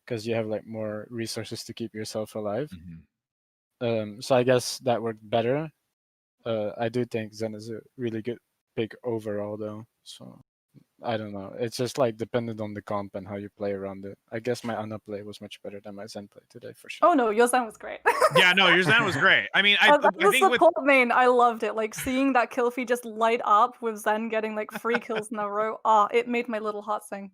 because you have like more resources to keep yourself alive. So I guess that worked better. I do think Zen is a really good pick overall though, so I don't know. It's just like dependent on the comp and how you play around it. I guess my Ana play was much better than my Zen play today for sure. Oh no, your Zen was great. Yeah, no, your Zen was great. I mean, I the think with support main, I loved it. Like seeing that kill feed just light up with Zen getting like 3 kills in a row. It made my little heart sing.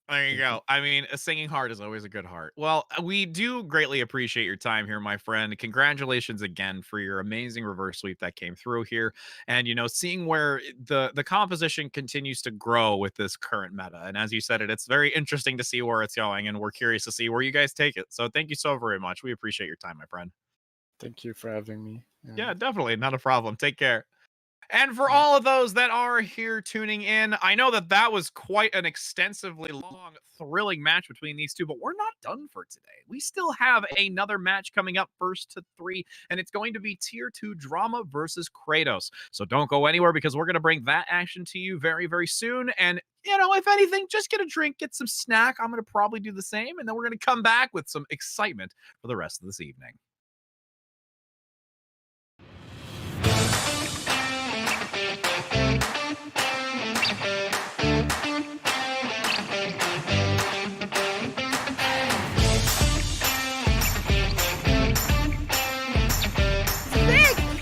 There you go. I mean, a singing heart is always a good heart. Well, we do greatly appreciate your time here, my friend. Congratulations again for your amazing reverse sweep that came through here. And, seeing where the composition continues to grow with this current meta. And as you said it's very interesting to see where it's going. And we're curious to see where you guys take it. So thank you so very much. We appreciate your time, my friend. Thank you for having me. Yeah, definitely. Not a problem. Take care. And for all of those that are here tuning in, I know that was quite an extensively long, thrilling match between these two, but we're not done for today. We still have another match coming up, first to 3, and it's going to be Tier 2 Drama versus Cratos. So don't go anywhere, because we're going to bring that action to you very, very soon. And, if anything, just get a drink, get some snack. I'm going to probably do the same, and then we're going to come back with some excitement for the rest of this evening.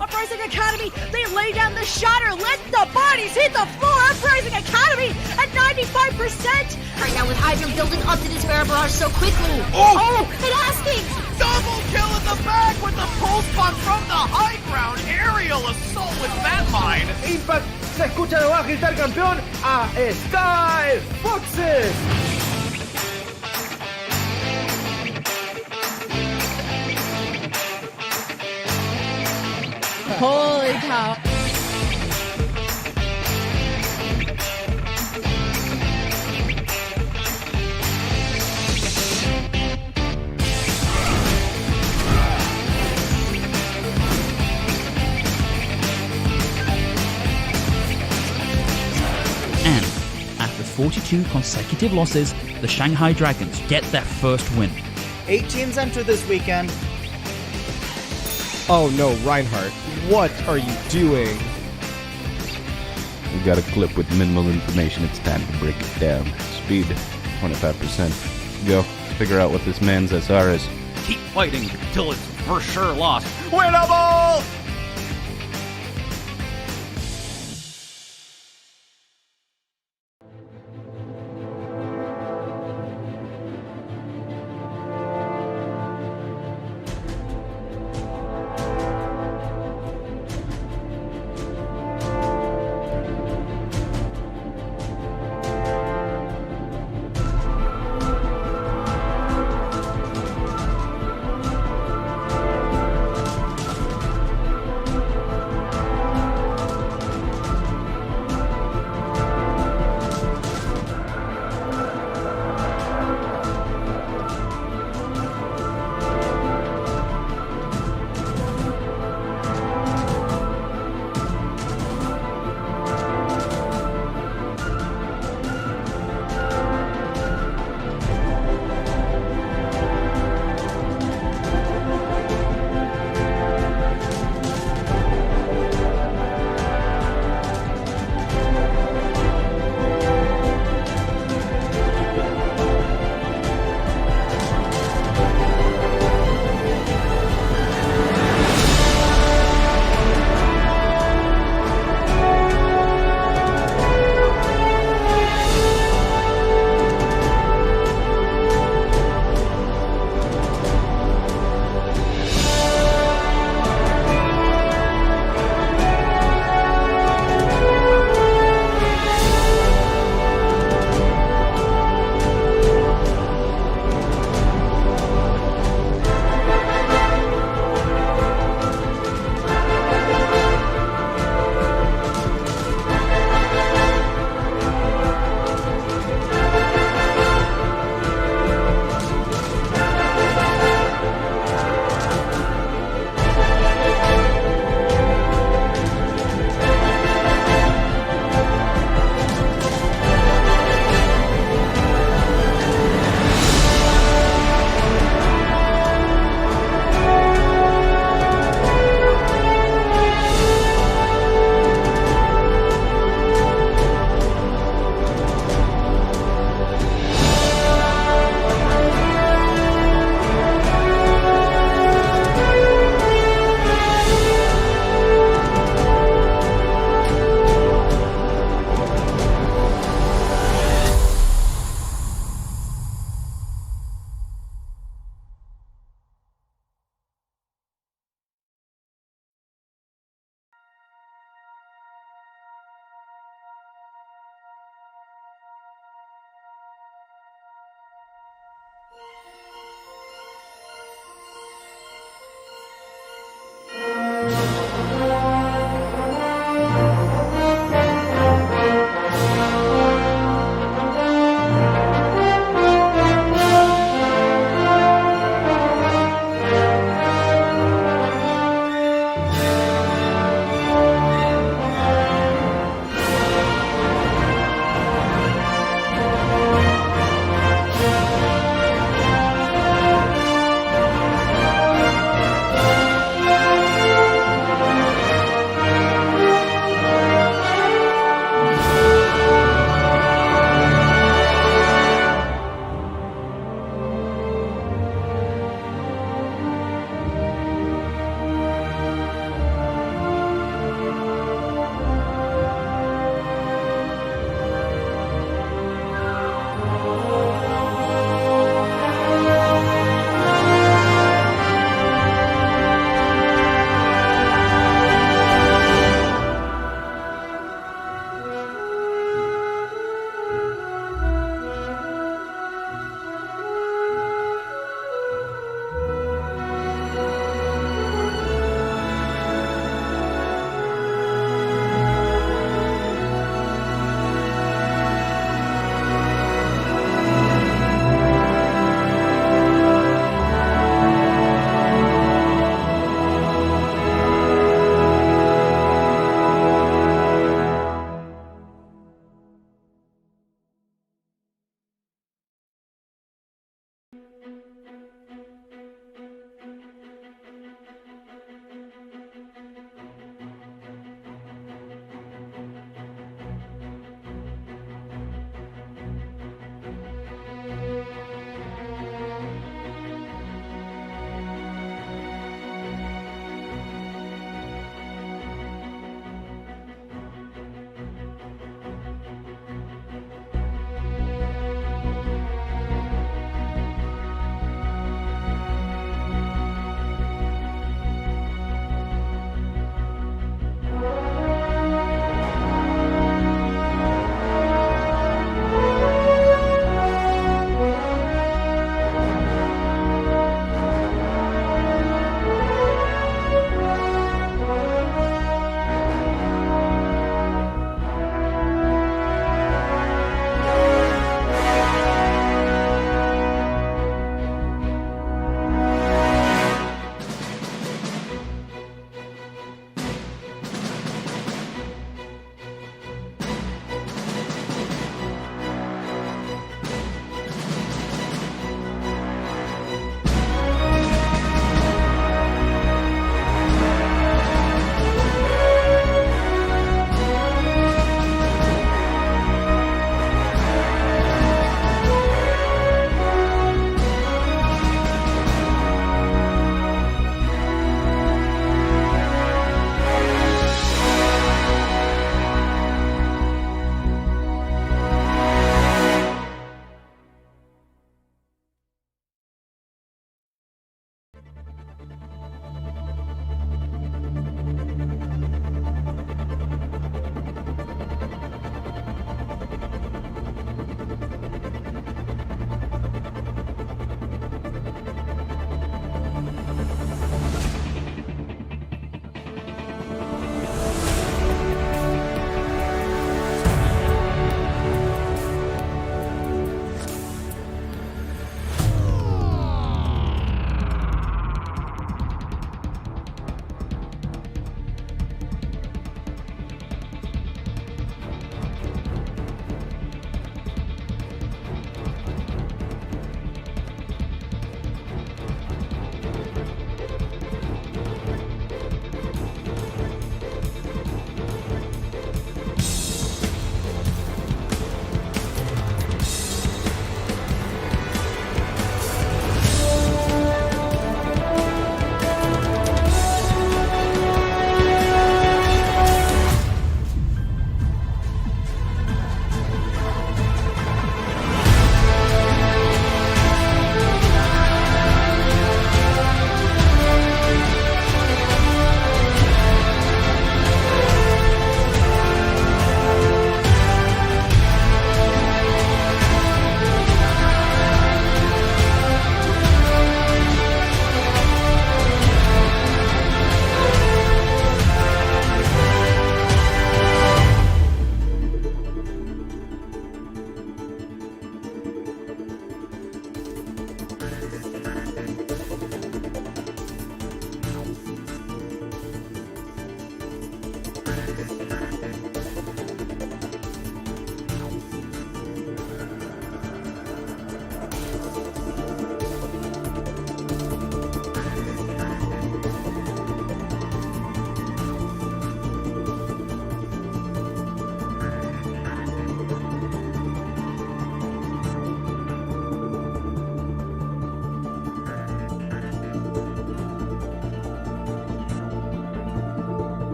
Uprising Academy, they lay down the shatter, let the bodies hit the floor. Uprising Academy at 95%. Right now with Hydra building up to this Bear Barrage so quickly. Oh! It asking! Double kill in the back with the pulse bomb from the high ground. Aerial assault with that mine. Impact se escucha debajo gritar campeón a Sky Foxes. Holy cow. And after 42 consecutive losses, the Shanghai Dragons get their first win. 8 teams enter this weekend. Oh no, Reinhardt, what are you doing? We got a clip with minimal information. It's time to break it down. Speed, 25%. Go. Figure out what this man's SR is. Keep fighting till it's for sure lost. Winnable!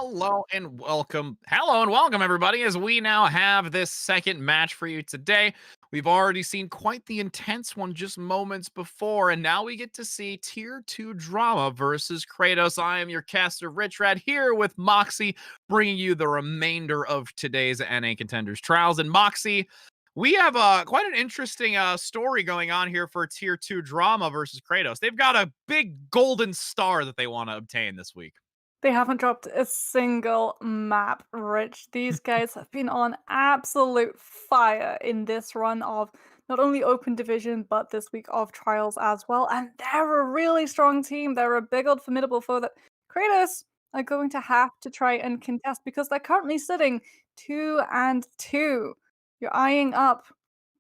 Hello and welcome. Hello and welcome, everybody, as we now have this second match for you today. We've already seen quite the intense one just moments before, and now we get to see Tier 2 drama versus Cratos. I am your caster, Rich Red, here with Moxie, bringing you the remainder of today's NA Contenders trials. And Moxie, we have quite an interesting story going on here for Tier 2 drama versus Cratos. They've got a big golden star that they want to obtain this week. They haven't dropped a single map, Rich. These guys have been on absolute fire in this run of not only Open Division, but this week of Trials as well. And they're a really strong team. They're a big old formidable foe that Cratos are going to have to try and contest because they're currently sitting 2-2. You're eyeing up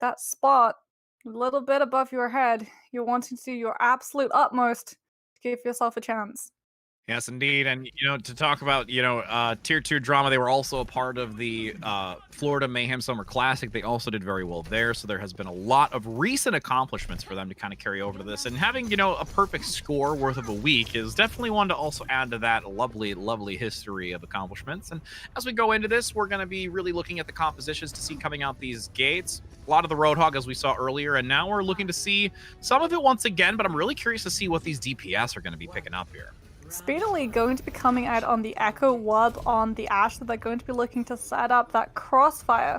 that spot a little bit above your head. You're wanting to do your absolute utmost to give yourself a chance. Yes, indeed. And, to talk about, Tier 2 drama, they were also a part of the Florida Mayhem Summer Classic. They also did very well there. So there has been a lot of recent accomplishments for them to kind of carry over to this. And having, a perfect score worth of a week is definitely one to also add to that lovely, lovely history of accomplishments. And as we go into this, we're going to be really looking at the compositions to see coming out these gates. A lot of the Roadhog, as we saw earlier. And now we're looking to see some of it once again. But I'm really curious to see what these DPS are going to be picking up here. Speedily going to be coming out on the Echo Wub on the Ashe, that they're going to be looking to set up that crossfire.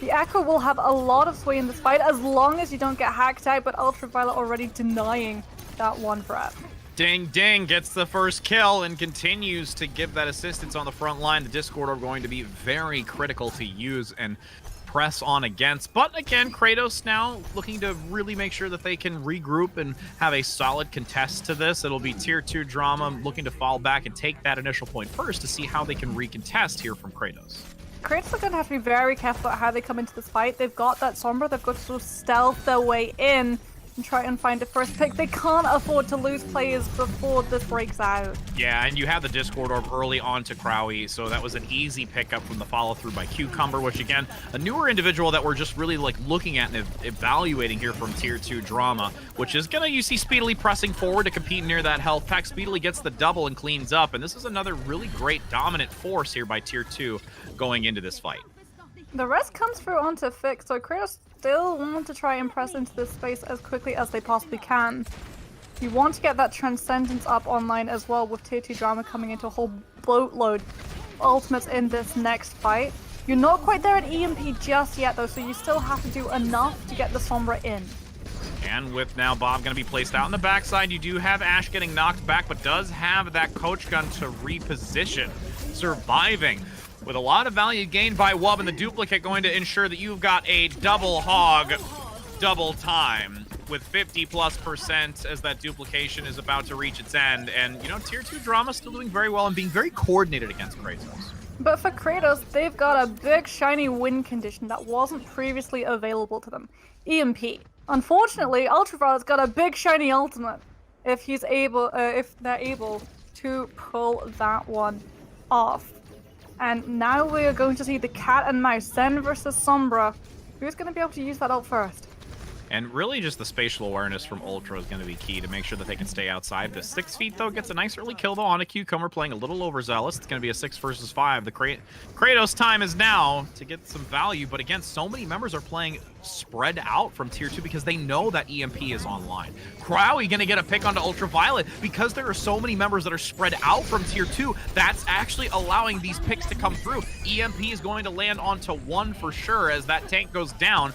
The Echo will have a lot of sway in this fight as long as you don't get hacked out, but Ultraviolet already denying that one threat. Ding Ding gets the first kill and continues to give that assistance on the front line. The Discord are going to be very critical to use and press on against. But again, Cratos now looking to really make sure that they can regroup and have a solid contest to this. It'll be Tier 2 drama looking to fall back and take that initial point first to see how they can recontest here from Cratos. Cratos are going to have to be very careful about how they come into this fight. They've got that Sombra, they've got to sort of stealth their way in and try and find a first pick. They can't afford to lose players before this breaks out. Yeah, and you have the Discord Orb early on to Crowy, so that was an easy pickup from the follow-through by Cucumber, which again, a newer individual that we're just really looking at and evaluating here from Tier 2 drama, which is you see Speedily pressing forward to compete near that health pack. Speedily gets the double and cleans up, and this is another really great dominant force here by Tier 2 going into this fight. The rest comes through onto Fix, so Cratos still want to try and press into this space as quickly as they possibly can. You want to get that Transcendence up online as well, with Tier 2 drama coming into a whole boatload of ultimates in this next fight. You're not quite there at EMP just yet though, so you still have to do enough to get the Sombra in. And with now Bob going to be placed out on the backside, you do have Ashe getting knocked back, but does have that coach gun to reposition, surviving with a lot of value gained by Wub, and the duplicate going to ensure that you've got a double hog, double time, with 50+% as that duplication is about to reach its end. And, Tier 2 drama still doing very well and being very coordinated against Cratos. But for Cratos, they've got a big shiny win condition that wasn't previously available to them. EMP. Unfortunately, Ultraviolet's got a big shiny ultimate if they're able to pull that one off. And now we are going to see the cat and mouse, Zen versus Sombra. Who's going to be able to use that ult first? And really just the spatial awareness from Ultra is going to be key to make sure that they can stay outside. The 6 feet, though, gets a nice early kill, though, on a Cucumber, playing a little overzealous. It's going to be a 6 versus 5. The Cratos time is now to get some value, but again, so many members are playing spread out from Tier 2 because they know that EMP is online. Crowy going to get a pick onto Ultraviolet because there are so many members that are spread out from Tier 2. That's actually allowing these picks to come through. EMP is going to land onto 1 for sure as that tank goes down.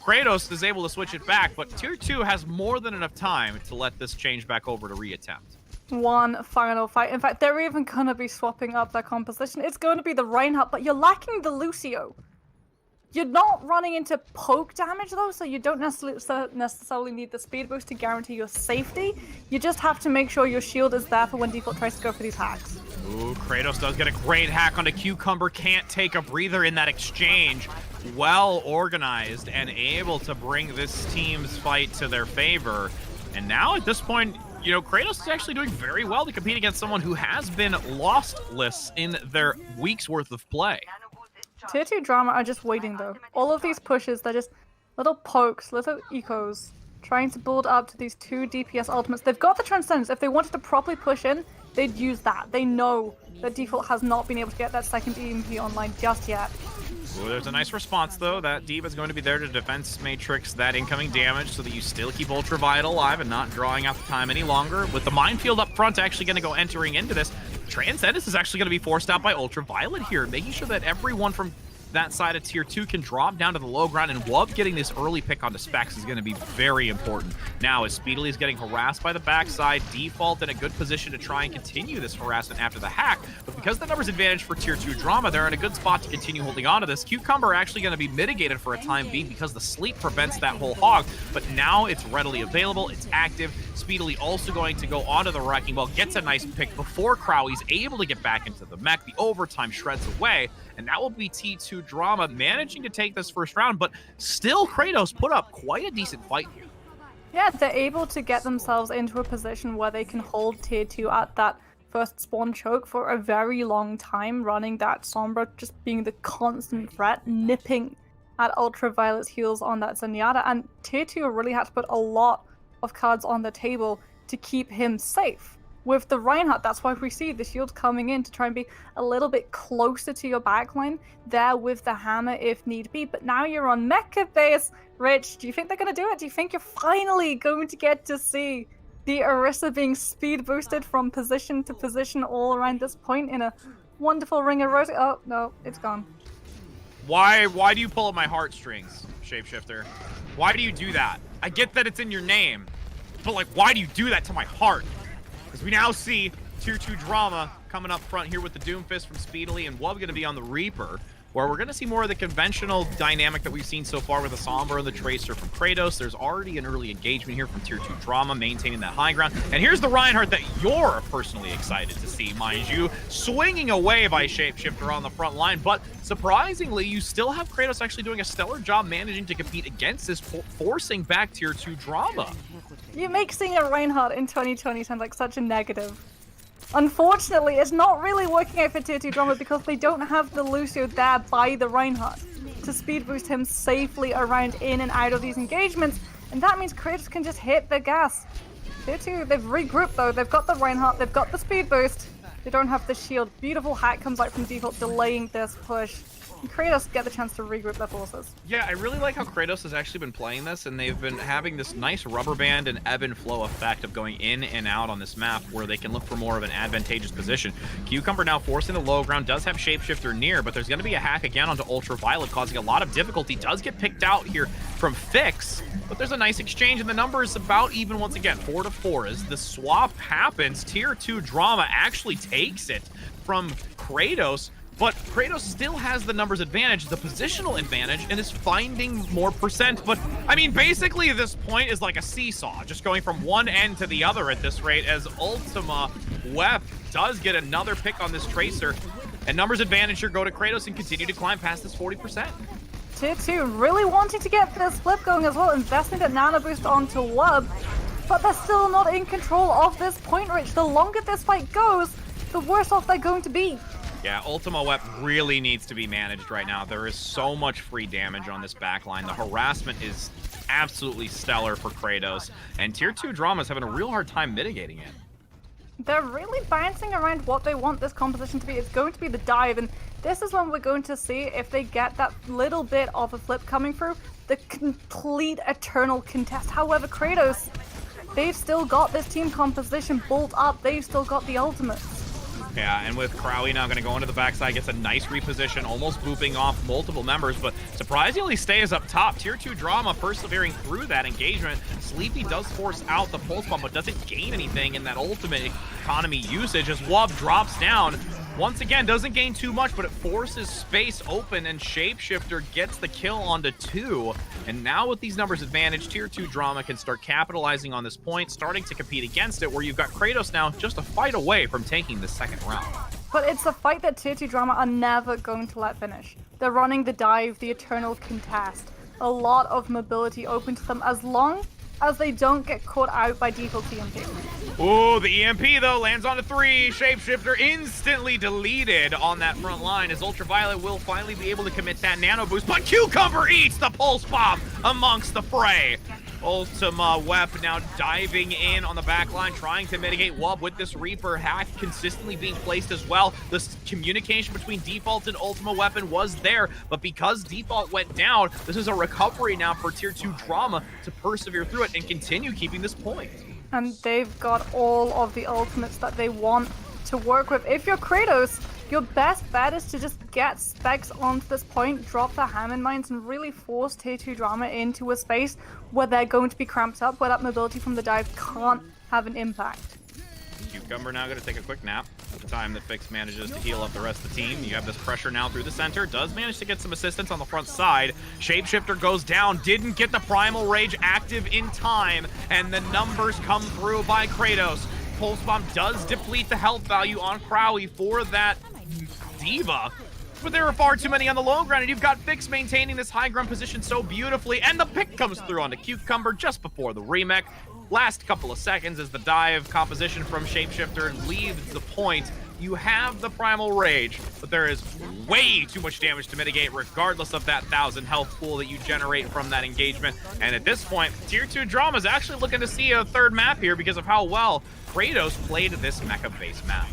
Cratos is able to switch it back, but Tier 2 has more than enough time to let this change back over to reattempt. One final fight. In fact, they're even going to be swapping up their composition. It's going to be the Reinhardt, but you're lacking the Lucio. You're not running into poke damage, though, so you don't necessarily need the speed boost to guarantee your safety. You just have to make sure your shield is there for when Default tries to go for these hacks. Ooh, Cratos does get a great hack onto Cucumber. Can't take a breather in that exchange. Well organized and able to bring this team's fight to their favor. And now at this point, Cratos is actually doing very well to compete against someone who has been lostless in their week's worth of play. Tier 2 drama are just waiting though. All of these pushes, they're just little pokes, little ecos, trying to build up to these 2 DPS ultimates. They've got the Transcendence. If they wanted to properly push in, they'd use that. They know that Default has not been able to get that second EMP online just yet. Ooh, there's a nice response, though. That D.Va is going to be there to defense matrix that incoming damage so that you still keep Ultraviolet alive and not drawing out the time any longer. With the minefield up front actually going to go entering into this, Transcendence is actually going to be forced out by Ultraviolet here, making sure that everyone from that side of tier 2 can drop down to the low ground, and Wub getting this early pick onto Specs is going to be very important. Now, as Speedily is getting harassed by the backside, Default in a good position to try and continue this harassment after the hack, but because the numbers advantage for tier 2 Drama, they're in a good spot to continue holding on to this. Cucumber actually going to be mitigated for a time being because the sleep prevents that whole hog, but now it's readily available, it's active. Speedily also going to go onto the Wrecking Ball, gets a nice pick before Crowley's able to get back into the mech. The overtime shreds away, and that will be T2 Drama managing to take this first round, but still Cratos put up quite a decent fight here. Yeah, they're able to get themselves into a position where they can hold tier 2 at that first spawn choke for a very long time, running that Sombra, just being the constant threat, nipping at Ultraviolet's heals on that Zenyatta, and tier 2 really had to put a lot of cards on the table to keep him safe. With the Reinhardt, that's why we see the shield coming in to try and be a little bit closer to your backline, there with the hammer if need be. But now you're on Mecha base. Rich, do you think they're going to do it? Do you think you're finally going to get to see the Orisa being speed boosted from position to position all around this point in a wonderful ring of rosy? Oh, no, it's gone. Why do you pull at my heartstrings, Shapeshifter? Why do you do that? I get that it's in your name, but like, why do you do that to my heart? As we now see tier 2 Drama coming up front here with the Doomfist from Speedily, and Wub going to be on the Reaper, where we're going to see more of the conventional dynamic that we've seen so far with the Sombra and the Tracer from Cratos. There's already an early engagement here from tier 2 Drama, maintaining that high ground. And here's the Reinhardt that you're personally excited to see, mind you, swinging away by Shapeshifter on the front line. But surprisingly, you still have Cratos actually doing a stellar job managing to compete against this, forcing back tier 2 Drama. You make seeing a Reinhardt in 2020 sound like such a negative. Unfortunately, it's not really working out for tier 2 Drama because they don't have the Lucio there by the Reinhardt to speed boost him safely around in and out of these engagements, and that means Cratos can just hit the gas. Tier 2, they've regrouped though, they've got the Reinhardt, they've got the speed boost, they don't have the shield. Beautiful hack comes out from Default, delaying this push. And Cratos get the chance to regroup their forces. Yeah, I really like how Cratos has actually been playing this, and they've been having this nice rubber band and ebb and flow effect of going in and out on this map where they can look for more of an advantageous position. Cucumber now forcing the low ground, does have Shapeshifter near, but there's going to be a hack again onto Ultraviolet, causing a lot of difficulty. Does get picked out here from Fix, but there's a nice exchange, and the number is about even once again, 4-4. As the swap happens, tier 2 Drama actually takes it from Cratos, but Cratos still has the numbers advantage, the positional advantage, and is finding more percent. But, I mean, basically this point is like a seesaw, just going from one end to the other at this rate, as Ultima Web does get another pick on this Tracer. And numbers advantage here go to Cratos and continue to climb past this 40%. Tier 2 really wanting to get this flip going as well, investing the nano boost onto Wub, but they're still not in control of this point, Rich. The longer this fight goes, the worse off they're going to be. Yeah, Ultima Web really needs to be managed right now. There is so much free damage on this backline. The harassment is absolutely stellar for Cratos, and tier 2 Drama is having a real hard time mitigating it. They're really bouncing around what they want this composition to be. It's going to be the dive, and this is when we're going to see if they get that little bit of a flip coming through, the complete eternal contest. However, Cratos, they've still got this team composition built up. They've still got the ultimates. Yeah, and with Crowley now going to go into the backside, gets a nice reposition, almost booping off multiple members, but surprisingly stays up top. Tier 2 Drama persevering through that engagement. Sleepy does force out the pulse bomb, but doesn't gain anything in that ultimate economy usage as Wub drops down. Once again, doesn't gain too much, but it forces space open, and Shapeshifter gets the kill onto 2. And now with these numbers advantage, tier 2 Drama can start capitalizing on this point, starting to compete against it, where you've got Cratos now just a fight away from taking the second round. But it's a fight that tier 2 Drama are never going to let finish. They're running the dive, the eternal contest. A lot of mobility open to them as long as they don't get caught out by Default EMP. Ooh, the EMP though lands onto 3. Shapeshifter instantly deleted on that front line as Ultraviolet will finally be able to commit that nano boost, but Cucumber eats the pulse bomb amongst the fray. Ultima Wep now diving in on the back line, trying to mitigate Wub with this Reaper hack consistently being placed as well. The communication between Default and Ultima Weapon was there, but because Default went down, this is a recovery now for Tier 2 Drama to persevere through it and continue keeping this point. And they've got all of the ultimates that they want to work with. If you're Cratos, your best bet is to just get specs onto this point, drop the Hammond Mines, and really force Tier 2 Drama into a space where they're going to be cramped up, where that mobility from the dive can't have an impact. Cucumber now going to take a quick nap at the time that Fix manages to heal up the rest of the team. You have this pressure now through the center. Does manage to get some assistance on the front side. Shapeshifter goes down. Didn't get the Primal Rage active in time. And the numbers come through by Cratos. Pulse Bomb does deplete the health value on Crowley for that Diva. But there are far too many on the low ground, and you've got Fix maintaining this high ground position so beautifully. And the pick comes through onto Cucumber just before the remake. Last couple of seconds as the dive composition from Shapeshifter leaves the point. You have the Primal Rage, but there is way too much damage to mitigate regardless of that 1,000 health pool that you generate from that engagement. And at this point, Tier 2 Drama is actually looking to see a third map here because of how well Cratos played this mecha-based map.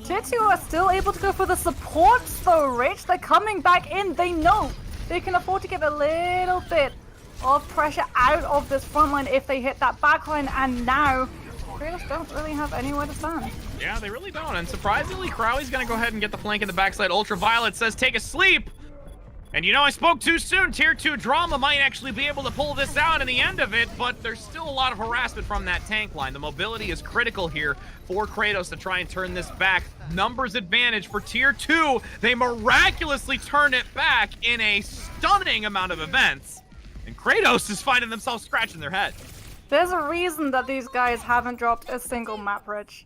Tier 2 are still able to go for the supports though, Rich. They're coming back in. They know they can afford to get a little bit of pressure out of this front line if they hit that back line, and now Cratos don't really have anywhere to stand. Yeah, they really don't, and surprisingly, Crowley's gonna go ahead and get the flank in the backside. Ultraviolet says, take a sleep! And you know, I spoke too soon. Tier 2 Drama might actually be able to pull this out in the end of it, but there's still a lot of harassment from that tank line. The mobility is critical here for Cratos to try and turn this back. Numbers advantage for Tier 2. They miraculously turn it back in a stunning amount of events. And Cratos is finding themselves scratching their head. There's a reason that these guys haven't dropped a single map, Rich.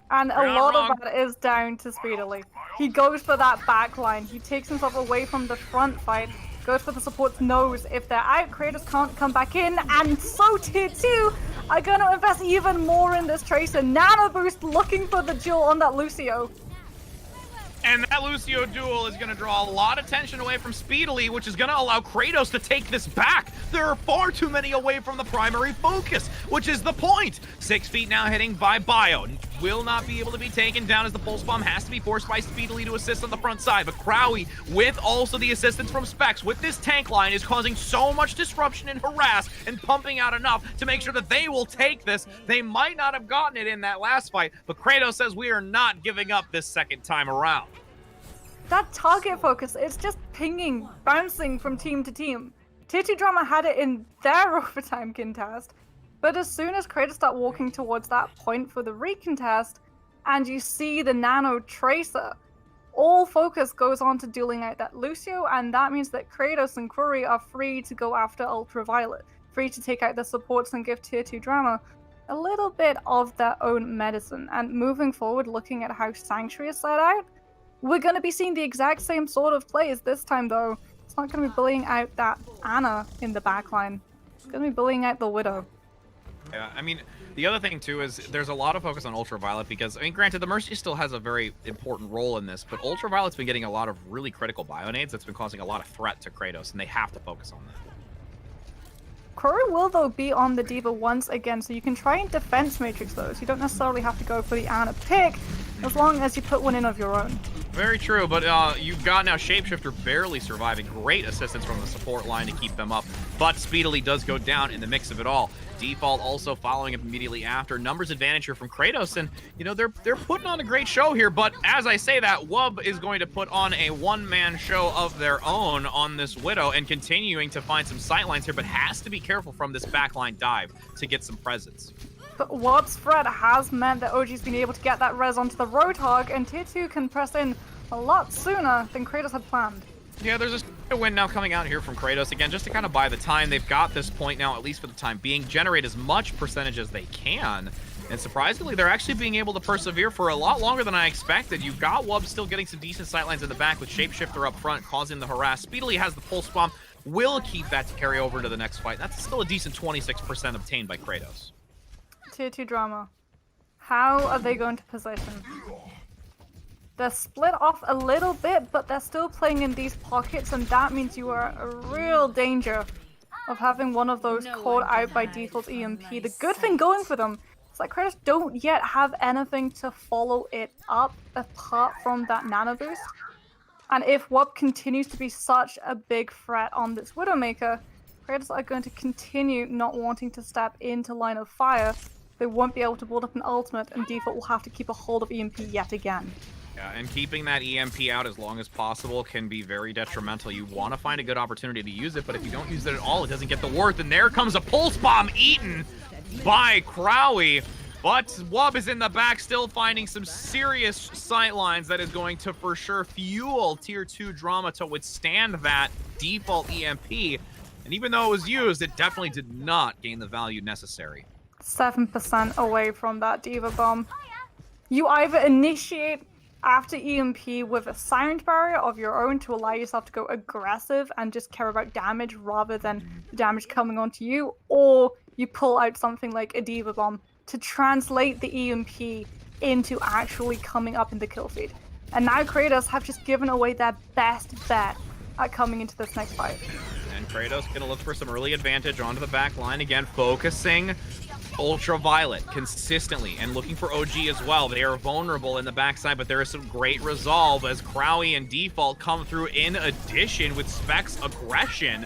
And You're a not lot wrong. of that is down to Speedily. He goes for that back line. He takes himself away from the front fight, goes for the supports, knows if they're out, Cratos can't come back in, and so Tier 2 are going to invest even more in this Tracer. Nano Boost looking for the duel on that Lucio. And that Lucio duel is going to draw a lot of tension away from Speedily, which is going to allow Cratos to take this back. There are far too many away from the primary focus, which is the point. 6 feet now hitting by Bio. Will not be able to be taken down as the Pulse Bomb has to be forced by Speedily to assist on the front side. But Crowley, with also the assistance from Specs, with this tank line, is causing so much disruption and harass and pumping out enough to make sure that they will take this. They might not have gotten it in that last fight, but Cratos says we are not giving up this second time around. That target focus, it's just pinging, bouncing from team to team. Tier 2 Drama had it in their overtime contest, but as soon as Cratos start walking towards that point for the recontest, and you see the Nano Tracer, all focus goes on to dueling out that Lucio, and that means that Cratos and Curry are free to go after Ultraviolet, free to take out the supports and give Tier 2 Drama a little bit of their own medicine. And moving forward, looking at how Sanctuary is set out, we're going to be seeing the exact same sort of plays this time, though. It's not going to be bullying out that Ana in the backline. It's going to be bullying out the Widow. Yeah, I mean, the other thing, too, is there's a lot of focus on Ultraviolet because, I mean, granted, the Mercy still has a very important role in this, but Ultraviolet's been getting a lot of really critical bio-nades that's been causing a lot of threat to Cratos, and they have to focus on that. Kuru will, though, be on the Diva once again, so you can try and defense matrix those. You don't necessarily have to go for the Ana pick, as long as you put one in of your own. Very true, but you've got now Shapeshifter barely surviving. Great assistance from the support line to keep them up, but Speedily does go down in the mix of it all. Default also following up immediately after. Numbers advantage here from Cratos, and you know they're putting on a great show here, but as I say that, Wub is going to put on a one-man show of their own on this Widow and continuing to find some sightlines here, but has to be careful from this backline dive to get some presence. But Wub's threat has meant that OG's been able to get that res onto the Roadhog, and Tier 2 can press in a lot sooner than Cratos had planned. Yeah, there's a win now coming out here from Cratos. Again, just to kind of buy the time. They've got this point now, at least for the time being, generate as much percentage as they can. And surprisingly, they're actually being able to persevere for a lot longer than I expected. You've got Wub still getting some decent sightlines in the back with Shapeshifter up front, causing the harass. Speedily has the Pulse Bomb. Will keep that to carry over into the next fight. That's still a decent 26% obtained by Cratos. Tier 2 Drama. How are they going to position? They're split off a little bit, but they're still playing in these pockets, and that means you are a real danger of having one of those caught out by default EMP. The good thing going for them is that Cratos don't yet have anything to follow it up apart from that nano boost. And if WUP continues to be such a big threat on this Widowmaker, Cratos are going to continue not wanting to step into line of fire. They won't be able to build up an ultimate, and default will have to keep a hold of EMP yet again. Yeah, and keeping that EMP out as long as possible can be very detrimental. You want to find a good opportunity to use it, but if you don't use it at all, it doesn't get the worth. And there comes a pulse bomb eaten by Crowy. But Wub is in the back, still finding some serious sightlines that is going to for sure fuel Tier 2 drama to withstand that default EMP. And even though it was used, it definitely did not gain the value necessary. 7% away from that Diva Bomb. You either initiate after EMP with a silent barrier of your own to allow yourself to go aggressive and just care about damage rather than damage coming onto you, or you pull out something like a Diva Bomb to translate the EMP into actually coming up in the kill feed. And now Cratos have just given away their best bet at coming into this next fight. And Cratos gonna look for some early advantage onto the back line again, focusing Ultraviolet consistently and looking for OG as well. They are vulnerable in the backside, but there is some great resolve as Crowy and Default come through in addition with Specs aggression.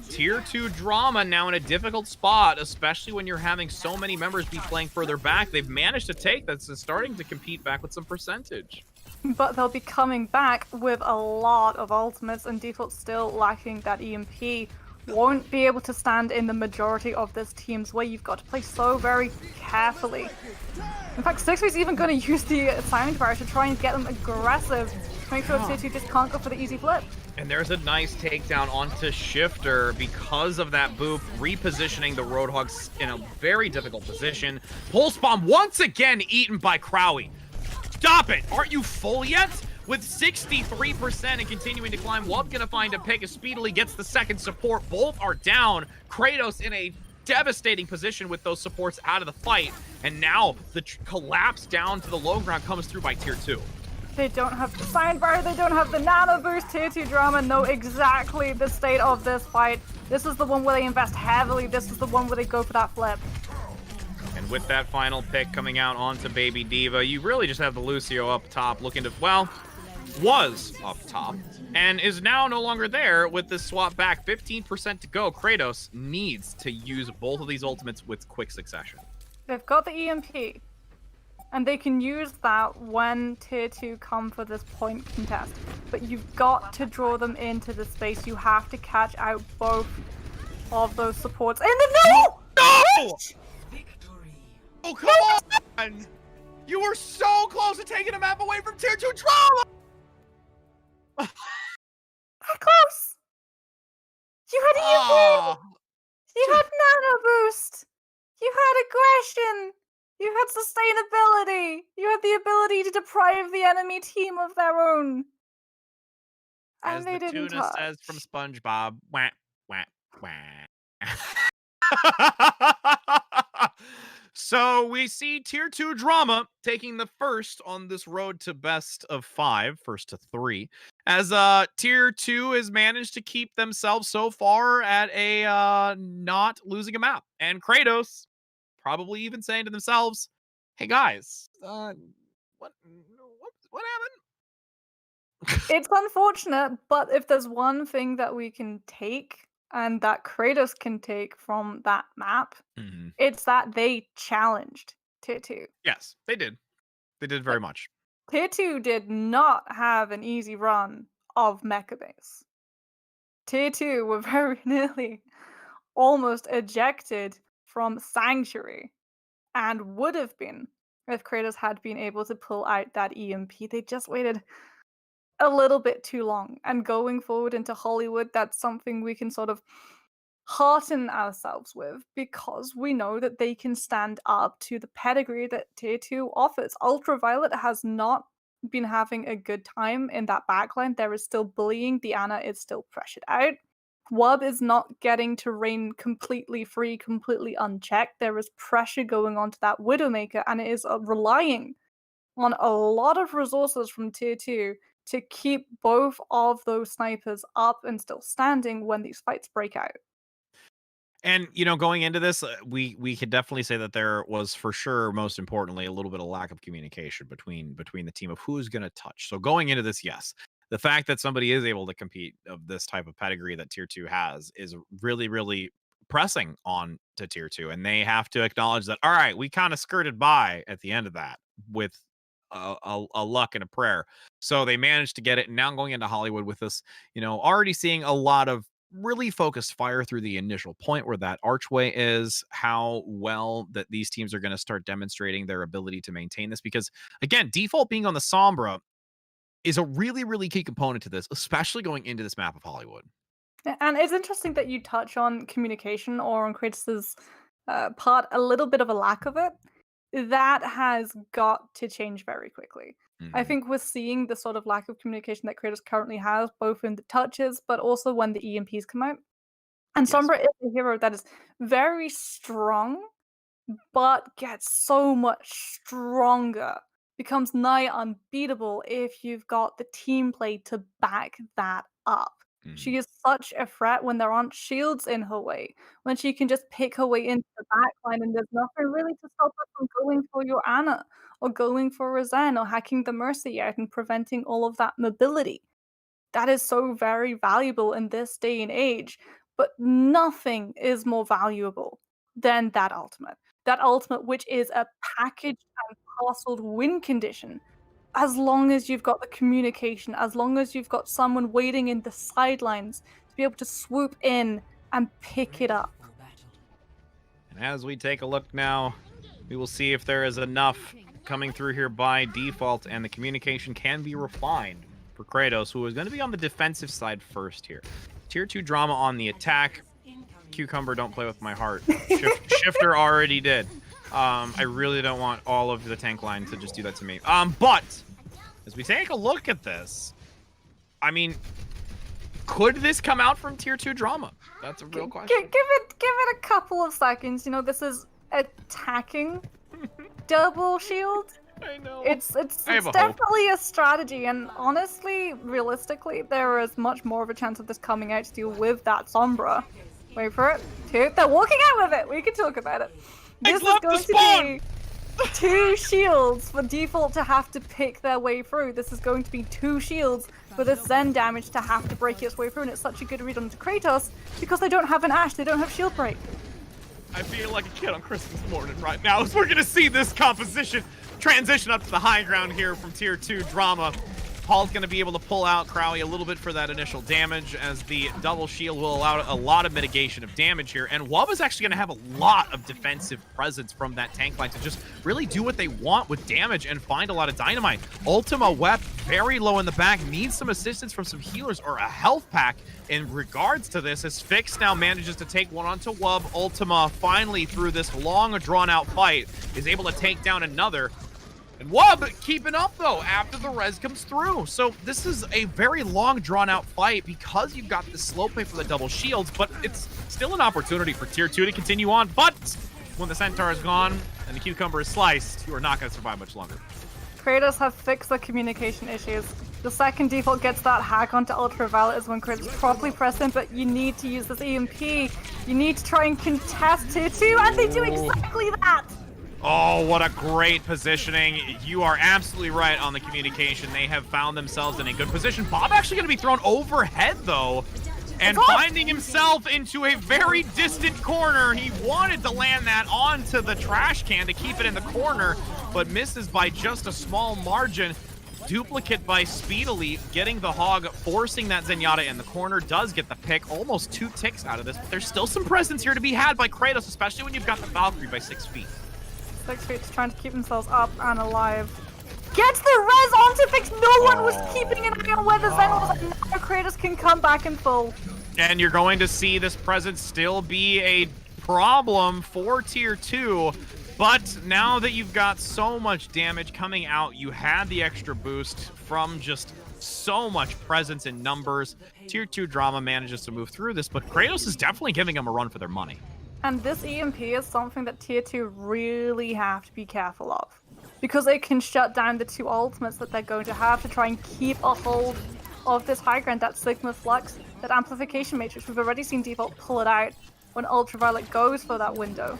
Tier 2 drama now in a difficult spot, especially when you're having so many members be playing further back. They've managed to take that's starting to compete back with some percentage. But they'll be coming back with a lot of ultimates, and Default still lacking that EMP. Won't be able to stand in the majority of this team's way. You've got to play so very carefully. In fact, Sixway's even going to use the silent barrier to try and get them aggressive. Make sure Tier 2 just can't go for the easy flip. And there's a nice takedown onto Shifter because of that boop, repositioning the Roadhogs in a very difficult position. Pulse Bomb once again eaten by Crowy. Stop it! Aren't you full yet? With 63% and continuing to climb, Wub gonna find a pick as speedily gets the second support. Both are down. Cratos in a devastating position with those supports out of the fight. And now the collapse down to the low ground comes through by Tier 2. They don't have the sign bar, they don't have the nano boost. Tier 2 drama know exactly the state of this fight. This is the one where they invest heavily. This is the one where they go for that flip. And with that final pick coming out onto Baby Diva, you really just have the Lucio up top looking to, well, was up top and is now no longer there with this swap back. 15% to go. Cratos needs to use both of these ultimates with quick succession. They've got the EMP, and they can use that when Tier 2 come for this point contest. But you've got to draw them into the space. You have to catch out both of those supports in the middle! No! Oh, come on! You were so close to taking a map away from Tier 2 drama! That close! You had EMP! You had nano boost! You had aggression! You had sustainability! You had the ability to deprive the enemy team of their own! And As they the didn't tuna touch. says from SpongeBob, wah, wah, wah. So we see Tier 2 drama taking the first on this road to best of 5, first to 3, as Tier 2 has managed to keep themselves so far at a not losing a map. And Cratos probably even saying to themselves, hey guys, what happened? It's unfortunate, but if there's one thing that we can take and that Cratos can take from that map, it's that they challenged Tier 2. Yes, they did. They did very much. Tier 2 did not have an easy run of Mecha Base. Tier 2 were very nearly almost ejected from Sanctuary, and would have been if Cratos had been able to pull out that EMP. They just waited a little bit too long. And going forward into Hollywood, that's something we can sort of hearten ourselves with, because we know that they can stand up to the pedigree that Tier 2 offers. Ultraviolet has not been having a good time in that backline. There is still bullying. The Ana is still pressured out. Wub is not getting to reign completely free, completely unchecked. There is pressure going on to that Widowmaker, and it is relying on a lot of resources from Tier 2 to keep both of those snipers up and still standing when these fights break out. And, you know, going into this, we could definitely say that there was for sure, most importantly, a little bit of lack of communication between the team of who's going to touch. So going into this, yes, the fact that somebody is able to compete of this type of pedigree that tier 2 has is really, really pressing on to tier 2. And they have to acknowledge that, all right, we kind of skirted by at the end of that with a luck and a prayer. So they managed to get it. And now going into Hollywood with this, you know, already seeing a lot of really focused fire through the initial point where that archway is, how well that these teams are going to start demonstrating their ability to maintain this. Because again, default being on the Sombra is a really, really key component to this, especially going into this map of Hollywood. And it's interesting that you touch on communication or on Kratos' part, a little bit of a lack of it. That has got to change very quickly. I think we're seeing the sort of lack of communication that Kratos currently has, both in the touches, but also when the EMPs come out. And Sombra is a hero that is very strong, but gets so much stronger. Becomes nigh unbeatable if you've got the team play to back that up. She is such a threat when there aren't shields in her way, when she can just pick her way into the backline and there's nothing really to stop her from going for your Ana or going for a Zen or hacking the Mercy out and preventing all of that mobility. That is so very valuable in this day and age, but nothing is more valuable than that ultimate. That ultimate, which is a packaged and parceled win condition. As long as you've got the communication, as long as you've got someone waiting in the sidelines to be able to swoop in and pick it up. And as we take a look now, we will see if there is enough coming through here by default, and the communication can be refined for Cratos, who is going to be on the defensive side first here. Tier 2 drama on the attack. Cucumber, don't play with my heart. Shifter already did. I really don't want all of the tank line to just do that to me. But as we take a look at this, I mean, could this come out from tier 2 drama? That's a real question. Give it a couple of seconds. You know, this is attacking double shield. I know. It's definitely a strategy, and honestly, realistically, there is much more of a chance of this coming out to deal with that Sombra. Wait for it. They're walking out with it. We can talk about it. This is going to be 2 shields for default to have to pick their way through. This is going to be 2 shields for this Zen damage to have to break its way through, and it's such a good read onto Kratos because they don't have an Ashe, they don't have shield break. I feel like a kid on Christmas morning right now as we're going to see this composition transition up to the high ground here from tier 2 drama. Paul's going to be able to pull out Crowley a little bit for that initial damage, as the double shield will allow a lot of mitigation of damage here. And Wub is actually going to have a lot of defensive presence from that tank line to just really do what they want with damage and find a lot of dynamite. Ultima Wep, very low in the back, needs some assistance from some healers or a health pack in regards to this, as Fix now manages to take one onto Wub. Ultima finally, through this long drawn-out fight, is able to take down another. And Wub keeping up, though, after the res comes through. So this is a very long, drawn-out fight because you've got the slow play for the double shields, but it's still an opportunity for tier 2 to continue on. But when the Centaur is gone and the Cucumber is sliced, you are not going to survive much longer. Kratos have fixed the communication issues. The second default gets that hack onto Ultraviolet is when Kratos properly press in, but you need to use this EMP. You need to try and contest tier 2, and they do exactly that! Oh, what a great positioning. You are absolutely right on the communication. They have found themselves in a good position. Bob actually going to be thrown overhead, though, and finding himself into a very distant corner. He wanted to land that onto the trash can to keep it in the corner, but misses by just a small margin. Duplicate by Speedily getting the hog, forcing that Zenyatta in the corner. Does get the pick. Almost 2 ticks out of this, but there's still some presence here to be had by Kratos, especially when you've got the Valkyrie by 6 feet. 6 feet's trying to keep themselves up and alive. Gets the res onto Fix! No one was keeping an eye on where the Zen was, and now Kratos can come back in full. And you're going to see this presence still be a problem for tier 2. But now that you've got so much damage coming out, you had the extra boost from just so much presence in numbers. Tier 2 drama manages to move through this, but Kratos is definitely giving them a run for their money. And this EMP is something that tier 2 really have to be careful of, because it can shut down the 2 ultimates that they're going to have to try and keep a hold of this high ground, that Sigma Flux, that amplification matrix. We've already seen default pull it out. when Ultraviolet goes for that window.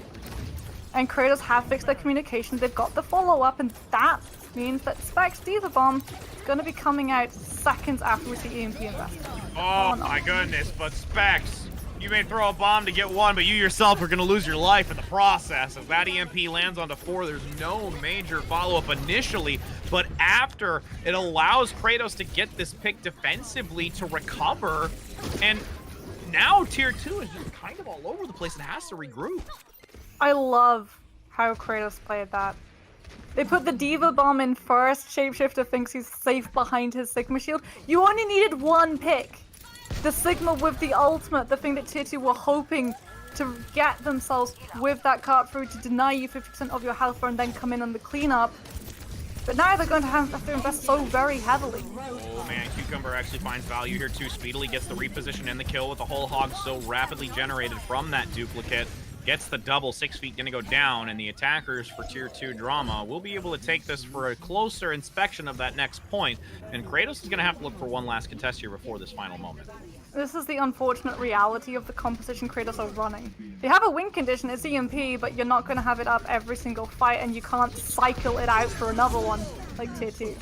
And Cratos have fixed their communication, they've got the follow-up, and that means that Specs Diva Bomb is going to be coming out seconds after we see EMP invested. Oh my goodness, but Specs, you may throw a bomb to get one, but you yourself are going to lose your life in the process. As that EMP lands onto 4, there's no major follow-up initially, but after, it allows Cratos to get this pick defensively to recover, and now Tier 2 is just kind of all over the place and has to regroup. I love how Cratos played that. They put the Diva Bomb in first. Shapeshifter thinks he's safe behind his Sigma shield. You only needed one pick. The Sigma with the ultimate, the thing that Tier 2 were hoping to get themselves with that cart through to deny you 50% of your health and then come in on the cleanup. But now they're going to have to invest so very heavily. Oh man, Cucumber actually finds value here too. Speedily gets the reposition and the kill with the whole hog so rapidly generated from that duplicate. Gets the double, 6 feet gonna go down, and the attackers for Tier 2 Drama will be able to take this for a closer inspection of that next point, and Cratos is gonna have to look for one last contest here before this final moment. This is the unfortunate reality of the composition Cratos are running. They have a win condition, it's EMP, but you're not gonna have it up every single fight, and you can't cycle it out for another one like Tier 2.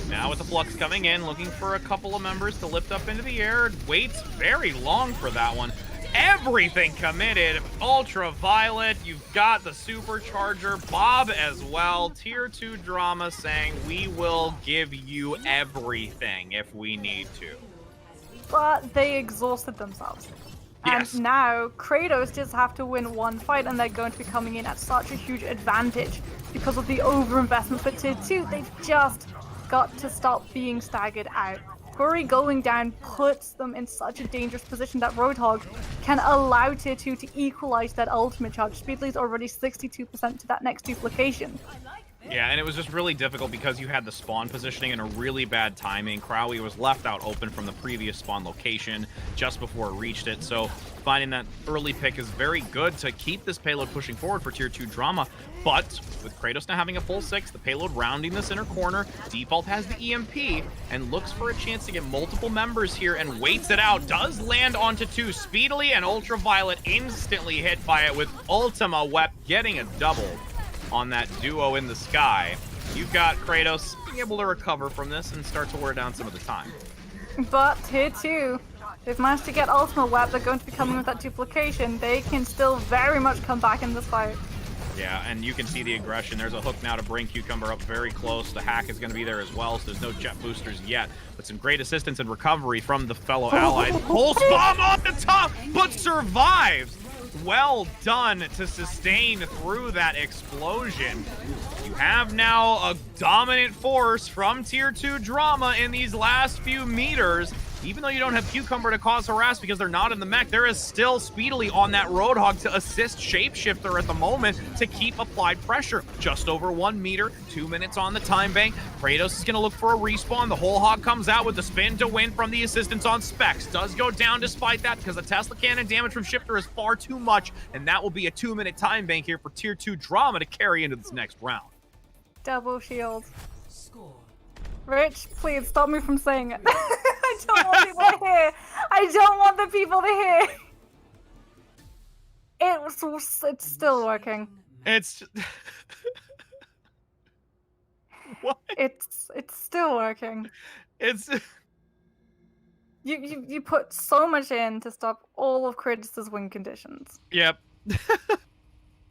Now with the Flux coming in, looking for a couple of members to lift up into the air, waits very long for that one. Everything committed. Ultraviolet, you've got the supercharger. Bob as well. Tier 2 Drama saying we will give you everything if we need to. But they exhausted themselves. Yes. And now Cratos just have to win one fight, and they're going to be coming in at such a huge advantage because of the overinvestment for Tier 2. They've just got to stop being staggered out. Curry going down puts them in such a dangerous position that Roadhog can allow Tier 2 to equalize that ultimate charge. Speedly's already 62% to that next duplication. Yeah, and it was just really difficult because you had the spawn positioning and a really bad timing. Crowley was left out open from the previous spawn location just before it reached it, so finding that early pick is very good to keep this payload pushing forward for Tier 2 Drama. But with Cratos now having a full 6, the payload rounding this inner corner, Default has the EMP and looks for a chance to get multiple members here and waits it out. Does land onto 2 speedily, and Ultraviolet instantly hit by it with Ultima Wep getting a double on that duo in the sky. You've got Cratos being able to recover from this and start to wear down some of the time. But Tier 2, they've managed to get Ultimate Web. They're going to be coming with that duplication. They can still very much come back in this fight. Yeah, and you can see the aggression. There's a hook now to bring Cucumber up very close. The hack is going to be there as well, so there's no jet boosters yet. But some great assistance and recovery from the fellow allies. Pulse bomb on the top, but survives. Well done to sustain through that explosion. You have now a dominant force from Tier 2 Drama in these last few meters. Even though you don't have Cucumber to cause harass because they're not in the mech, there is still Speedily on that Roadhog to assist Shapeshifter at the moment to keep applied pressure. Just over 1 meter, 2 minutes on the time bank. Cratos is going to look for a respawn. The whole hog comes out with the spin to win from the assistance on Specs. Does go down despite that because the Tesla cannon damage from Shifter is far too much, and that will be a 2-minute time bank here for Tier 2 Drama to carry into this next round. Double shield. Rich, please stop me from saying it. I don't want people to hear. I don't want the people to hear. It's still working. It's what? It's still working. It's you put so much in to stop all of Kratos' win conditions. Yep.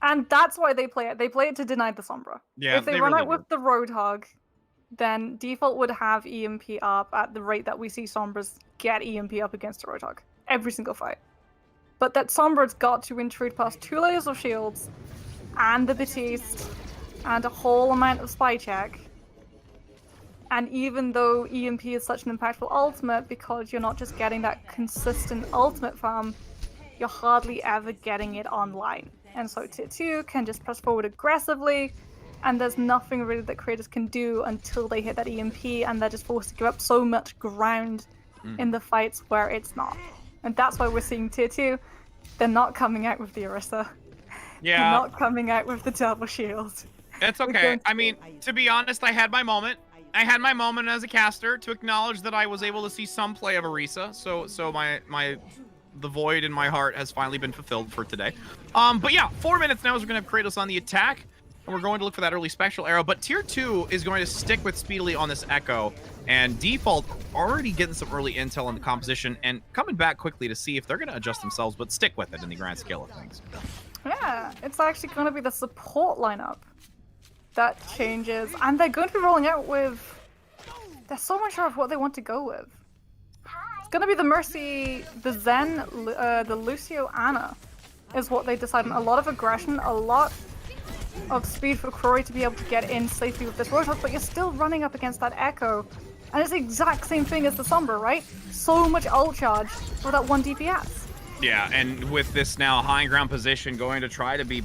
And that's why they play it. They play it to deny the Sombra. Yeah, if they run out with the Roadhog, then Default would have EMP up at the rate that we see Sombras get EMP up against a Roadhog. Every single fight. But that Sombra's got to intrude past 2 layers of shields, and the Batiste, and a whole amount of spy check. And even though EMP is such an impactful ultimate, because you're not just getting that consistent ultimate farm, you're hardly ever getting it online. And so Tier 2 can just press forward aggressively, and there's nothing really that Cratos can do until they hit that EMP, and they're just forced to give up so much ground in the fights where it's not. And that's why we're seeing Tier 2. They're not coming out with the Orisa. Yeah. They're not coming out with the double shield. It's okay. I mean, to be honest, I had my moment. I had my moment as a caster to acknowledge that I was able to see some play of Orisa. So my the void in my heart has finally been fulfilled for today. But yeah, 4 minutes now as we're going to have Cratos on the attack. And we're going to look for that early special arrow. But tier 2 is going to stick with Speedily on this Echo. And Default already getting some early intel on the composition and coming back quickly to see if they're going to adjust themselves, but stick with it in the grand scale of things. Yeah, it's actually going to be the support lineup that changes. And they're going to be rolling out with... They're so unsure of what they want to go with. It's going to be the Mercy, the Zen, the Lucio, Ana is what they decide on. A lot of aggression, a lot of speed for Crory to be able to get in safely with this Roadhog, but you're still running up against that Echo. And it's the exact same thing as the Sombra, right? So much ult charge for that 1 DPS. Yeah, and with this now high ground position going to try to be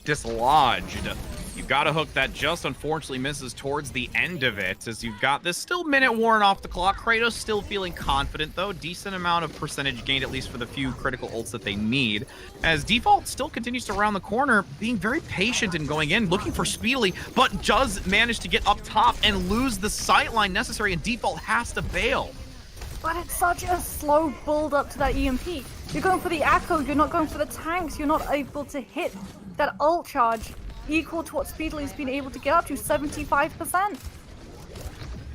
dislodged, you've got a hook that just unfortunately misses towards the end of it, as you've got this still minute worn off the clock. Kratos still feeling confident though, decent amount of percentage gained at least for the few critical ults that they need, as Default still continues to round the corner, being very patient and going in, looking for Speedily, but does manage to get up top and lose the sightline necessary, and Default has to bail. But it's such a slow build up to that EMP. You're going for the Echo, you're not going for the tanks, you're not able to hit that ult charge equal to what Speedily's been able to get up to, 75%.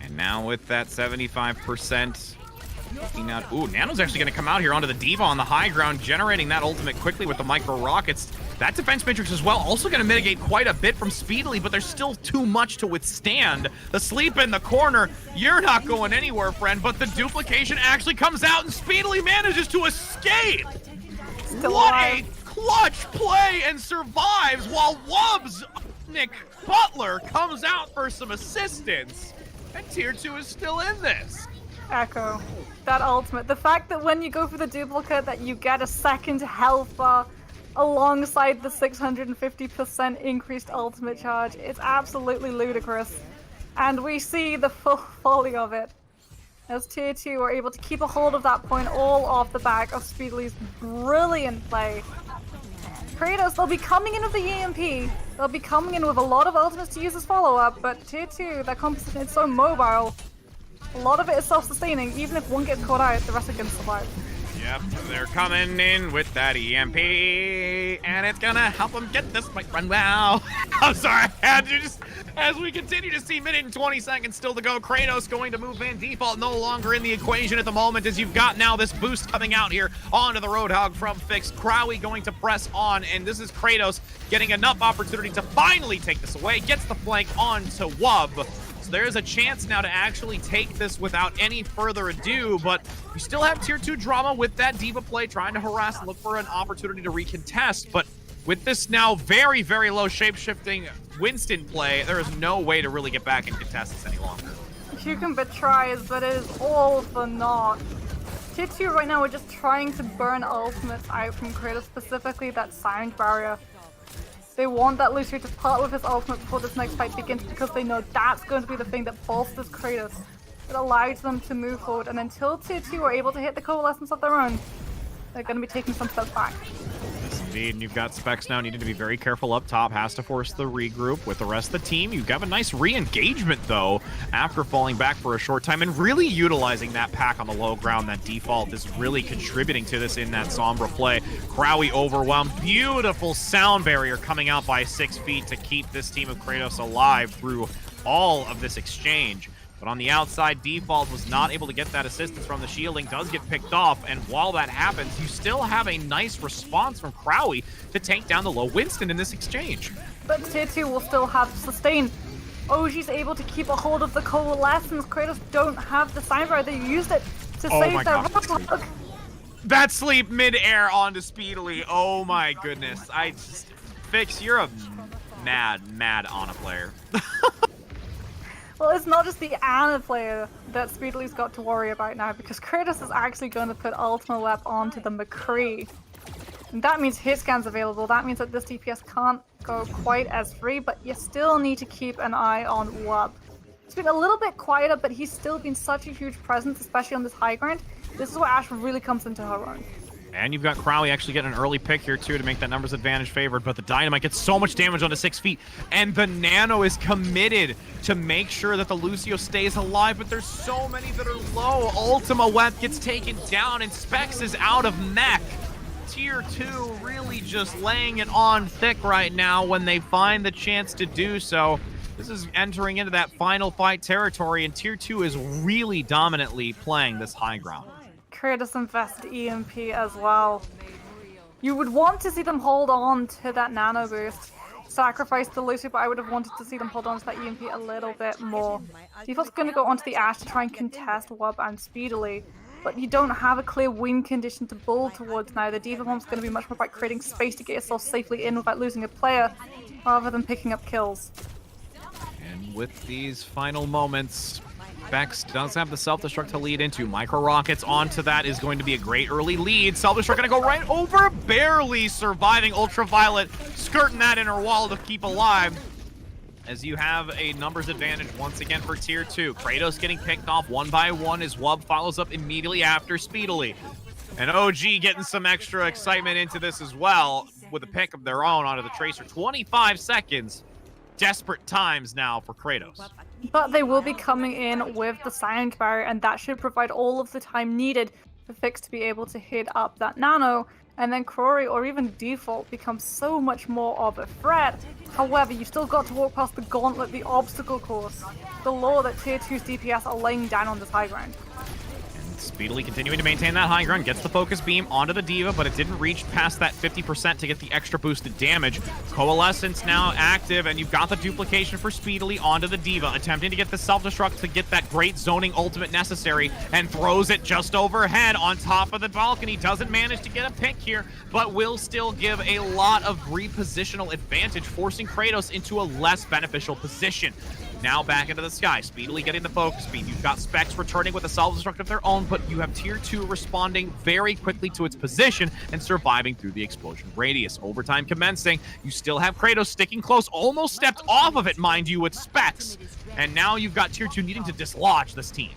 And now with that 75%, looking out, ooh, Nano's actually going to come out here onto the Diva on the high ground, generating that ultimate quickly with the micro rockets. That defense matrix as well, also going to mitigate quite a bit from Speedily, but there's still too much to withstand. The sleep in the corner, you're not going anywhere, friend, but the duplication actually comes out and Speedily manages to escape. Still what alive. a clutch play, and survives while Wubbs Nick Butler comes out for some assistance. And tier 2 is still in this. Echo, that ultimate. The fact that when you go for the duplicate that you get a second health bar alongside the 650% increased ultimate charge, it's absolutely ludicrous. And we see the full folly of it, as tier 2 are able to keep a hold of that point all off the back of Speedily's brilliant play. Kratos, they'll be coming in with the EMP, they'll be coming in with a lot of ultimates to use as follow-up, but tier 2, their composition is so mobile, a lot of it is self-sustaining. Even if one gets caught out, the rest are gonna survive. Yep, they're coming in with that EMP, and it's gonna help them get this mic run. Wow. I'm sorry, I had to just, as we continue to see minute and 20 seconds still to go, Kratos going to move in. Default no longer in the equation at the moment, as you've got now this boost coming out here onto the Roadhog from Fix. Crowy going to press on, and this is Kratos getting enough opportunity to finally take this away. Gets the flank onto Wub. So there's a chance now to actually take this without any further ado, but you still have tier 2 drama with that Diva play, trying to harass and look for an opportunity to recontest. But with this now very, very low shape-shifting Winston play, there is no way to really get back and contest this any longer. You can but tries, but it is all for naught. Tier 2 right now are just trying to burn ultimates out from Kratos, specifically that sound barrier. They want that Lucio to part with his ultimate before this next fight begins, because they know that's going to be the thing that bolsters Kratos. It allows them to move forward, and until tier 2 are able to hit the coalescence of their own, they're going to be taking some steps back. Yes, indeed, and you've got Specs now needing to be very careful up top, has to force the regroup with the rest of the team. You've got a nice re-engagement, though, after falling back for a short time, and really utilizing that pack on the low ground. That Default is really contributing to this in that Sombra play. Crowy overwhelmed. Beautiful sound barrier coming out by 6 feet to keep this team of Kratos alive through all of this exchange. But on the outside, Default was not able to get that assistance from the shielding, does get picked off, and while that happens, you still have a nice response from Crowy to take down the low Winston in this exchange. But tier 2 will still have sustain. OG's able to keep a hold of the coalescence. Kratos don't have the sound barrier. They used it to save their Roadhog. That sleep mid-air onto Speedily. Oh my goodness. Fix, you're a mad Ana player. Well, it's not just the Ana player that Speedily's got to worry about now, because Cratos is actually going to put Ultimate Lep onto the McCree. And that means hit scans available. That means that this DPS can't go quite as free, but you still need to keep an eye on Wub. It's been a little bit quieter, but he's still been such a huge presence, especially on this high ground. This is where Ash really comes into her own. And you've got Crowley actually getting an early pick here, too, to make that numbers advantage favored. But the Dynamite gets so much damage onto 6 feet. And the Nano is committed to make sure that the Lucio stays alive. But there's so many that are low. Ultima Web gets taken down, and Specs is out of mech. Tier 2 really just laying it on thick right now when they find the chance to do so. This is entering into that final fight territory, and Tier 2 is really dominantly playing this high ground. Cratos invested EMP as well. You would want to see them hold on to that nano boost. Sacrifice the Lucio, but I would have wanted to see them hold on to that EMP a little bit more. Default's going to go onto the Ashe to try and contest Wub and Speedily, but you don't have a clear win condition to build towards now. The D.Va bomb's going to be much more about creating space to get yourself safely in without losing a player, rather than picking up kills. And with these final moments, Bex does have the self-destruct to lead into. Micro Rockets onto that is going to be a great early lead. Self-destruct gonna go right over, barely surviving. Ultraviolet skirting that inner wall to keep alive. As you have a numbers advantage once again for Tier 2. Kratos getting picked off one by one as Wub follows up immediately after Speedily. And OG getting some extra excitement into this as well with a pick of their own onto the Tracer. 25 seconds. Desperate times now for Kratos. But they will be coming in with the sound barrier, and that should provide all of the time needed for Fix to be able to hit up that nano, and then Crory or even Default becomes so much more of a threat. However, you still got to walk past the gauntlet, the obstacle course, the law that Tier 2's DPS are laying down on this high ground. Speedily continuing to maintain that high ground, gets the focus beam onto the D.Va, but it didn't reach past that 50% to get the extra boosted damage. Coalescence now active, and you've got the duplication for Speedily onto the D.Va, attempting to get the self-destruct to get that great zoning ultimate necessary, and throws it just overhead on top of the balcony. Doesn't manage to get a pick here, but will still give a lot of repositional advantage, forcing Kratos into a less beneficial position. Now back into the sky, Speedily getting the focus beam. You've got Specs returning with a self-destruct of their own, but you have Tier 2 responding very quickly to its position and surviving through the explosion radius. Overtime commencing. You still have Kratos sticking close, almost stepped off of it, mind you, with Specs. And now you've got Tier 2 needing to dislodge this team.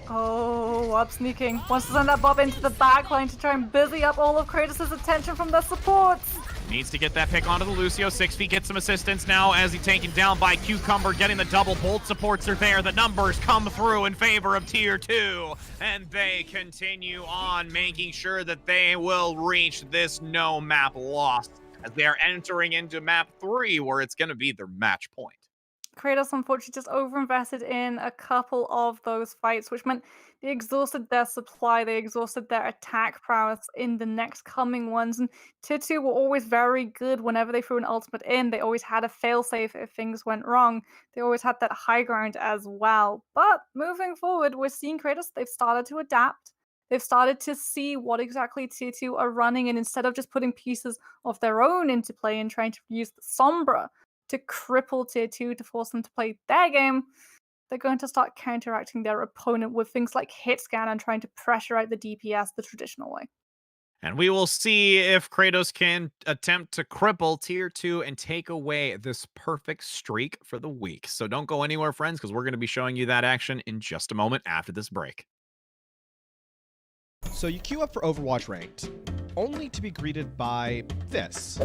Oh, Wub sneaking. Wants to send that Bob into the backline to try and busy up all of Kratos' attention from their supports. Needs to get that pick onto the Lucio. 6 feet gets some assistance now as he's taken down by Cucumber, getting the double bolt supports are there. The numbers come through in favor of Tier 2, and they continue on, making sure that they will reach this no map loss as they are entering into map 3, where it's going to be their match point. Kratos unfortunately just overinvested in a couple of those fights, which meant they exhausted their supply, they exhausted their attack prowess in the next coming ones. And Tier 2 were always very good whenever they threw an ultimate in. They always had a failsafe if things went wrong. They always had that high ground as well. But moving forward, we're seeing Kratos, they've started to adapt. They've started to see what exactly Tier 2 are running, and instead of just putting pieces of their own into play and trying to use the Sombra to cripple Tier 2 to force them to play their game, they're going to start counteracting their opponent with things like hit scan and trying to pressure out the DPS the traditional way. And we will see if Kratos can attempt to cripple Tier 2 and take away this perfect streak for the week. So don't go anywhere, friends, because we're going to be showing you that action in just a moment after this break. So you queue up for Overwatch Ranked, only to be greeted by this,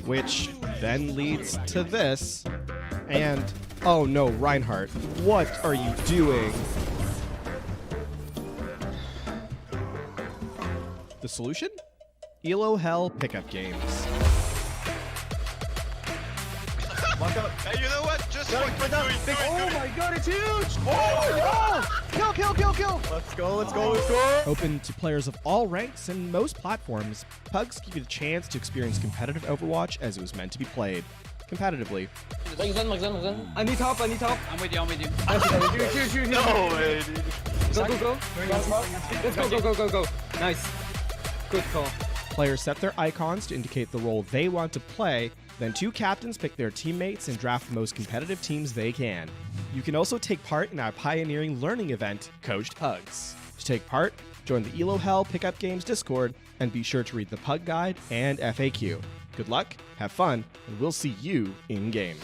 which then leads to this, and oh no, Reinhardt, what are you doing? The solution? ELO Hell pickup games. Hey, you know what? Just fucking do it. Oh my god, it's huge! Oh no! Kill! Let's go. Open to players of all ranks and most platforms, Pugs give you the chance to experience competitive Overwatch as it was meant to be played, competitively. I need help. I'm with you. Shoot. No way, dude. Go. Let's go. Nice. Good call. Players set their icons to indicate the role they want to play, then 2 captains pick their teammates and draft the most competitive teams they can. You can also take part in our pioneering learning event, Coached Pugs. To take part, join the ELO Hell Pickup Games Discord, and be sure to read the Pug Guide and FAQ. Good luck, have fun, and we'll see you in-game.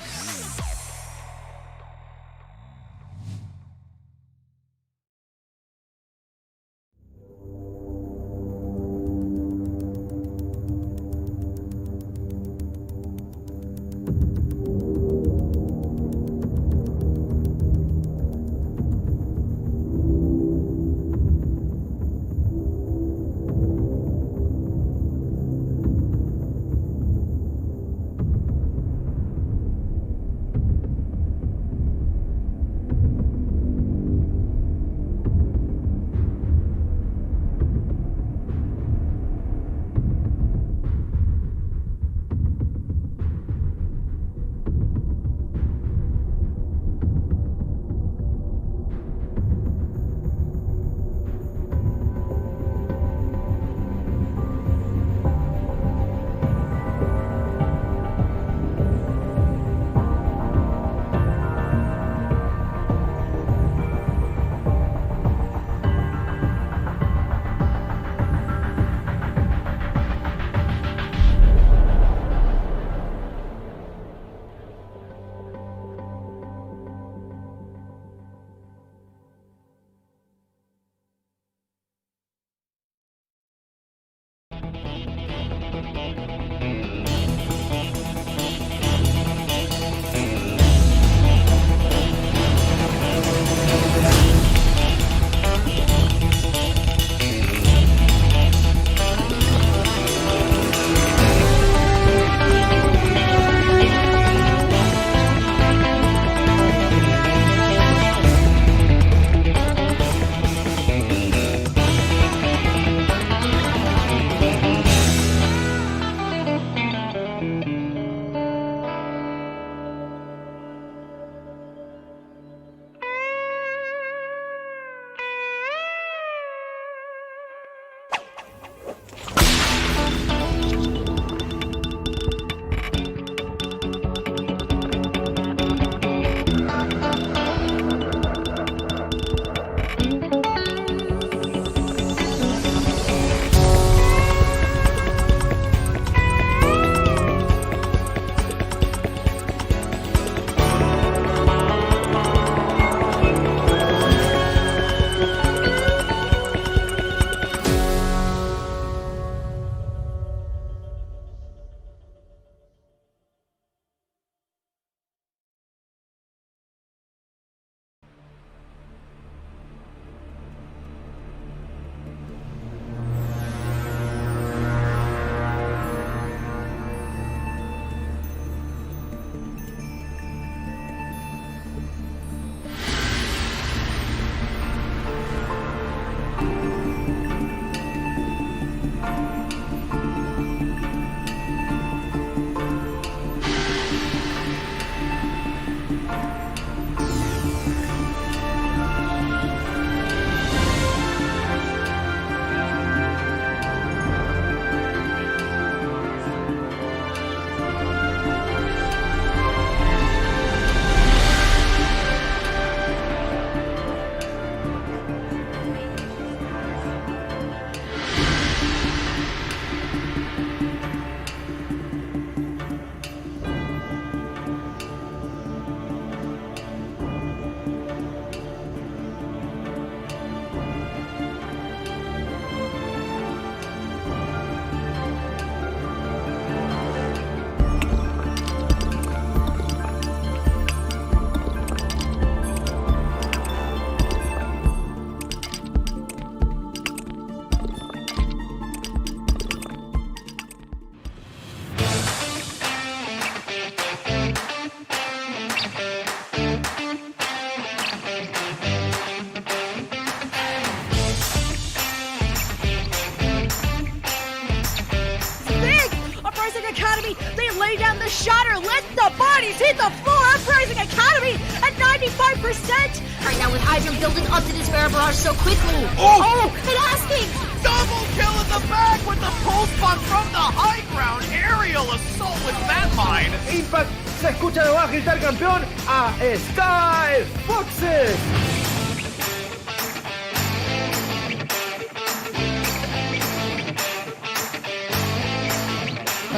Academy, they lay down the shatter, let the bodies hit the floor. Uprising Academy at 95%. Right now with Hydra building up to this Bear Barrage so quickly. Oh! And asking! Double kill in the back with the pulse bomb from the high ground. Aerial assault with that mine. Impact se escucha debajo gritar campeón a Sky Foxes.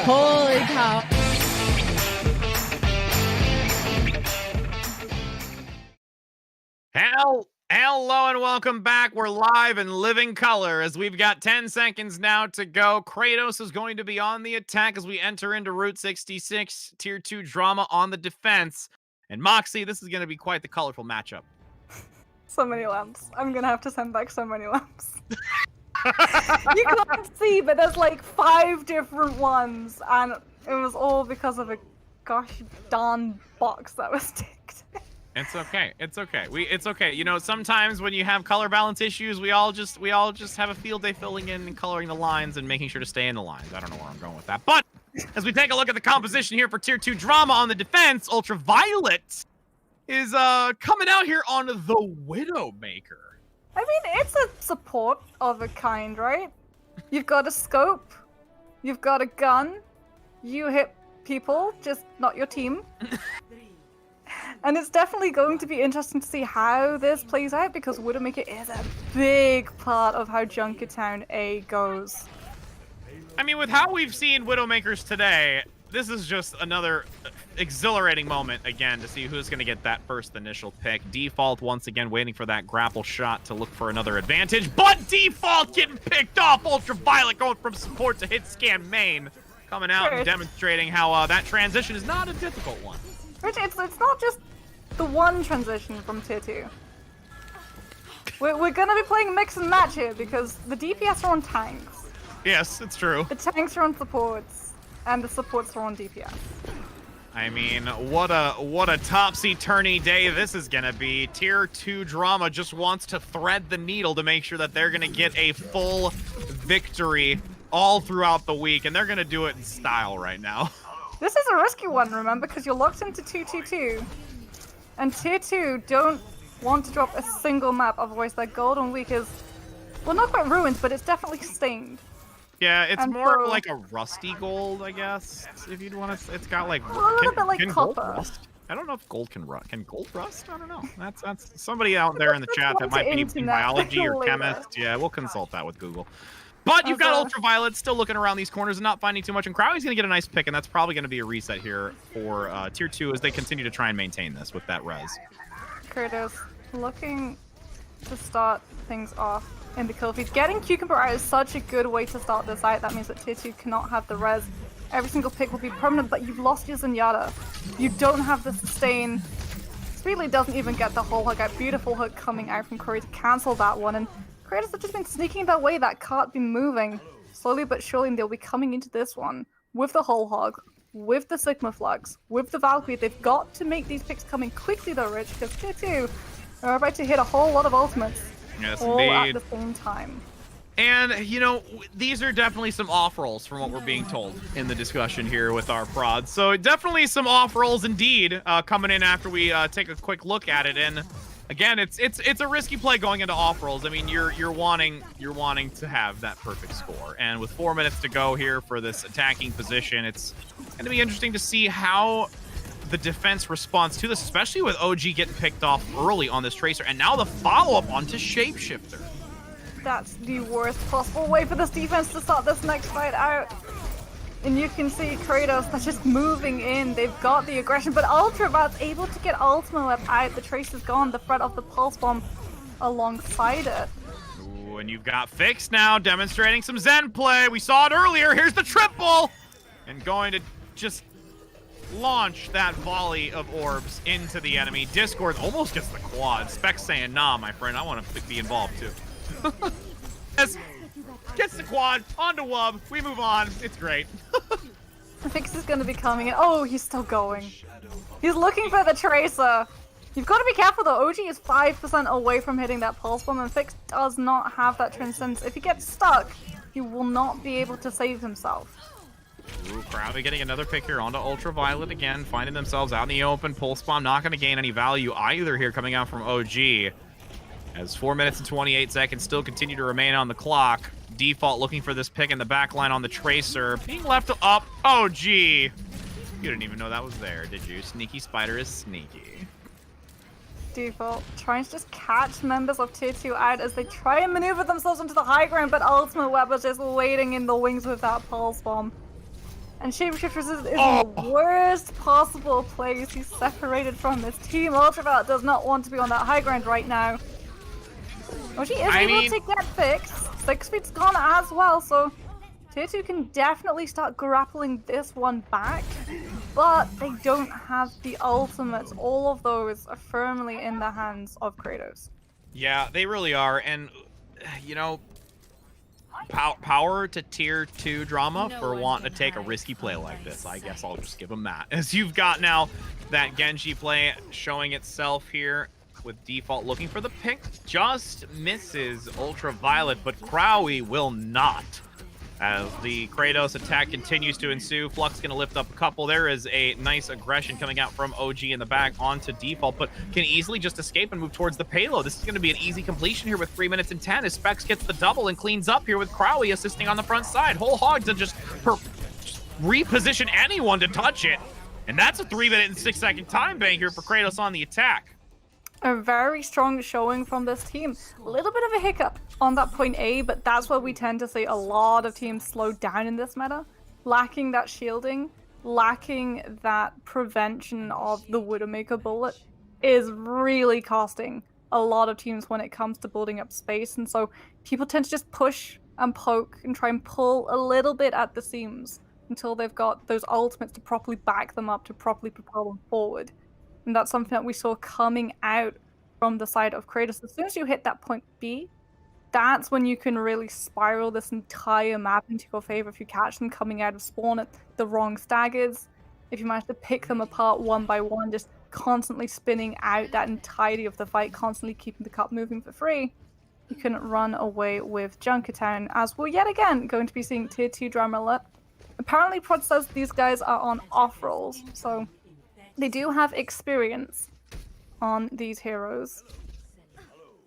Holy cow. Hello and welcome back. We're live in living color as we've got 10 seconds now to go. Cratos is going to be on the attack as we enter into Route 66, Tier 2 drama on the defense. And Moxie, this is going to be quite the colorful matchup. So many lamps. I'm gonna have to send back so many lamps. You can't see, but there's like 5 different ones, and it was all because of a gosh darn box that was ticked. It's okay. It's okay. It's okay. You know, sometimes when you have color balance issues, we all just have a field day filling in and coloring the lines and making sure to stay in the lines. I don't know where I'm going with that. But as we take a look at the composition here for Tier 2 drama on the defense, Ultraviolet is coming out here on the Widowmaker. I mean, it's a support of a kind, right? You've got a scope, you've got a gun, you hit people, just not your team. And it's definitely going to be interesting to see how this plays out, because Widowmaker is a big part of how Junkertown A goes. I mean, with how we've seen Widowmakers today, this is just another exhilarating moment again to see who's going to get that first initial pick. Default once again waiting for that grapple shot to look for another advantage, but Default getting picked off. Ultraviolet going from support to hit scan main, coming out and demonstrating how that transition is not a difficult one. It's not just the one transition from Tier 2. We're going to be playing mix and match here because the DPS are on tanks. Yes, it's true. The tanks are on supports, and the supports are on DPS. I mean, what a topsy-turvy day this is gonna be. Tier 2 drama just wants to thread the needle to make sure that they're gonna get a full victory all throughout the week, and they're gonna do it in style right now. This is a risky one, remember, because you're locked into 2-2-2, and Tier 2 don't want to drop a single map, otherwise their golden week is, well, not quite ruined, but it's definitely stained. Yeah, it's And more so- like a rusty gold, I guess. If you'd want to, it's got like A little bit like gold copper. rust? I don't know if gold can rust. Can gold rust? I don't know. That's somebody out there in the chat that Let's might be into in that biology or later. chemist. Yeah, we'll consult that with Google. But you've got Ultraviolet still looking around these corners and not finding too much. And Crowley's going to get a nice pick, and that's probably going to be a reset here for Tier 2 as they continue to try and maintain this with that res. Cratos looking to start things off in the kill feed. Getting Cucumber out is such a good way to start this out. That means that Tier 2 cannot have the res. Every single pick will be permanent, but you've lost your Zenyatta. You don't have the sustain. Speedly doesn't even get the whole hook out. Beautiful hook coming out from Curry to cancel that one. And Cratos have just been sneaking that way. That cart been moving slowly but surely, and they'll be coming into this one with the whole hog, with the Sigma Flux, with the Valkyrie. They've got to make these picks coming quickly though, Rich, because Tier 2 are about to hit a whole lot of ultimates. Yes, all indeed. at the same time. And, you know, these are definitely some off rolls from what we're being told in the discussion here with our prods. So definitely some off rolls indeed coming in after we take a quick look at it. And again, it's a risky play going into off rolls. I mean, you're wanting to have that perfect score. And with 4 minutes to go here for this attacking position, it's going to be interesting to see how the defense responds to this, especially with OG getting picked off early on this Tracer, and now the follow-up onto Shapeshifter. That's the worst possible way for this defense to start this next fight out. And you can see Cratos, they're just moving in. They've got the aggression, but Ultraviolet's able to get Ultima Web out. The Tracer's gone, the threat of the Pulse Bomb alongside it. Ooh, and you've got Fix now demonstrating some Zen play. We saw it earlier. Here's the triple! And going to just launch that volley of orbs into the enemy. Discord almost gets the quad. Specs saying, nah, my friend, I want to be involved too. Yes, gets the quad, onto Wub, we move on. It's great. Fix is going to be coming in. Oh, he's still going. He's looking for the Tracer. You've got to be careful though. OG is 5% away from hitting that Pulse Bomb, and Fix does not have that Transcendence. If he gets stuck, he will not be able to save himself. Ooh, Crowley getting another pick here onto Ultraviolet again, finding themselves out in the open. Pulse Bomb not going to gain any value either here coming out from OG. As 4 minutes and 28 seconds still continue to remain on the clock. Default looking for this pick in the back line on the Tracer. Being left up. OG. You didn't even know that was there, did you? Sneaky Spider is sneaky. Default trying to just catch members of Tier 2 out as they try and maneuver themselves into the high ground, but Ultimate Web is just waiting in the wings with that Pulse Bomb. And Shapeshifters is in the worst possible place. He's separated from his team. Ultraviolet does not want to be on that high ground right now. OG is able to get fixed. 6 feet's gone as well, so Tier 2 can definitely start grappling this one back, but they don't have the ultimates. All of those are firmly in the hands of Cratos. Yeah, they really are, and, you know, power to Tier 2 Drama for wanting to take a risky play like this. I guess I'll just give them that. As you've got now that Genji play showing itself here, with Default looking for the pick, just misses Ultraviolet, but Crowley will not. As the Kratos attack continues to ensue, Flux going to lift up a couple. There is a nice aggression coming out from OG in the back onto Default, but can easily just escape and move towards the payload. This is going to be an easy completion here with 3 minutes and 10 as Specs gets the double and cleans up here with Crowley assisting on the front side. Whole hog to just reposition anyone to touch it. And that's a 3 minute and 6 second time bank here for Kratos on the attack. A very strong showing from this team. A little bit of a hiccup on that point A, but that's where we tend to see a lot of teams slow down in this meta. Lacking that shielding, lacking that prevention of the Widowmaker bullet is really costing a lot of teams when it comes to building up space. And so people tend to just push and poke and try and pull a little bit at the seams until they've got those ultimates to properly back them up, to properly propel them forward. And that's something that we saw coming out from the side of Cratos. As soon as you hit that point B, that's when you can really spiral this entire map into your favor if you catch them coming out of spawn at the wrong staggers. If you manage to pick them apart one by one, just constantly spinning out that entirety of the fight, constantly keeping the cup moving for free, you can run away with Junkertown, as we're yet again going to be seeing Tier 2 Drama alert. Apparently Prod says these guys are on off rolls, so they do have experience on these heroes.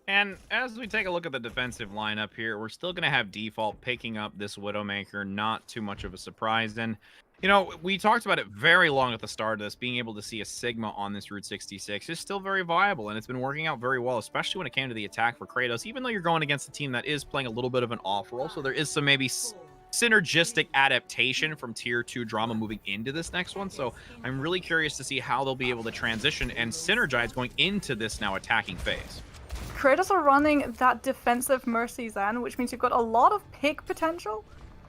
And as we take a look at the defensive lineup here, we're still going to have Default picking up this Widowmaker. Not too much of a surprise. And, you know, we talked about it very long at the start of this. Being able to see a Sigma on this Route 66 is still very viable, and it's been working out very well, especially when it came to the attack for Kratos, even though you're going against a team that is playing a little bit of an off role. So there is some maybe synergistic adaptation from Tier 2 Drama moving into this next one. So I'm really curious to see how they'll be able to transition and synergize going into this now attacking phase. Cratos are running that defensive Mercy Zen, which means you've got a lot of pick potential,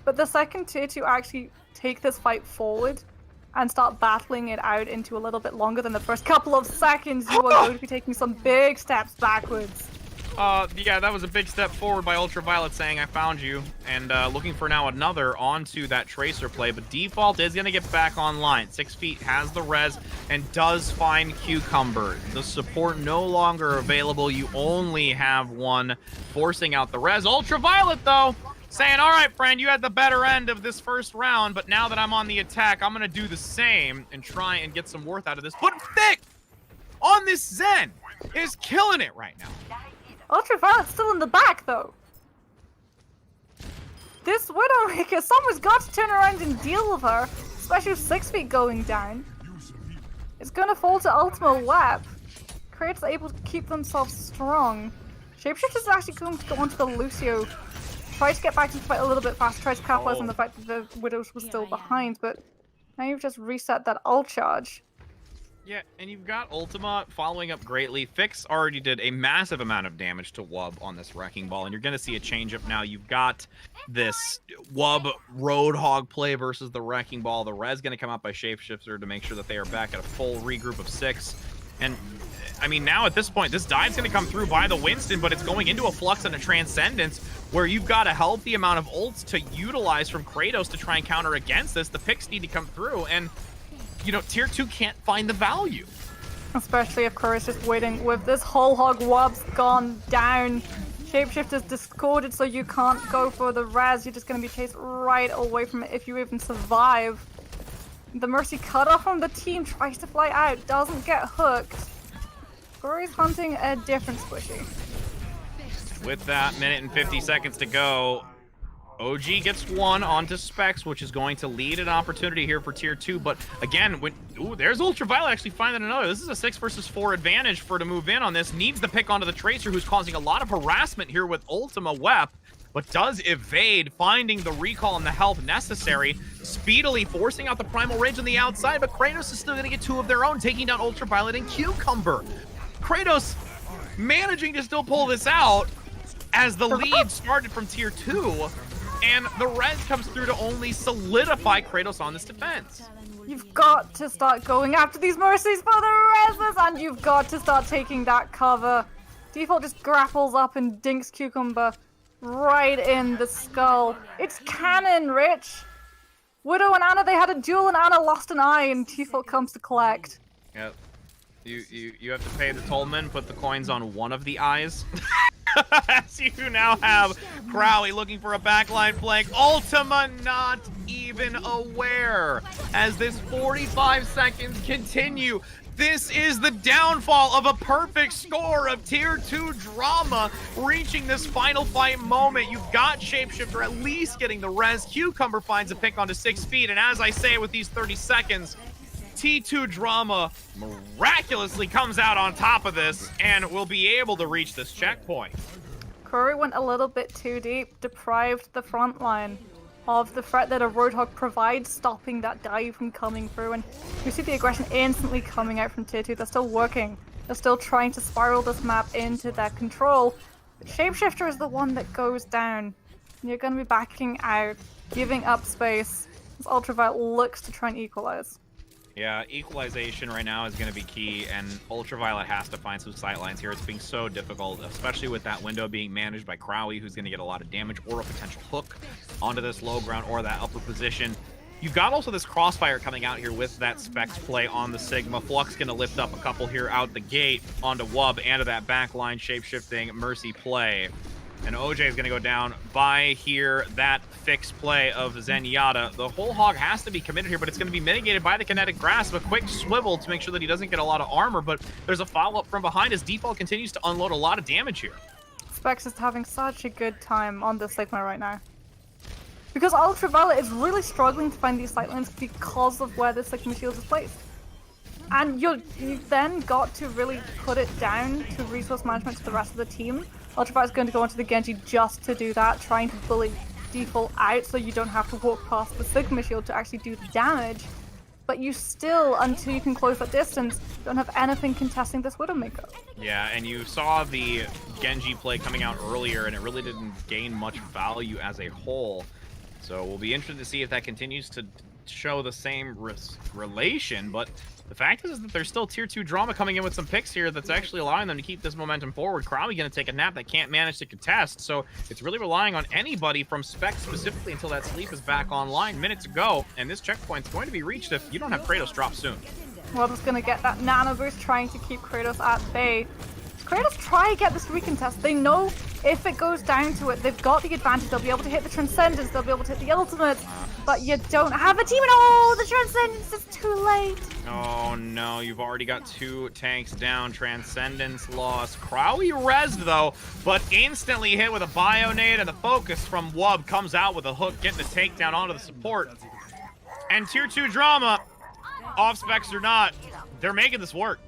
but the second Tier 2 actually take this fight forward and start battling it out into a little bit longer than the first couple of seconds, you are going to be taking some big steps backwards. Yeah, that was a big step forward by Ultraviolet saying, I found you, and looking for now another onto that Tracer play, but Default is going to get back online. 6 feet has the res and does find Cucumber. The support no longer available. You only have one forcing out the res. Ultraviolet, though, saying, all right, friend, you had the better end of this first round, but now that I'm on the attack, I'm going to do the same and try and get some worth out of this. But Thick on this Zen is killing it right now. Ultraviolet's still in the back, though. This Widowmaker, someone's got to turn around and deal with her, especially with 6 feet going down. It's gonna fall to Ultimate Web. Kratos are able to keep themselves strong. Shapeshift is actually going to go onto the Lucio. Try to get back into the fight a little bit faster, try to capitalize on the fact that the Widows was still behind, but now you've just reset that ult charge. Yeah, and you've got Ultima following up greatly. Fix already did a massive amount of damage to Wub on this Wrecking Ball, and you're going to see a change-up now. You've got this Wub Roadhog play versus the Wrecking Ball. The res going to come out by Shapeshifter to make sure that they are back at a full regroup of 6. And, I mean, now at this point, this dive's going to come through by the Winston, but it's going into a Flux and a Transcendence where you've got a healthy amount of ults to utilize from Kratos to try and counter against this. The picks need to come through, and you know, Tier 2 can't find the value. Especially if Curry's just waiting with this whole hog. Wub's gone down. Shapeshifter's discorded, so you can't go for the res. You're just going to be chased right away from it if you even survive. The Mercy cut off from the team, tries to fly out, doesn't get hooked. Corey's hunting a different squishy. With that minute and 50 seconds to go, OG gets one onto Specs, which is going to lead an opportunity here for tier 2. But again, there's Ultraviolet actually finding another. This is a 6 versus 4 advantage for to move in on this. Needs to pick onto the Tracer, who's causing a lot of harassment here with Ultima Wep, but does evade, finding the recall and the health necessary, speedily forcing out the Primal Rage on the outside. But Cratos is still going to get 2 of their own, taking down Ultraviolet and Cucumber. Cratos managing to still pull this out as the lead started from tier 2. And the res comes through to only solidify Cratos on this defense. You've got to start going after these Mercies for the reses, and you've got to start taking that cover. Default just grapples up and dinks Cucumber right in the skull. It's canon, Rich! Widow and Ana, they had a duel and Ana lost an eye, and Default comes to collect. Yep. You have to pay the tollman, put the coins on one of the eyes. As you now have Crowley looking for a backline flank. Ultima not even aware as this 45 seconds continue. This is the downfall of a perfect score of tier 2 drama reaching this final fight moment. You've got Shapeshifter at least getting the res. Cucumber finds a pick onto 6 feet. And as I say with these 30 seconds, T2 drama miraculously comes out on top of this and will be able to reach this checkpoint. Curry went a little bit too deep, deprived the front line of the threat that a Roadhog provides, stopping that dive from coming through. And you see the aggression instantly coming out from tier 2. They're still working. They're still trying to spiral this map into their control. But Shapeshifter is the one that goes down. You're going to be backing out, giving up space as Ultraviolet looks to try and equalize. Yeah, equalization right now is going to be key, and Ultraviolet has to find some sightlines here. It's being so difficult, especially with that window being managed by Crowley, who's going to get a lot of damage or a potential hook onto this low ground or that upper position. You've got also this crossfire coming out here with that Specs play on the Sigma. Flux going to lift up a couple here out the gate onto Wub and to that backline shape-shifting Mercy play. And OJ is going to go down by here, that fixed play of Zenyatta. The whole hog has to be committed here, but it's going to be mitigated by the kinetic grasp. A quick swivel to make sure that he doesn't get a lot of armor, but there's a follow-up from behind as Default continues to unload a lot of damage here. Specs is having such a good time on this Sigma right now. Because Ultraviolet is really struggling to find these sightlines because of where the Sigma shield is placed. And you've then got to really put it down to resource management to the rest of the team. Ultraviolet is going to go onto the Genji just to do that, trying to bully Default out so you don't have to walk past the Sigma shield to actually do the damage. But you still, until you can close that distance, don't have anything contesting this Widowmaker. Yeah, and you saw the Genji play coming out earlier, and it really didn't gain much value as a whole. So we'll be interested to see if that continues to show the same relation, but the fact is that there's still tier 2 drama coming in with some picks here that's actually allowing them to keep this momentum forward. Crowley going to take a nap that can't manage to contest, so it's really relying on anybody from Spec specifically until that sleep is back online. Minute to go, and this checkpoint's going to be reached if you don't have Kratos drop soon. Wub's going to get that nano boost, trying to keep Kratos at bay. Kratos try to get this recontest. They know if it goes down to it, they've got the advantage. They'll be able to hit the Transcendence, they'll be able to hit the Ultimate, but you don't have a team at all! The Transcendence is too late! Oh no, you've already got 2 tanks down. Transcendence lost. Crowley rezzed though, but instantly hit with a Bionade, and the focus from Wub comes out with a hook, getting the takedown onto the support. And tier 2 drama, off specs or not, they're making this work.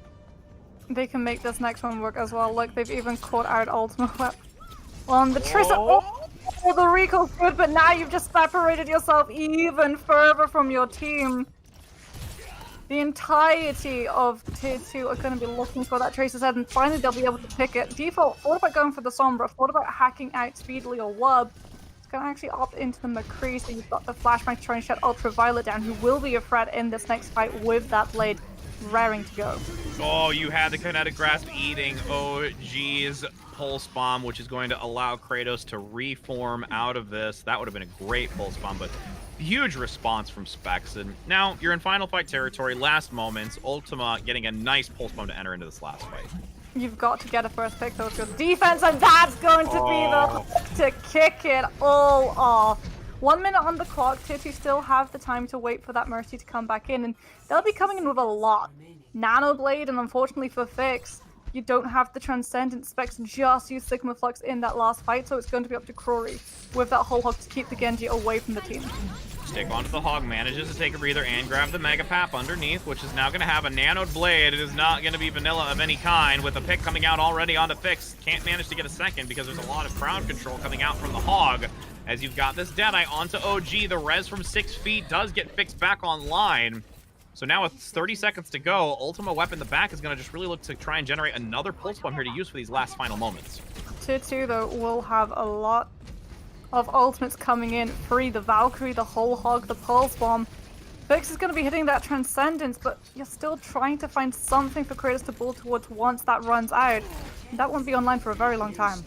They can make this next one work as well. Look, they've even caught out Ultimate Whip. On the Tracer. Oh, the recall's good, but now you've just separated yourself even further from your team. The entirety of tier 2 are going to be looking for that Tracer's head, and finally they'll be able to pick it. Default thought about going for the Sombra, thought about hacking out Speedily or Wub. It's going to actually opt into the McCree, so you've got the Flashbang trying to shut Ultraviolet down, who will be a threat in this next fight with that blade raring to go. Oh, you had the kinetic grasp eating OG's pulse bomb, which is going to allow Kratos to reform out of this. That would have been a great pulse bomb, but huge response from Specs. And now you're in final fight territory, last moments. Ultima getting a nice pulse bomb to enter into this last fight. You've got to get a first pick though with your defense, and that's going to be the to kick it all off. 1 minute on the clock. Tier 2 still have the time to wait for that Mercy to come back in, and they'll be coming in with a lot. Nano Blade, and unfortunately for Fix, you don't have the Transcendent. Specs just use Sigma Flux in that last fight, so it's going to be up to Crory with that whole hog to keep the Genji away from the team. Stick onto the hog, manages to take a breather and grab the Mega Pap underneath, which is now going to have a nanoed blade. It is not going to be vanilla of any kind, with a pick coming out already onto Fix. Can't manage to get a second because there's a lot of crowd control coming out from the hog. As you've got this Deadeye onto OG, the res from 6 feet does get Fixed back online. So now with 30 seconds to go, Ultima Weapon in the back is going to just really look to try and generate another Pulse Bomb here to use for these last final moments. Tier 2 though will have a lot of ultimates coming in. Free the Valkyrie, the whole hog, the Pulse Bomb. Fix is going to be hitting that Transcendence, but you're still trying to find something for Cratos to build towards once that runs out. And that won't be online for a very long time.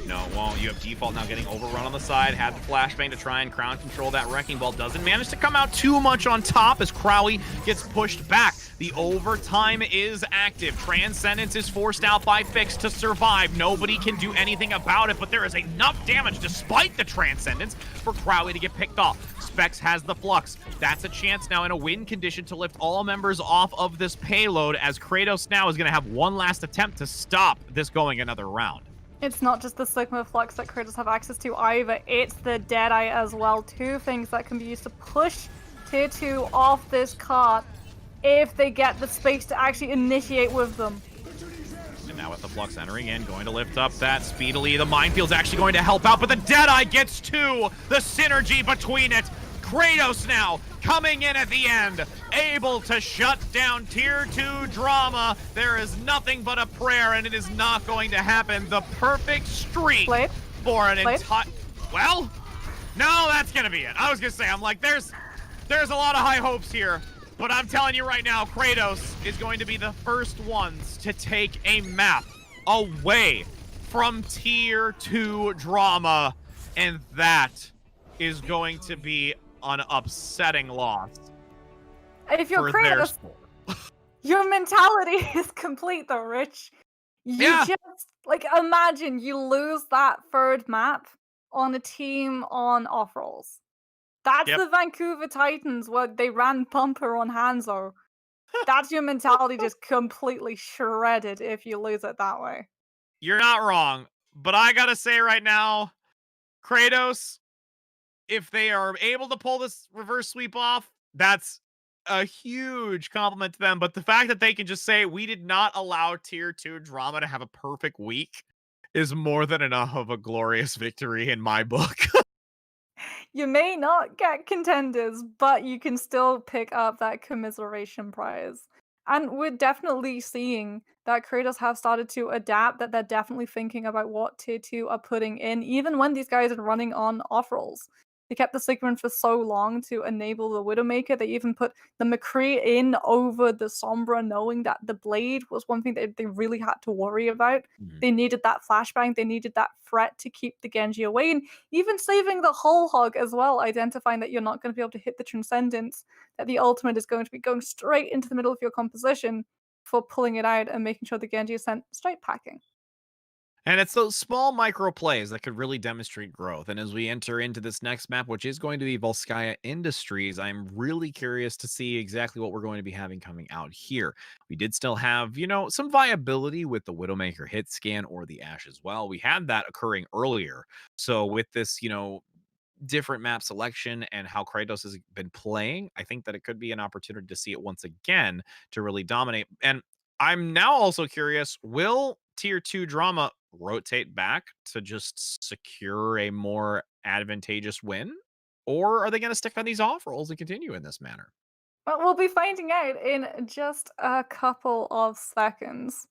No, it won't. You have Default now getting overrun on the side. Had the flashbang to try and crown control that Wrecking Ball. Doesn't manage to come out too much on top as Crowley gets pushed back. The overtime is active. Transcendence is forced out by Fix to survive. Nobody can do anything about it, but there is enough damage despite the Transcendence for Crowley to get picked off. Specs has the Flux. That's a chance now in a win condition to lift all members off of this payload, as Cratos now is going to have one last attempt to stop this going another round. It's not just the Sigma Flux that Cratos have access to either, it's the Deadeye as well. 2 things that can be used to push Tier 2 off this cart if they get the space to actually initiate with them. And now with the Flux entering in, going to lift up that speedily. The Minefield's actually going to help out, but the Deadeye gets 2. The synergy between it. Cratos now coming in at the end, able to shut down Tier 2 drama. There is nothing but a prayer, and it is not going to happen. The perfect streak for an entire... Well, no, that's going to be it. I was going to say, I'm like, there's a lot of high hopes here, but I'm telling you right now, Cratos is going to be the first ones to take a map away from Tier 2 drama, and that is going to be an upsetting loss. If you're Cratos, your mentality is complete though, Rich. You just, like, imagine you lose that 3rd map on a team on off-rolls. That's the Vancouver Titans where they ran Bumper on Hanzo. That's your mentality just completely shredded if you lose it that way. You're not wrong, but I gotta say right now, Cratos, if they are able to pull this reverse sweep off, that's a huge compliment to them. But the fact that they can just say, we did not allow Tier 2 drama to have a perfect week is more than enough of a glorious victory in my book. You may not get contenders, but you can still pick up that commiseration prize. And we're definitely seeing that Cratos have started to adapt, that they're definitely thinking about what Tier 2 are putting in, even when these guys are running on off-rolls. They kept the Sigma in for so long to enable the Widowmaker. They even put the McCree in over the Sombra, knowing that the Blade was one thing that they really had to worry about. They needed that flashbang, they needed that threat to keep the Genji away, and even saving the whole hog as well, identifying that you're not going to be able to hit the Transcendence, that the ultimate is going to be going straight into the middle of your composition for pulling it out and making sure the Genji is sent straight packing. And it's those small micro plays that could really demonstrate growth. And as we enter into this next map, which is going to be Volskaya Industries, I'm really curious to see exactly what we're going to be having coming out here. We did still have, some viability with the Widowmaker hit scan or the Ash as well. We had that occurring earlier. So with this, different map selection and how Cratos has been playing, I think that it could be an opportunity to see it once again to really dominate. And I'm now also curious, will Tier 2 drama rotate back to just secure a more advantageous win? Or are they going to stick on these off rolls and continue in this manner? Well, we'll be finding out in just a couple of seconds.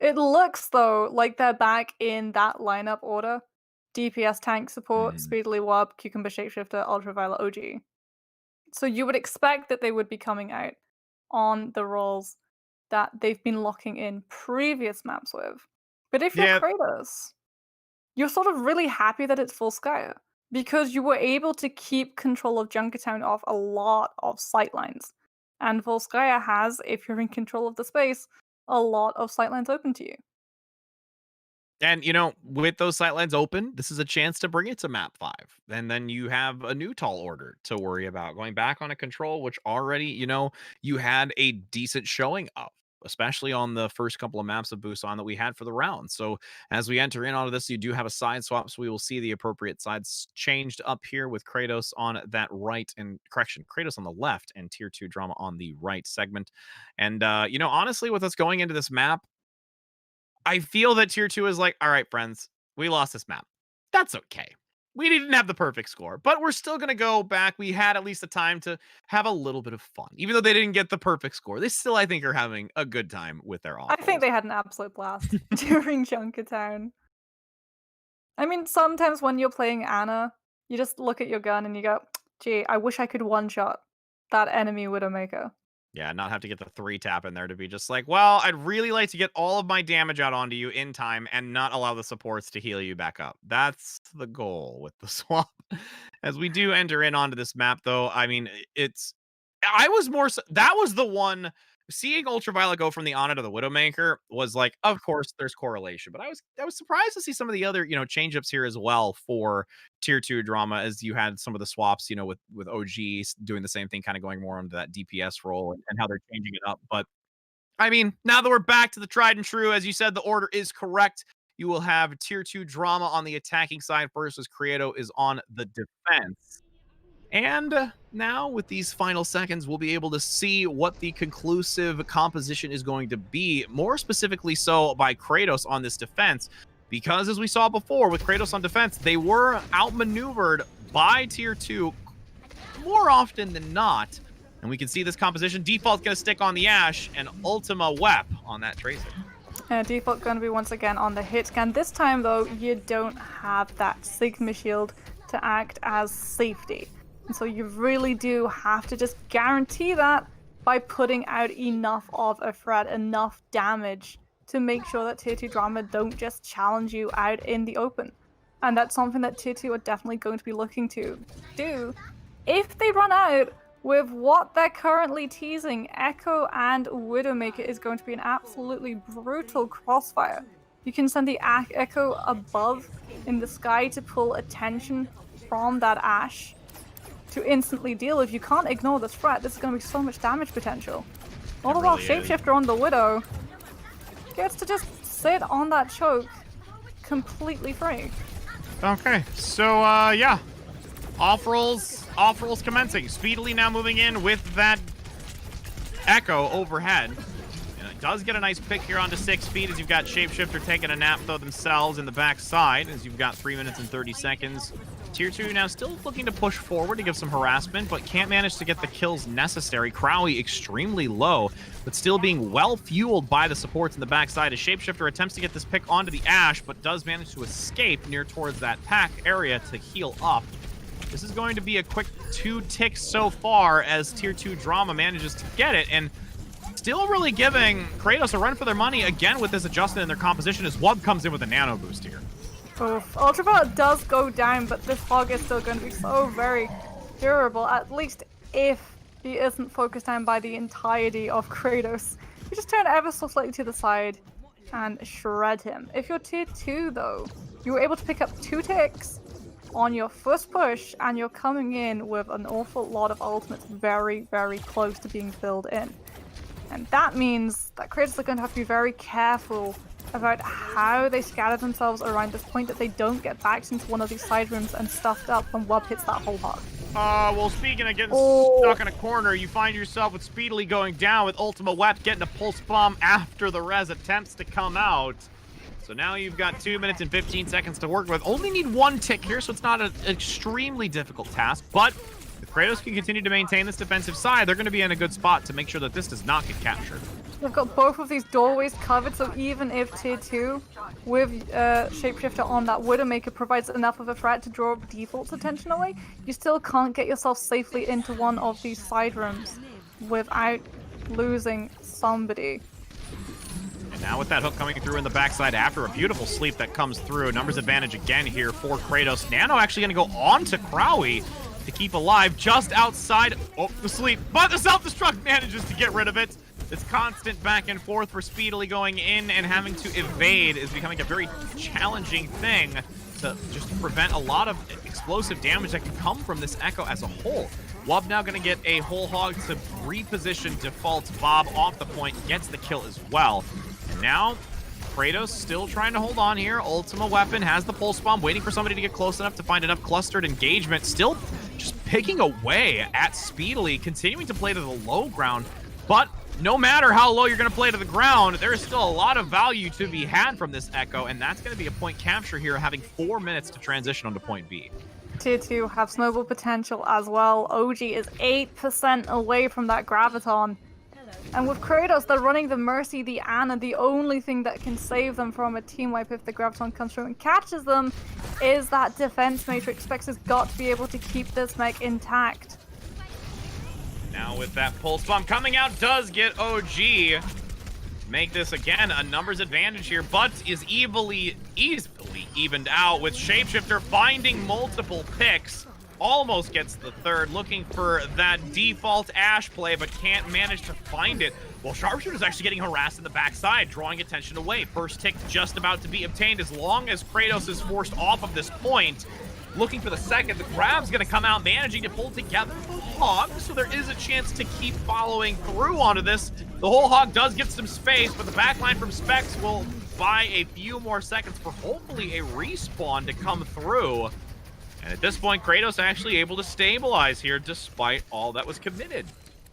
It looks, though, like they're back in that lineup order. DPS tank support, Speedily Warp, Cucumber Shapeshifter, Ultraviolet OG. So you would expect that they would be coming out on the roles that they've been locking in previous maps with. But if you're Cratos, you're sort of really happy that it's Volskaya, because you were able to keep control of Junkertown off a lot of sightlines. And Volskaya has, if you're in control of the space, a lot of sightlines open to you. And, you know, with those sightlines open, this is a chance to bring it to map 5. And then you have a new tall order to worry about. Going back on a control, which already, you know, you had a decent showing of, especially on the first couple of maps of Busan that we had for the round. So as we enter in onto this, you do have a side swap. So we will see the appropriate sides changed up here with Cratos on that right, and correction, Cratos on the left and tier 2 drama on the right segment. And, you know, honestly, with us going into this map, I feel that tier 2 is like, all right, friends, we lost this map. That's okay. We didn't have the perfect score, but we're still going to go back. We had at least the time to have a little bit of fun. Even though they didn't get the perfect score, they still, I think, are having a good time with their offers. I think they had an absolute blast during Junkertown. I mean, sometimes when you're playing Anna, you just look at your gun and you go, gee, I wish I could one-shot that enemy Widowmaker. Yeah, not have to get the 3-tap in there to be just like, well, I'd really like to get all of my damage out onto you in time and not allow the supports to heal you back up. That's the goal with the swap. As we do enter in onto this map, though, I mean, that was the one. Seeing Ultraviolet go from the Ana to the Widowmaker was like, of course, there's correlation. But I was surprised to see some of the other, you know, change-ups here as well for tier 2 drama, as you had some of the swaps, you know, with OG doing the same thing, kind of going more into that DPS role and how they're changing it up. But I mean, now that we're back to the tried and true, as you said, the order is correct. You will have tier 2 drama on the attacking side versus Cratos is on the defense. And now, with these final seconds, we'll be able to see what the conclusive composition is going to be, more specifically so by Cratos on this defense, because as we saw before with Cratos on defense, they were outmaneuvered by tier 2 more often than not. And we can see this composition. Default's going to stick on the Ashe, and Ultima Wep on that Tracer. Default going to be once again on the hit scan. This time, though, you don't have that Sigma shield to act as safety. And so you really do have to just guarantee that by putting out enough of a threat, enough damage to make sure that tier 2 drama don't just challenge you out in the open. And that's something that tier 2 are definitely going to be looking to do. If they run out with what they're currently teasing, Echo and Widowmaker is going to be an absolutely brutal crossfire. You can send the Echo above in the sky to pull attention from that Ashe to instantly deal. If you can't ignore this threat, this is going to be so much damage potential. All the while, Shapeshifter on the Widow gets to just sit on that choke completely free. Okay, so yeah, off rolls commencing. Speedily now moving in with that Echo overhead. And it does get a nice pick here onto 6 speed as you've got Shapeshifter taking a nap though themselves in the backside as you've got 3 minutes and 30 seconds. Tier 2 now still looking to push forward to give some harassment, but can't manage to get the kills necessary. Crowley extremely low, but still being well fueled by the supports in the backside as Shapeshifter attempts to get this pick onto the Ashe, but does manage to escape near towards that pack area to heal up. This is going to be a quick 2 ticks so far as tier 2 drama manages to get it, and still really giving Cratos a run for their money again with this adjustment in their composition as Wub comes in with a nano boost here. Oof. Ultraviolet does go down, but this hog is still going to be so very durable, at least if he isn't focused down by the entirety of Cratos. You just turn ever so slightly to the side and shred him. If you're tier 2 though, you were able to pick up 2 ticks on your first push, and you're coming in with an awful lot of ultimates very, very close to being filled in. And that means that Cratos are going to have to be very careful about how they scatter themselves around this point, that they don't get backed into one of these side rooms and stuffed up when Wub hits that whole hog. Well, speaking of getting stuck in a corner, you find yourself with Speedily going down with Ultima Wep getting a pulse bomb after the res attempts to come out. So now you've got 2 minutes and 15 seconds to work with. Only need 1 tick here, so it's not an extremely difficult task, but if Cratos can continue to maintain this defensive side, they're going to be in a good spot to make sure that this does not get captured. They've got both of these doorways covered, so even if tier 2 with Shapeshifter on that Widowmaker provides enough of a threat to draw Default's attention away, you still can't get yourself safely into one of these side rooms without losing somebody. And now with that hook coming through in the backside after a beautiful sleep that comes through, numbers advantage again here for Cratos. Nano actually going to go on to Crowley to keep alive just outside the sleep, but the self-destruct manages to get rid of it. This constant back and forth for Speedily going in and having to evade is becoming a very challenging thing to just prevent a lot of explosive damage that can come from this Echo as a whole. Wub now going to get a whole hog to reposition default Bob off the point, gets the kill as well. And now Cratos still trying to hold on here. Ultima weapon has the pulse bomb, waiting for somebody to get close enough to find enough clustered engagement. Still just picking away at Speedily, continuing to play to the low ground. But no matter how low you're going to play to the ground, there is still a lot of value to be had from this Echo, and that's going to be a point capture here, having 4 minutes to transition onto point B. Tier 2 have snowball potential as well. OG is 8% away from that Graviton. And with Cratos, they're running the Mercy, the Ana. The only thing that can save them from a team wipe if the Graviton comes through and catches them is that defense matrix. Specs has got to be able to keep this mech intact. Now with that pulse bomb coming out, does get OG. Make this again a numbers advantage here, but is easily evened out with Shapeshifter finding multiple picks. Almost gets the third, looking for that default Ash play, but can't manage to find it. Well, Sharpshooter's actually getting harassed in the backside, drawing attention away. First tick just about to be obtained as long as Cratos is forced off of this point. Looking for the second, the grab's gonna come out, managing to pull together the hog, so there is a chance to keep following through onto this. The whole hog does get some space, but the backline from Specs will buy a few more seconds for hopefully a respawn to come through. And at this point, Cratos actually able to stabilize here despite all that was committed.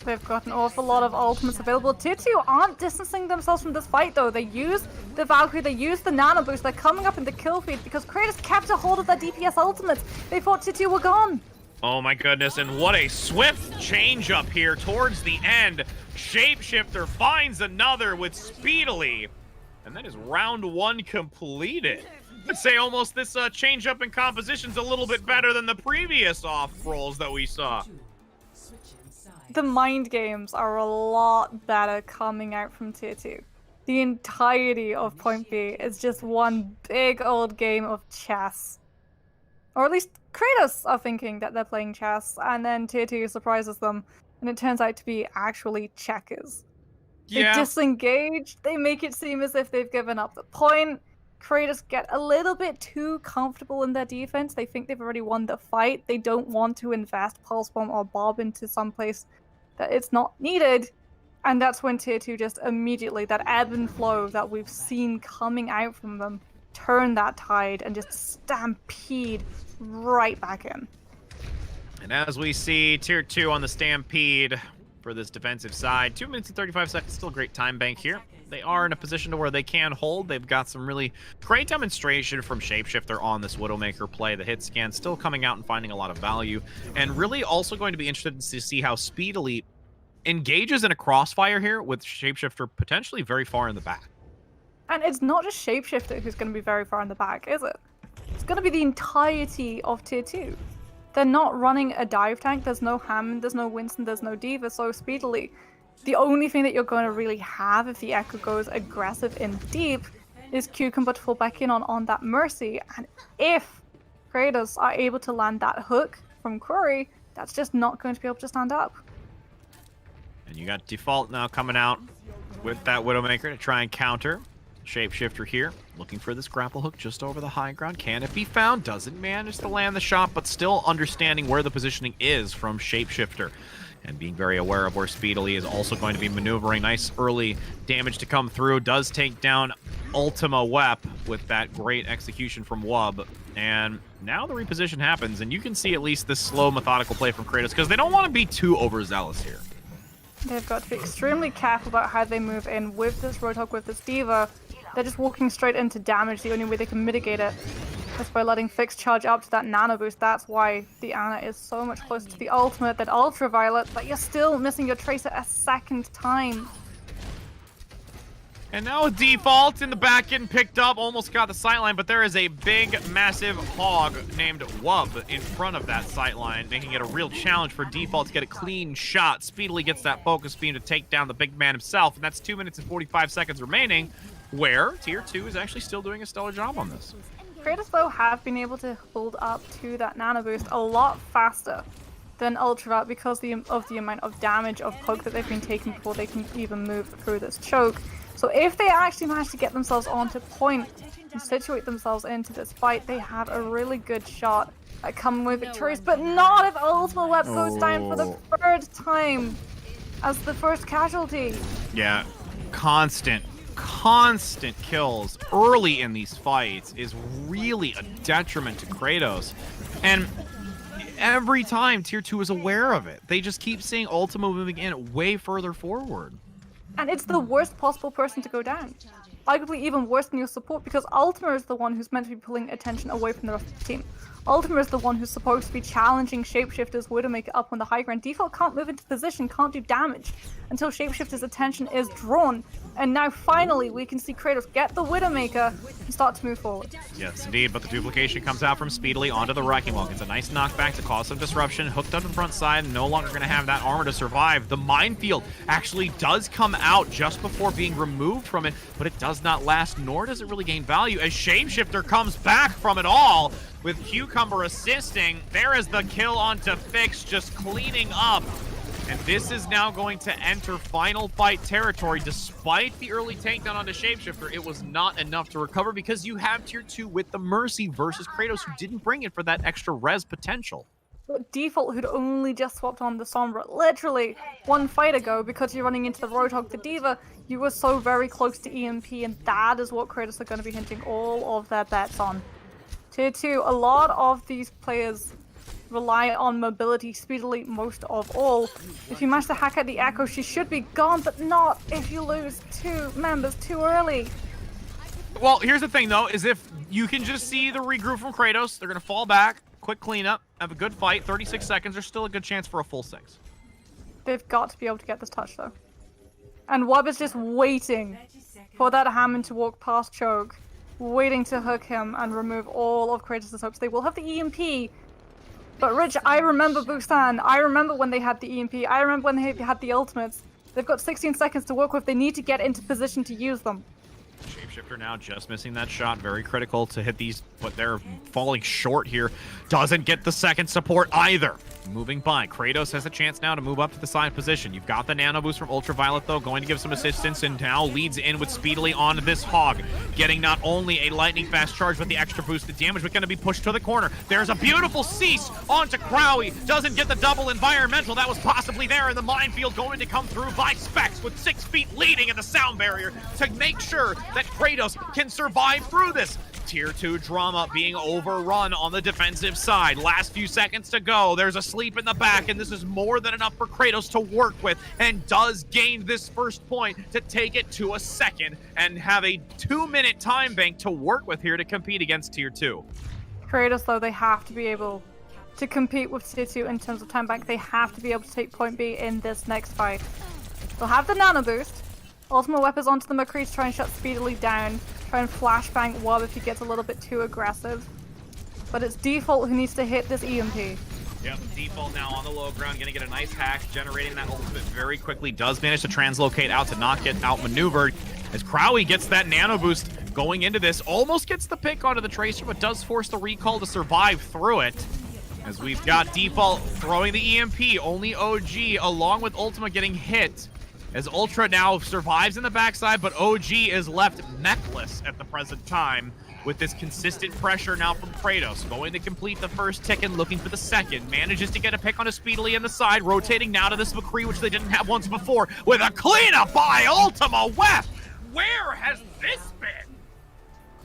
They've got an awful lot of ultimates available. Tier 2 aren't distancing themselves from this fight though. They use the Valkyrie, they use the Nano Boost. They're coming up in the kill feed because Cratos kept a hold of their DPS ultimates. They thought Tier 2 were gone. Oh my goodness, and what a swift change up here towards the end. Shapeshifter finds another with Speedily. And that is round 1 completed. I'd say almost this change up in composition's a little bit better than the previous off rolls that we saw. The mind games are a lot better coming out from Tier 2. The entirety of Point B is just one big old game of chess. Or at least Cratos are thinking that they're playing chess, and then Tier 2 surprises them, and it turns out to be actually checkers. Yeah. They disengage, they make it seem as if they've given up the point. Cratos get a little bit too comfortable in their defense. They think they've already won the fight. They don't want to invest Pulse Bomb or Bob into some place that it's not needed. And that's when Tier 2 just immediately, that ebb and flow that we've seen coming out from them, turn that tide and just stampede right back in. And as we see Tier 2 on the stampede for this defensive side, 2 minutes and 35 seconds, still a great time bank here. They are in a position to where they can hold. They've got some really great demonstration from Shapeshifter on this Widowmaker play. The hit scan still coming out and finding a lot of value. And really also going to be interested to see how Speedily engages in a crossfire here with Shapeshifter potentially very far in the back. And it's not just Shapeshifter who's going to be very far in the back, is it? It's going to be the entirety of Tier 2. They're not running a dive tank. There's no Hammond, there's no Winston, there's no Diva, so Speedily, the only thing that you're going to really have if the Echo goes aggressive in deep is Cucumber to fall back in on that Mercy. And if Cratos are able to land that hook from Quarry, that's just not going to be able to stand up. And you got Default now coming out with that Widowmaker to try and counter. Shapeshifter here, looking for this grapple hook just over the high ground. Can it be found? Doesn't manage to land the shot, but still understanding where the positioning is from Shapeshifter. And being very aware of where Speedily is also going to be maneuvering. Nice early damage to come through. Does take down Ultima Wep with that great execution from Wub. And now the reposition happens, and you can see at least this slow, methodical play from Cratos, because they don't want to be too overzealous here. They've got to be extremely careful about how they move in with this Roadhog, with this Diva. They're just walking straight into damage. The only way they can mitigate it is by letting Fix charge up to that Nano Boost. That's why the Ana is so much closer to the ultimate, that Ultraviolet, but you're still missing your Tracer a second time. And now a Default in the back getting picked up. Almost got the sightline, but there is a big, massive hog named Wub in front of that sightline, making it a real challenge for Default to get a clean shot. Speedily gets that focus beam to take down the big man himself, and that's 2 minutes and 45 seconds remaining, where Tier 2 is actually still doing a stellar job on this. Cratos, though, have been able to hold up to that Nano Boost a lot faster than Ultra because of the amount of damage of poke that they've been taking before they can even move through this choke. So if they actually manage to get themselves onto point and situate themselves into this fight, they have a really good shot at coming away victorious, but not if Ultimate Web goes down for the third time as the first casualty. Yeah, constant kills early in these fights is really a detriment to Cratos. And every time Tier 2 is aware of it. They just keep seeing Ultima moving in way further forward. And it's the worst possible person to go down. Arguably even worse than your support, because Ultima is the one who's meant to be pulling attention away from the rest of the team. Ultima is the one who's supposed to be challenging Shapeshifter's Widowmaker up on the high ground. Default can't move into position, can't do damage until Shapeshifter's attention is drawn. And now finally we can see Kratos get the Widowmaker and start to move forward. Yes, indeed, but the duplication comes out from Speedily onto the Wrecking Ball. It's a nice knockback to cause some disruption. Hooked up to the front side, no longer going to have that armor to survive. The minefield actually does come out just before being removed from it, but it does not last, nor does it really gain value as Shapeshifter comes back from it all with Cucumber assisting. There is the kill onto Fix, just cleaning up. And this is now going to enter final fight territory. Despite the early takedown onto Shapeshifter, it was not enough to recover because you have Tier 2 with the Mercy versus Kratos, who didn't bring it for that extra res potential. But Default, who'd only just swapped on the Sombra literally one fight ago because you're running into the Roadhog, the Diva, you were so very close to EMP, and that is what Kratos are going to be hinging all of their bets on. Tier 2, a lot of these players rely on mobility speedily most of all. If you manage to hack out the Echo, she should be gone, but not if you lose 2 members too early. Well, here's the thing though, is if you can just see the regroup from Kratos, they're going to fall back, quick cleanup, have a good fight, 36 seconds, there's still a good chance for a full 6. They've got to be able to get this touch though. And Wub is just waiting for that Hammond to walk past Choke, waiting to hook him and remove all of Kratos' hopes. They will have the EMP, but Rich, I remember Busan. I remember when they had the EMP. I remember when they had the ultimates. They've got 16 seconds to work with. They need to get into position to use them. Shapeshifter now just missing that shot. Very critical to hit these, but they're falling short here. Doesn't get the second support either. Moving by. Kratos has a chance now to move up to the side position. You've got the nano boost from Ultraviolet, though, going to give some assistance, and now leads in with Speedily on this Hog. Getting not only a lightning fast charge, but the extra boosted damage, but going to be pushed to the corner. There's a beautiful cease onto Crowy. Doesn't get the double environmental. That was possibly there in the minefield, going to come through by Specs with 6 feet leading in the sound barrier to make sure that Kratos can survive through this. Tier 2 drama being overrun on the defensive side. Last few seconds to go. There's a sleep in the back, and this is more than enough for Kratos to work with, and does gain this first point to take it to a second and have a 2-minute time bank to work with here to compete against Tier 2. Kratos, though, they have to be able to compete with Tier 2 in terms of time bank. They have to be able to take point B in this next fight. They'll have the nano boost. Ultimate weapons onto the McCree to try and shut Speedily down. Try and flashbang Wub if he gets a little bit too aggressive. But it's Default who needs to hit this EMP. Yep, Default now on the low ground, gonna get a nice hack, generating that ultimate very quickly. Does manage to translocate out to not get outmaneuvered. As Crowy gets that nano boost going into this, almost gets the pick onto the Tracer, but does force the recall to survive through it. As we've got Default throwing the EMP, only OG along with Ultima getting hit. As Ultra now survives in the backside, but OG is left mechless at the present time with this consistent pressure now from Kratos. Going to complete the first tick and looking for the second. Manages to get a pick on a Speedily in the side, rotating now to this McCree, which they didn't have once before, with a cleanup by Ultima Web. Where has this been?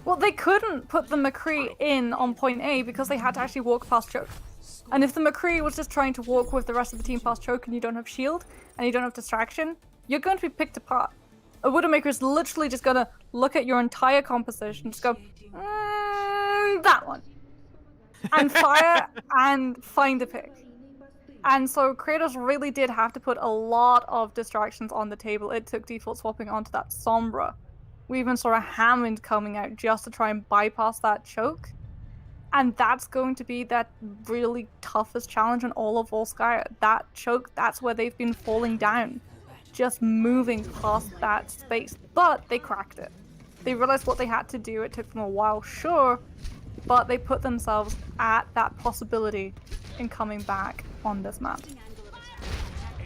Well, they couldn't put the McCree in on point A because they had to actually walk past Choke. And if the McCree was just trying to walk with the rest of the team past Choke and you don't have shield and you don't have distraction, you're going to be picked apart. A Widowmaker is literally just going to look at your entire composition, just go, that one. And fire and find a pick. And so Kratos really did have to put a lot of distractions on the table. It took Default swapping onto that Sombra. We even saw a Hammond coming out just to try and bypass that choke. And that's going to be that really toughest challenge in all of Volskaya. That choke, that's where they've been falling down. Just moving past that space. But they cracked it. They realized what they had to do. It took them a while, sure, but they put themselves at that possibility in coming back. on this map.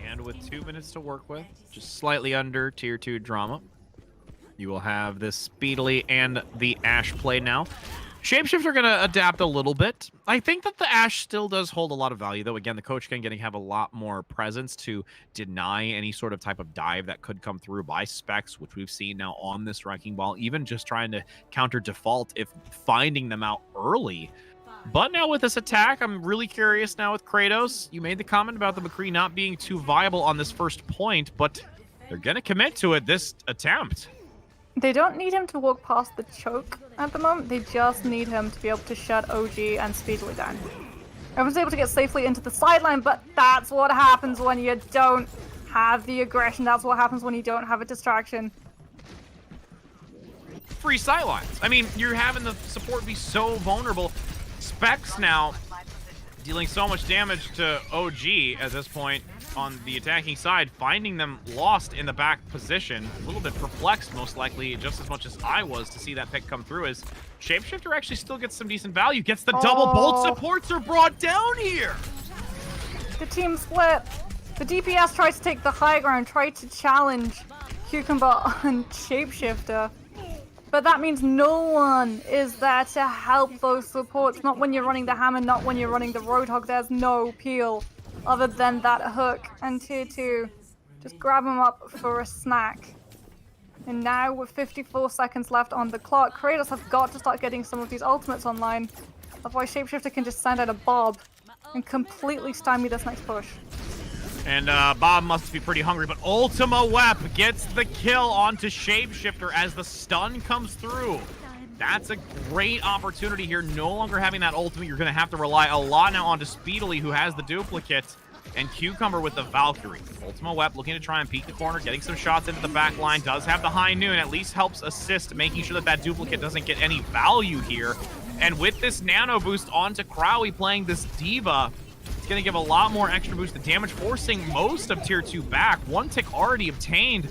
And with 2 minutes to work with, just slightly under tier 2 drama, you will have this Speedily and the Ashe play now. Shapeshifter are going to adapt a little bit. I think that the Ashe still does hold a lot of value, though. Again, the coach can have a lot more presence to deny any sort of type of dive that could come through by specs, which we've seen now on this Wrecking Ball, even just trying to counter default if finding them out early. But now with this attack, I'm really curious now with Cratos. You made the comment about the McCree not being too viable on this first point, but they're going to commit to it this attempt. They don't need him to walk past the choke at the moment. They just need him to be able to shut OG and Speedily down. Everyone's able to get safely into the sideline, but that's what happens when you don't have the aggression. That's what happens when you don't have a distraction. Free sidelines. I mean, you're having the support be so vulnerable. Specs now dealing so much damage to OG at this point on the attacking side, finding them lost in the back position. A little bit perplexed, most likely, just as much as I was to see that pick come through, as Shapeshifter actually still gets some decent value. Gets the double bolt. Supports are brought down here. The team split. The DPS tries to take the high ground, try to challenge Cucumber and Shapeshifter. But that means no one is there to help those supports. Not when you're running the Hammer, not when you're running the Roadhog. There's no peel other than that hook. And tier 2, just grab him up for a snack. And now with 54 seconds left on the clock, Cratos have got to start getting some of these ultimates online. Otherwise Shapeshifter can just send out a Bob and completely stymie this next push. And Bob must be pretty hungry, but Ultima Wep gets the kill onto Shapeshifter as the stun comes through. That's a great opportunity here. No longer having that ultimate, you're going to have to rely a lot now onto Speedily, who has the duplicate, and Cucumber with the Valkyrie. Ultima Wep looking to try and peek the corner, getting some shots into the back line. Does have the high noon, at least helps assist, making sure that that duplicate doesn't get any value here. And with this nano boost onto Crowley playing this Diva, it's going to give a lot more extra boost to damage, forcing most of tier 2 back. One tick already obtained.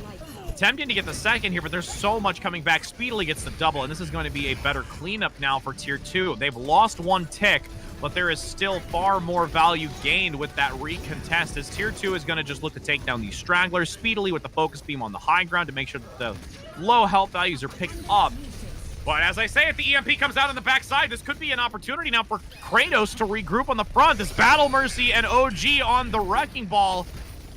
Attempting to get the second here, but there's so much coming back. Speedily gets the double, and this is going to be a better cleanup now for tier 2. They've lost one tick, but there is still far more value gained with that recontest, as tier 2 is going to just look to take down these stragglers. Speedily with the focus beam on the high ground to make sure that the low health values are picked up. But as I say, if the EMP comes out on the backside, this could be an opportunity now for Cratos to regroup on the front. This Battle Mercy and OG on the Wrecking Ball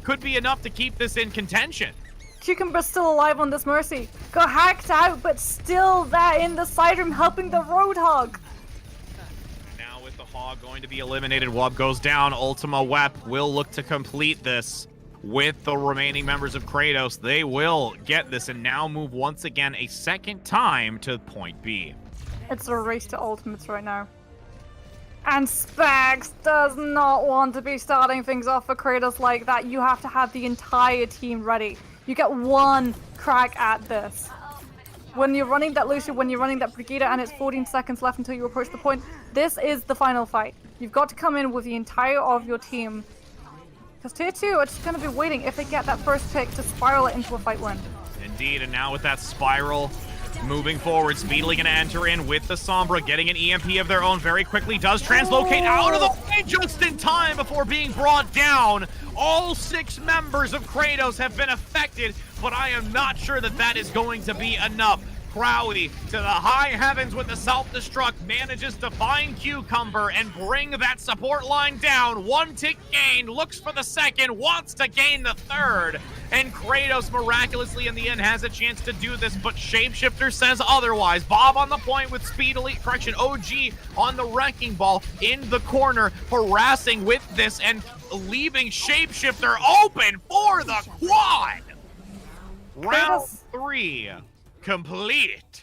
could be enough to keep this in contention. Cucumber's still alive on this Mercy. Got hacked out, but still there in the side room helping the Roadhog. Now with the Hog going to be eliminated, Wub goes down. Ultima Wep will look to complete this with the remaining members of Cratos. They will get this and now move once again a second time to point B. It's a race to ultimates right now. And Specs does not want to be starting things off for Cratos like that. You have to have the entire team ready. You get one crack at this. When you're running that Lucia, when you're running that Brigida, and it's 14 seconds left until you approach the point, this is the final fight. You've got to come in with the entire of your team. Because tier 2 are just going to be waiting if they get that first pick to spiral it into a fight win. Indeed, and now with that spiral moving forward, Speedily going to enter in with the Sombra, getting an EMP of their own very quickly. Does translocate out of the way just in time before being brought down. All 6 members of Cratos have been affected, but I am not sure that that is going to be enough. Crowley to the high heavens with the self-destruct, manages to find Cucumber and bring that support line down. One tick gained, looks for the second, wants to gain the third, and Cratos miraculously in the end has a chance to do this, but Shapeshifter says otherwise. Bob on the point with OG on the Wrecking Ball in the corner, harassing with this and leaving Shapeshifter open for the quad. Round 3 complete.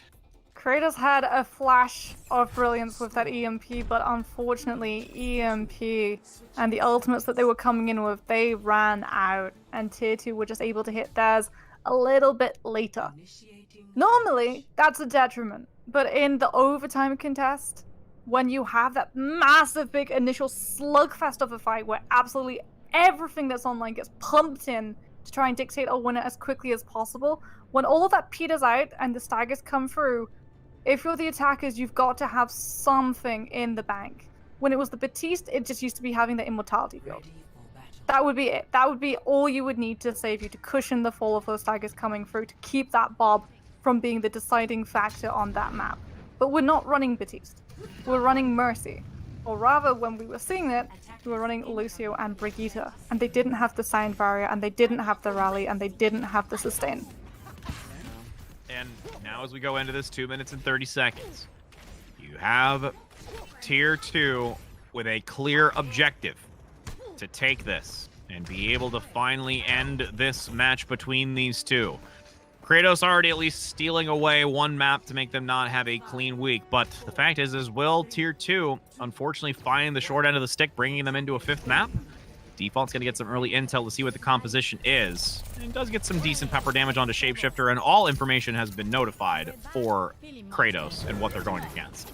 Cratos had a flash of brilliance with that EMP, but unfortunately EMP and the ultimates that they were coming in with, they ran out, and tier 2 were just able to hit theirs a little bit later. Normally, that's a detriment, but in the overtime contest, when you have that massive big initial slugfest of a fight where absolutely everything that's online gets pumped in to try and dictate a winner as quickly as possible, when all of that peters out and the staggers come through, if you're the attackers, you've got to have something in the bank. When it was the Batiste, it just used to be having the immortality field. That would be it. That would be all you would need to save you to cushion the fall of those daggers coming through, to keep that Bob from being the deciding factor on that map. But we're not running Batiste. We're running Mercy. Or rather, when we were seeing it, we were running Lucio and Brigitte. And they didn't have the Sound Barrier, and they didn't have the Rally, and they didn't have the Sustain. And now as we go into this 2 minutes and 30 seconds, you have Tier 2 with a clear objective to take this and be able to finally end this match between these two. Cratos already at least stealing away one map to make them not have a clean week, but the fact is will Tier 2 unfortunately find the short end of the stick, bringing them into a 5th map? Default's going to get some early intel to see what the composition is. And does get some decent pepper damage onto Shapeshifter, and all information has been notified for Cratos and what they're going against.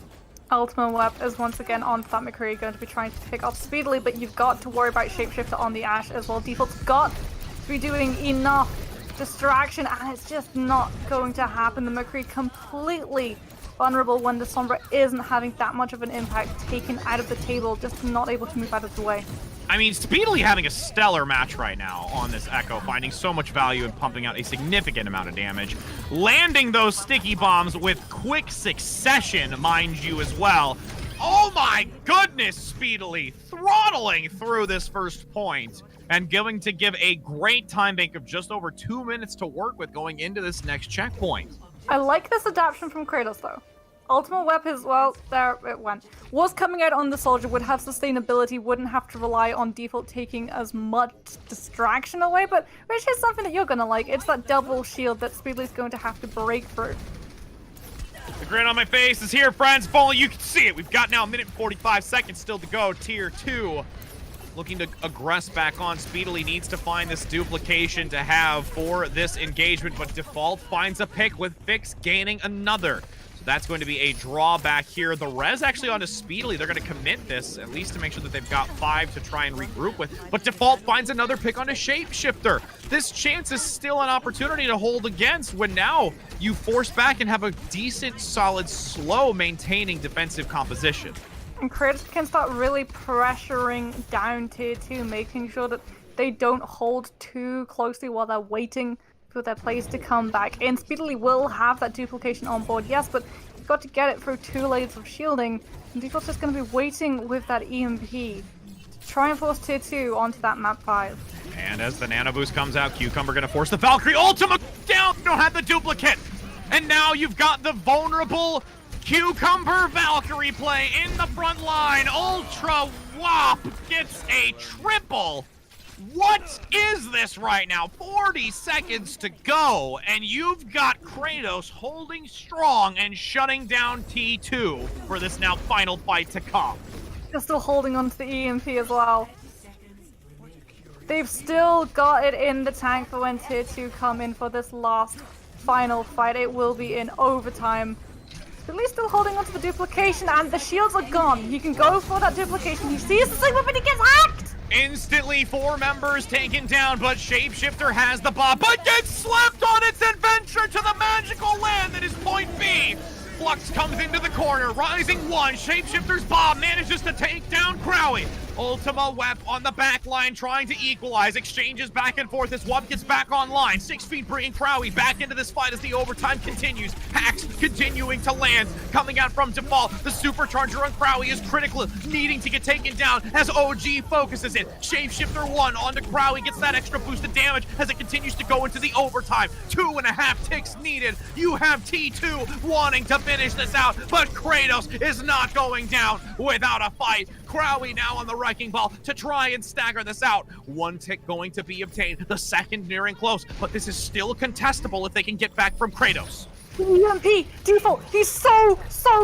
Ultimate Web is once again on that McCree, going to be trying to pick up speedily, but you've got to worry about Shapeshifter on the Ashe as well. Default's got to be doing enough distraction, and it's just not going to happen. The McCree completely vulnerable when the Sombra isn't having that much of an impact, taken out of the table, just not able to move out of the way. I mean, Speedily having a stellar match right now on this Echo, finding so much value and pumping out a significant amount of damage. Landing those sticky bombs with quick succession, mind you, as well. Oh my goodness, Speedily throttling through this first point and going to give a great time bank of just over 2 minutes to work with going into this next checkpoint. I like this adaptation from Cratos, though. Ultimate Web is, well, there it went. Was coming out on the Soldier, would have sustainability, wouldn't have to rely on Default taking as much distraction away, but which is something that you're gonna like. It's that double shield that Speedly's going to have to break through. The grin on my face is here, friends. If only you can see it. We've got now 1 minute and 45 seconds still to go. Tier 2 looking to aggress back on. Speedily needs to find this duplication to have for this engagement, but Default finds a pick with Fix gaining another. So that's going to be a drawback here. The res actually onto Speedily. They're going to commit this, at least to make sure that they've got 5 to try and regroup with. But Default finds another pick on a Shapeshifter. This chance is still an opportunity to hold against when now you force back and have a decent, solid, slow maintaining defensive composition. And Cratos can start really pressuring down Tier 2, making sure that they don't hold too closely while they're waiting for their plays to come back in. Speedily will have that duplication on board, yes, but you've got to get it through 2 layers of shielding. And Default's just going to be waiting with that EMP to try and force Tier 2 onto that map 5. And as the nano boost comes out, Cucumber going to force the Valkyrie ultimate down. Don't have the duplicate. And now you've got the vulnerable Cucumber Valkyrie play in the front line. Ultra Wop gets a triple. What is this right now? 40 seconds to go, and you've got Cratos holding strong and shutting down T2 for this now final fight to come. They're still holding on to the EMP as well. They've still got it in the tank for when Tier 2 come in for this last final fight. It will be in overtime. At least still holding on to the duplication, and the shields are gone. He can go for that duplication. He sees the signal, but he gets hacked! Instantly 4 members taken down, but Shapeshifter has the bomb, but gets slipped on its adventure to the magical land that is point B. Flux comes into the corner, Rising 1, Shapeshifter's bomb manages to take down Crowie. Ultima Wep on the back line trying to equalize, exchanges back and forth as Wep gets back online. 6 feet bringing Crowie back into this fight as the overtime continues. Hacks continuing to land, coming out from Default. The supercharger on Crowie is critical, needing to get taken down as OG focuses it. Shapeshifter 1 onto Crowie, gets that extra boost of damage as it continues to go into the overtime. 2.5 ticks needed. You have T2 wanting to finish this out, but Cratos is not going down without a fight. Crowie now on the wrecking ball to try and stagger this out. 1 tick going to be obtained, the second nearing close, but this is still contestable if they can get back from Cratos. EMP, Default, he's so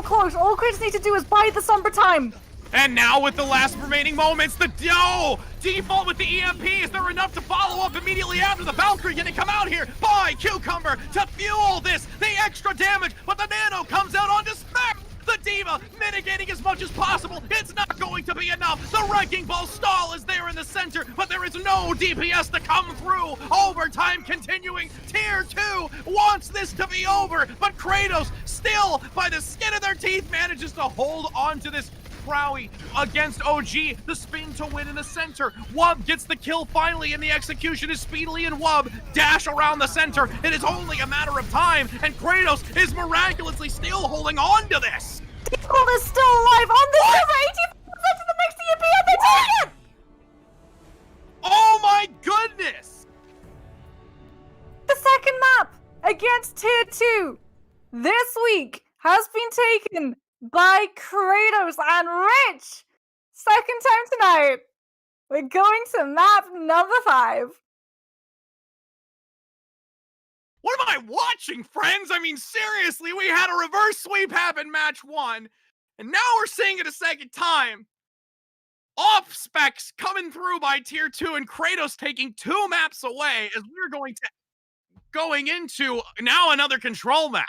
close. All Cratos need to do is buy the Sombra time. And now with the last remaining moments, the Default with the EMP. Is there enough to follow up immediately after? The Valkyrie gonna come out here by Cucumber to fuel this, the extra damage, but the Nano comes out onto Spec. The Diva mitigating as much as possible. It's not going to be enough. The wrecking ball stall is there in the center, but there is no DPS to come through. Overtime continuing. Tier 2 wants this to be over, but Cratos still, by the skin of their teeth, manages to hold on to this Crowy against OG. The spin to win in the center. Wub gets the kill finally, and the execution is speedily, and Wub dash around the center. It is only a matter of time, and Cratos is miraculously still holding on to this. Default is still alive on the server. 85% to the next EMP, and they take it. Oh my goodness! The second map against Tier 2 this week has been taken by Cratos and Rich. Second time tonight. We're going to map number 5. What am I watching, friends? I mean, seriously, we had a reverse sweep happen match 1, and now we're seeing it a second time. Off specs coming through by Tier 2, and Cratos taking 2 maps away as we're going into now another control map.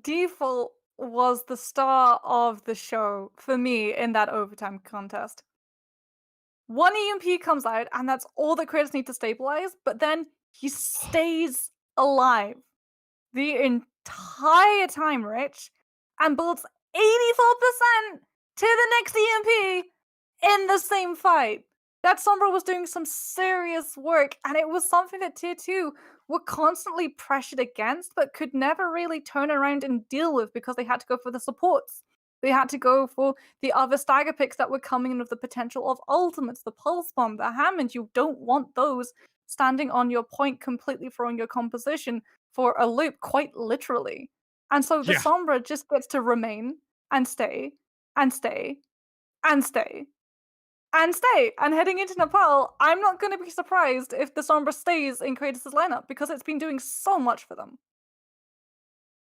Default was the star of the show for me in that overtime contest. One EMP comes out, and that's all that Cratos need to stabilize, but then he stays alive the entire time, Rich, and builds 84% to the next EMP in the same fight. That Sombra was doing some serious work, and it was something that Tier 2 were constantly pressured against, but could never really turn around and deal with because they had to go for the supports. They had to go for the other stagger picks that were coming in with the potential of ultimates, the pulse bomb, the Hammond. You don't want those standing on your point, completely throwing your composition for a loop, quite literally. And so the Sombra just gets to remain and stay and stay and stay and stay. And heading into Nepal, I'm not going to be surprised if the Sombra stays in Kratos' lineup because it's been doing so much for them.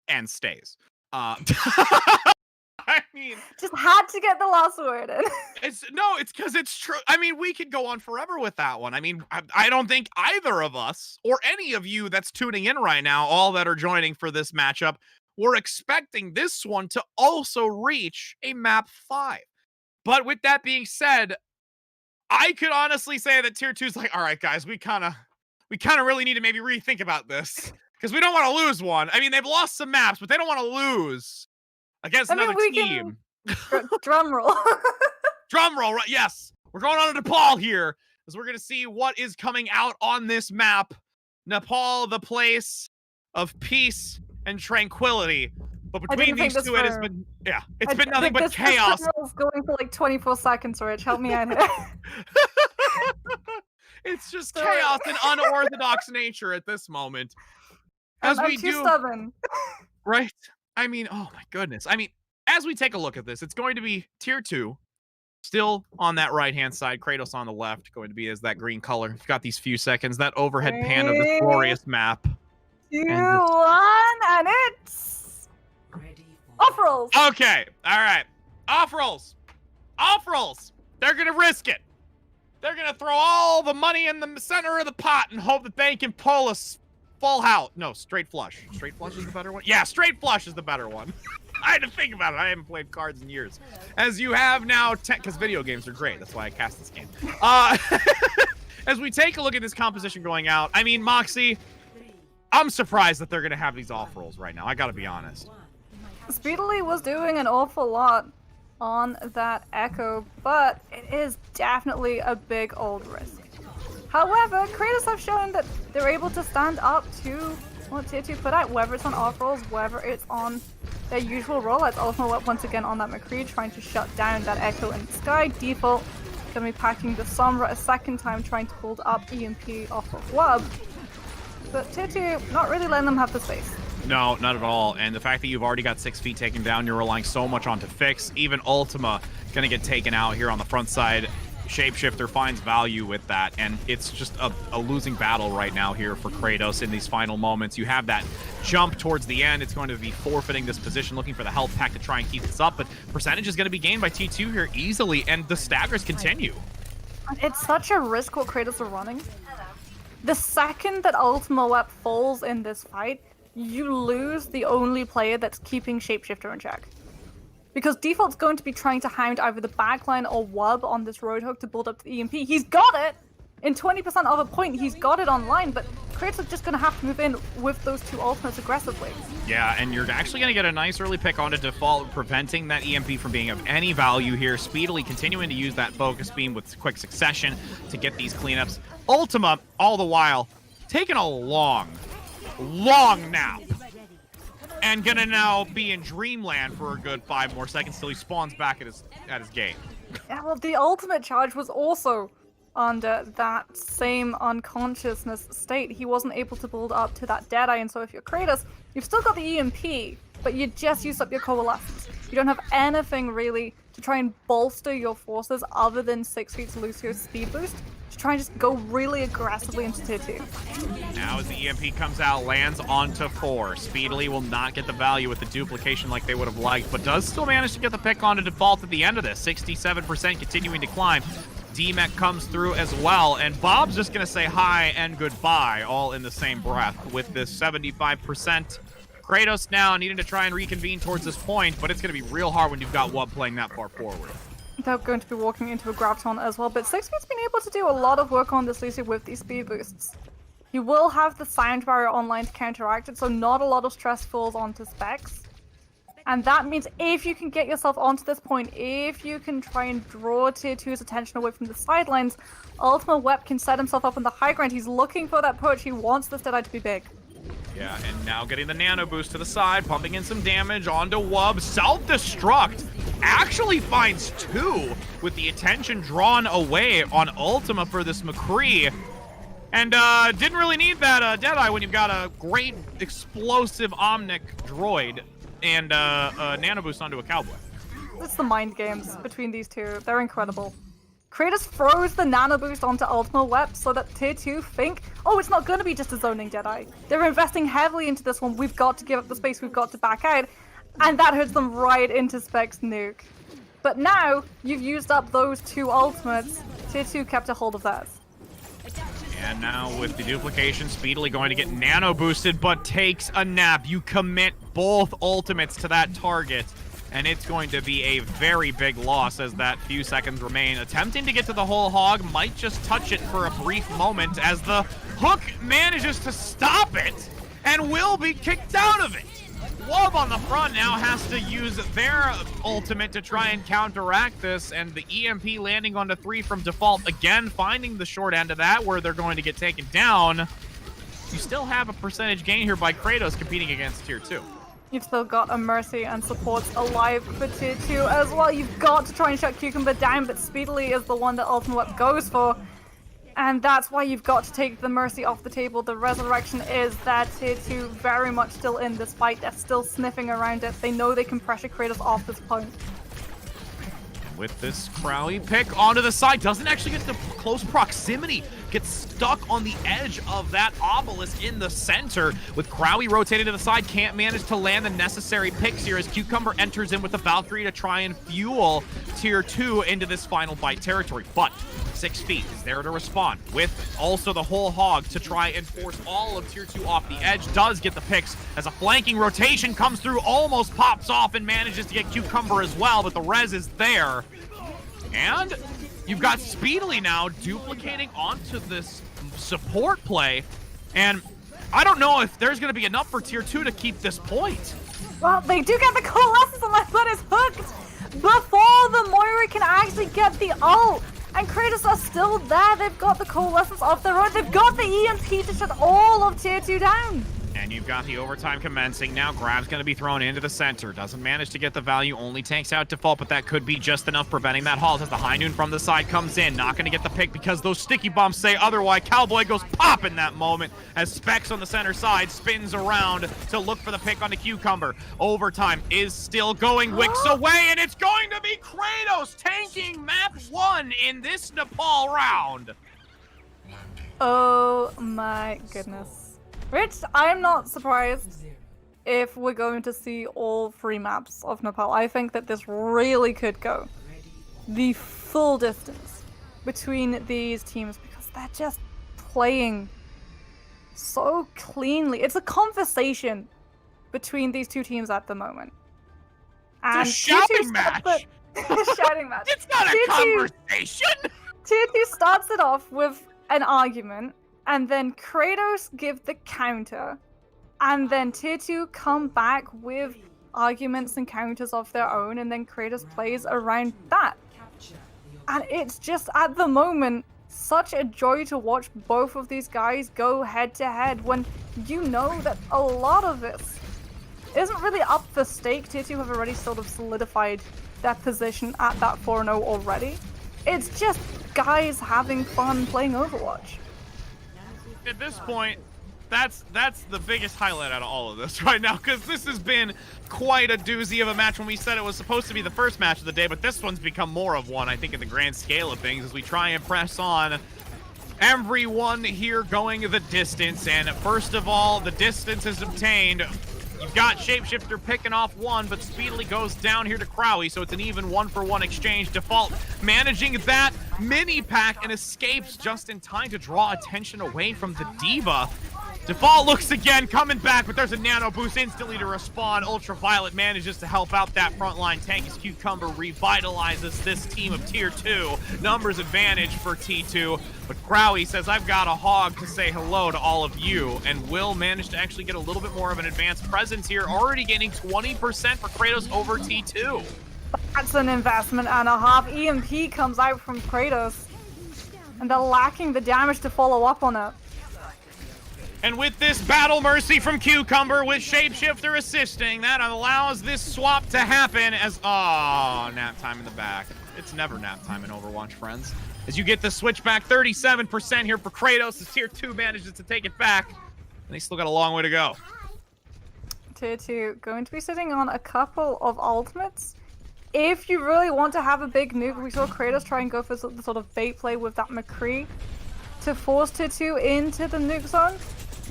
And stays. I mean, just had to get the last word in. It's because it's true. I mean, we could go on forever with that one. I mean, I don't think either of us or any of you that's tuning in right now, all that are joining for this matchup, were expecting this one to also reach a map 5. But with that being said, I could honestly say that Tier 2 is like, all right, guys, we kind of really need to maybe rethink about this because we don't want to lose one. I mean, they've lost some maps, but they don't want to lose against another team. Drum roll. Drum roll, right? Yes. We're going on to Nepal here as we're going to see what is coming out on this map. Nepal, the place of peace and tranquility. But between these two, it has been, it's been nothing but chaos. This roll's going for like 24 seconds, Rich. Help me out here. It's just chaos and unorthodox nature at this moment. As I'm we too do, stubborn. Right? I mean, oh my goodness. I mean, as we take a look at this, it's going to be Tier 2, still on that right-hand side. Kratos on the left, going to be as that green color. You've got these few seconds, that overhead pan of this glorious map. 2, 1, and it's off rolls. Okay, all right. Off rolls. Off rolls. They're going to risk it. They're going to throw all the money in the center of the pot and hope that they can pull a full house. No, straight flush. Straight flush is the better one? Yeah, straight flush is the better one. I had to think about it. I haven't played cards in years. As you have now, because video games are great. That's why I cast this game. As we take a look at this composition going out, I mean, Moxie, I'm surprised that they're going to have these off rolls right now. I got to be honest. Speedily was doing an awful lot on that Echo, but it is definitely a big old risk. However, Cratos have shown that they're able to stand up to what Tier 2 put out, whether it's on off rolls, whether it's on their usual roll. That's Ultimate once again on that McCree, trying to shut down that Echo in the sky. Default gonna be packing the Sombra a second time, trying to hold up EMP off of Wub. But Tier 2 not really letting them have the space. No, not at all. And the fact that you've already got 6 feet taken down, you're relying so much on to fix. Even Ultima gonna get taken out here on the front side. Shapeshifter finds value with that, and it's just a losing battle right now here for Cratos in these final moments. You have that jump towards the end. It's going to be forfeiting this position, looking for the health pack to try and keep this up, but percentage is going to be gained by T2 here easily, and the staggers continue. It's such a risk what Cratos are running. The second that Ultima Web falls in this fight, you lose the only player that's keeping Shapeshifter in check. Because Default's going to be trying to hound either the backline or Wub on this Roadhog to build up to the EMP. He's got it! In 20% of a point, he's got it online, but Cratos are just going to have to move in with those two ultimates aggressively. Yeah, and you're actually going to get a nice early pick onto default, preventing that EMP from being of any value here. Speedily continuing to use that focus beam with quick succession to get these cleanups. Ultima, all the while, taking a long nap. And gonna now be in dreamland for a good 5 more seconds till he spawns back at his game. Yeah, well, the ultimate charge was also under that same unconsciousness state. He wasn't able to build up to that Deadeye, and so if you're Cratos, you've still got the EMP, but you just used up your coalescence. You don't have anything really to try and bolster your forces other than 6 Feet's Lucio's speed boost to try and just go really aggressively into tier 2. Now as the EMP comes out, lands onto 4. Speedily will not get the value with the duplication like they would have liked, but does still manage to get the pick onto default at the end of this. 67% continuing to climb. D-Mech comes through as well, and Bob's just going to say hi and goodbye all in the same breath with this 75%. Cratos now needing to try and reconvene towards this point, but it's going to be real hard when you've got Wub playing that far forward. They're going to be walking into a Graviton as well, but 6Feet's been able to do a lot of work on this Lucio with these speed boosts. You will have the sound barrier online to counteract it, so not a lot of stress falls onto Specs. And that means if you can get yourself onto this point, if you can try and draw tier 2's attention away from the sidelines, Ultima Web can set himself up on the high ground. He's looking for that push. He wants this Deadeye to be big. Yeah, and now getting the nano boost to the side, pumping in some damage onto Wub. Self-destruct actually finds 2 with the attention drawn away on Ultima for this McCree. And didn't really need that Deadeye when you've got a great explosive Omnic droid and a nano boost onto a Cowboy. It's the mind games between these two. They're incredible. Kratos throws the nano boost onto Ultima Web so that tier 2 think, oh, it's not going to be just a zoning Deadeye. They're investing heavily into this one. We've got to give up the space. We've got to back out. And that hurts them right into Spec's nuke. But now you've used up those 2 ultimates. Tier 2 kept a hold of theirs. And now with the duplication, speedily going to get nano boosted, but takes a nap. You commit both ultimates to that target, and it's going to be a very big loss as that few seconds remain. Attempting to get to the whole hog, might just touch it for a brief moment as the hook manages to stop it and will be kicked out of it. Wub on the front now has to use their ultimate to try and counteract this, and the EMP landing onto 3 from default again, finding the short end of that where they're going to get taken down. You still have a percentage gain here by Cratos competing against tier 2. You've still got a Mercy and supports alive for tier 2 as well. You've got to try and shut Cucumber down, but Speedily is the one that Ultimate Web goes for. And that's why you've got to take the Mercy off the table. The Resurrection is that tier 2 very much still in this fight. They're still sniffing around it. They know they can pressure Kratos off this point. With this Crowley pick onto the side, doesn't actually get to close proximity. Gets stuck on the edge of that obelisk in the center. With Crowley rotated to the side, can't manage to land the necessary picks here as Cucumber enters in with the Valkyrie to try and fuel tier 2 into this final fight territory. But 6 Feet is there to respond with also the whole hog to try and force all of tier 2 off the edge. Does get the picks as a flanking rotation comes through, almost pops off and manages to get Cucumber as well, but the res is there. And you've got Speedily now duplicating onto this support play, and I don't know if there's going to be enough for tier 2 to keep this point. Well, they do get the Coalescence and my foot is hooked before the Moira can actually get the ult. And Kratos are still there. They've got the Coalescence off their own. They've got the EMP to shut all of tier 2 down. And you've got the overtime commencing. Now Grab's going to be thrown into the center. Doesn't manage to get the value, only takes out default, but that could be just enough preventing that halt as the High Noon from the side comes in. Not going to get the pick because those sticky bombs say otherwise. Cowboy goes pop in that moment as Specs on the center side spins around to look for the pick on the Cucumber. Overtime is still going, wicks away, and it's going to be Cratos tanking map 1 in this Nepal round. Oh my goodness. Rich, I'm not surprised if we're going to see all 3 maps of Nepal. I think that this really could go the full distance between these teams because they're just playing so cleanly. It's a conversation between these 2 teams at the moment. And it's a shouting match! Shouting match. It's not a conversation! Tier 2 starts it off with an argument and then Cratos give the counter, and then Tier 2 come back with arguments and counters of their own, and then Cratos plays around that. And it's just, at the moment, such a joy to watch both of these guys go head to head when you know that a lot of this isn't really up for stake. Tier 2 have already sort of solidified their position at that 4-0 already. It's just guys having fun playing Overwatch. At this point, that's the biggest highlight out of all of this right now, because this has been quite a doozy of a match when we said it was supposed to be the first match of the day, but this one's become more of one, I think, in the grand scale of things, as we try and press on. Everyone here going the distance, and first of all, the distance is obtained. You've got Shapeshifter picking off one, but speedily goes down here to Crowy, so it's an even 1-for-1 exchange. Default managing that mini pack and escapes just in time to draw attention away from the Diva. Default looks again, coming back, but there's a nano boost instantly to respawn. Ultraviolet manages to help out that frontline tank as Cucumber revitalizes this team of Tier 2. Numbers advantage for T2, but Crowy says, I've got a hog to say hello to all of you, and will manage to actually get a little bit more of an advanced presence here, already gaining 20% for Cratos over T2. That's an investment and a half. EMP comes out from Cratos, and they're lacking the damage to follow up on it. And with this Battle Mercy from Cucumber, with Shapeshifter assisting, that allows this swap to happen as... Oh, nap time in the back. It's never nap time in Overwatch, friends. As you get the switch back, 37% here for Cratos, as Tier 2 manages to take it back. And they still got a long way to go. Tier 2 going to be sitting on a couple of ultimates. If you really want to have a big nuke, we saw Cratos try and go for the sort of bait play with that McCree to force Tier 2 into the nuke zone.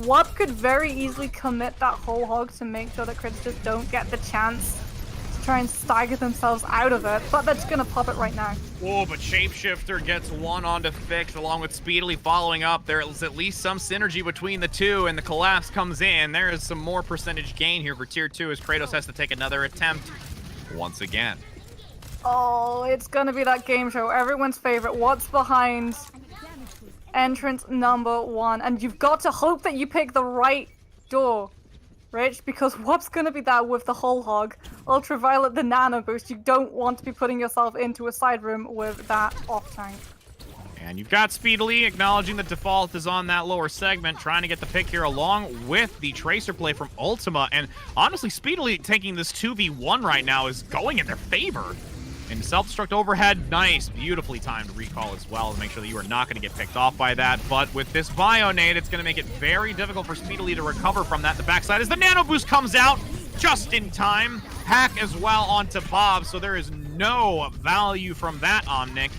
What could very easily commit that whole hog to make sure that Cratos just don't get the chance to try and stagger themselves out of it, but they're just gonna pop it right now. Oh, but Shapeshifter gets one onto Fix along with Speedily following up. There is at least some synergy between the two, and the collapse comes in. There is some more percentage gain here for Tier 2 as Cratos has to take another attempt once again. Oh, it's gonna be that game show, everyone's favorite. What's behind entrance number 1? And you've got to hope that you pick the right door, Rich, because what's gonna be that with the whole hog? Ultraviolet, the nano boost. You don't want to be putting yourself into a side room with that off tank. And you've got Speedily acknowledging that Default is on that lower segment, trying to get the pick here along with the Tracer play from Ultima. And honestly, Speedily taking this 2v1 right now is going in their favor. And self-destruct overhead, nice, beautifully timed recall as well to make sure that you are not going to get picked off by that. But with this Bionade, it's going to make it very difficult for Speedily to recover from that. The backside as the Nano Boost comes out just in time. Hack as well onto Bob, so there is no value from that Omnic.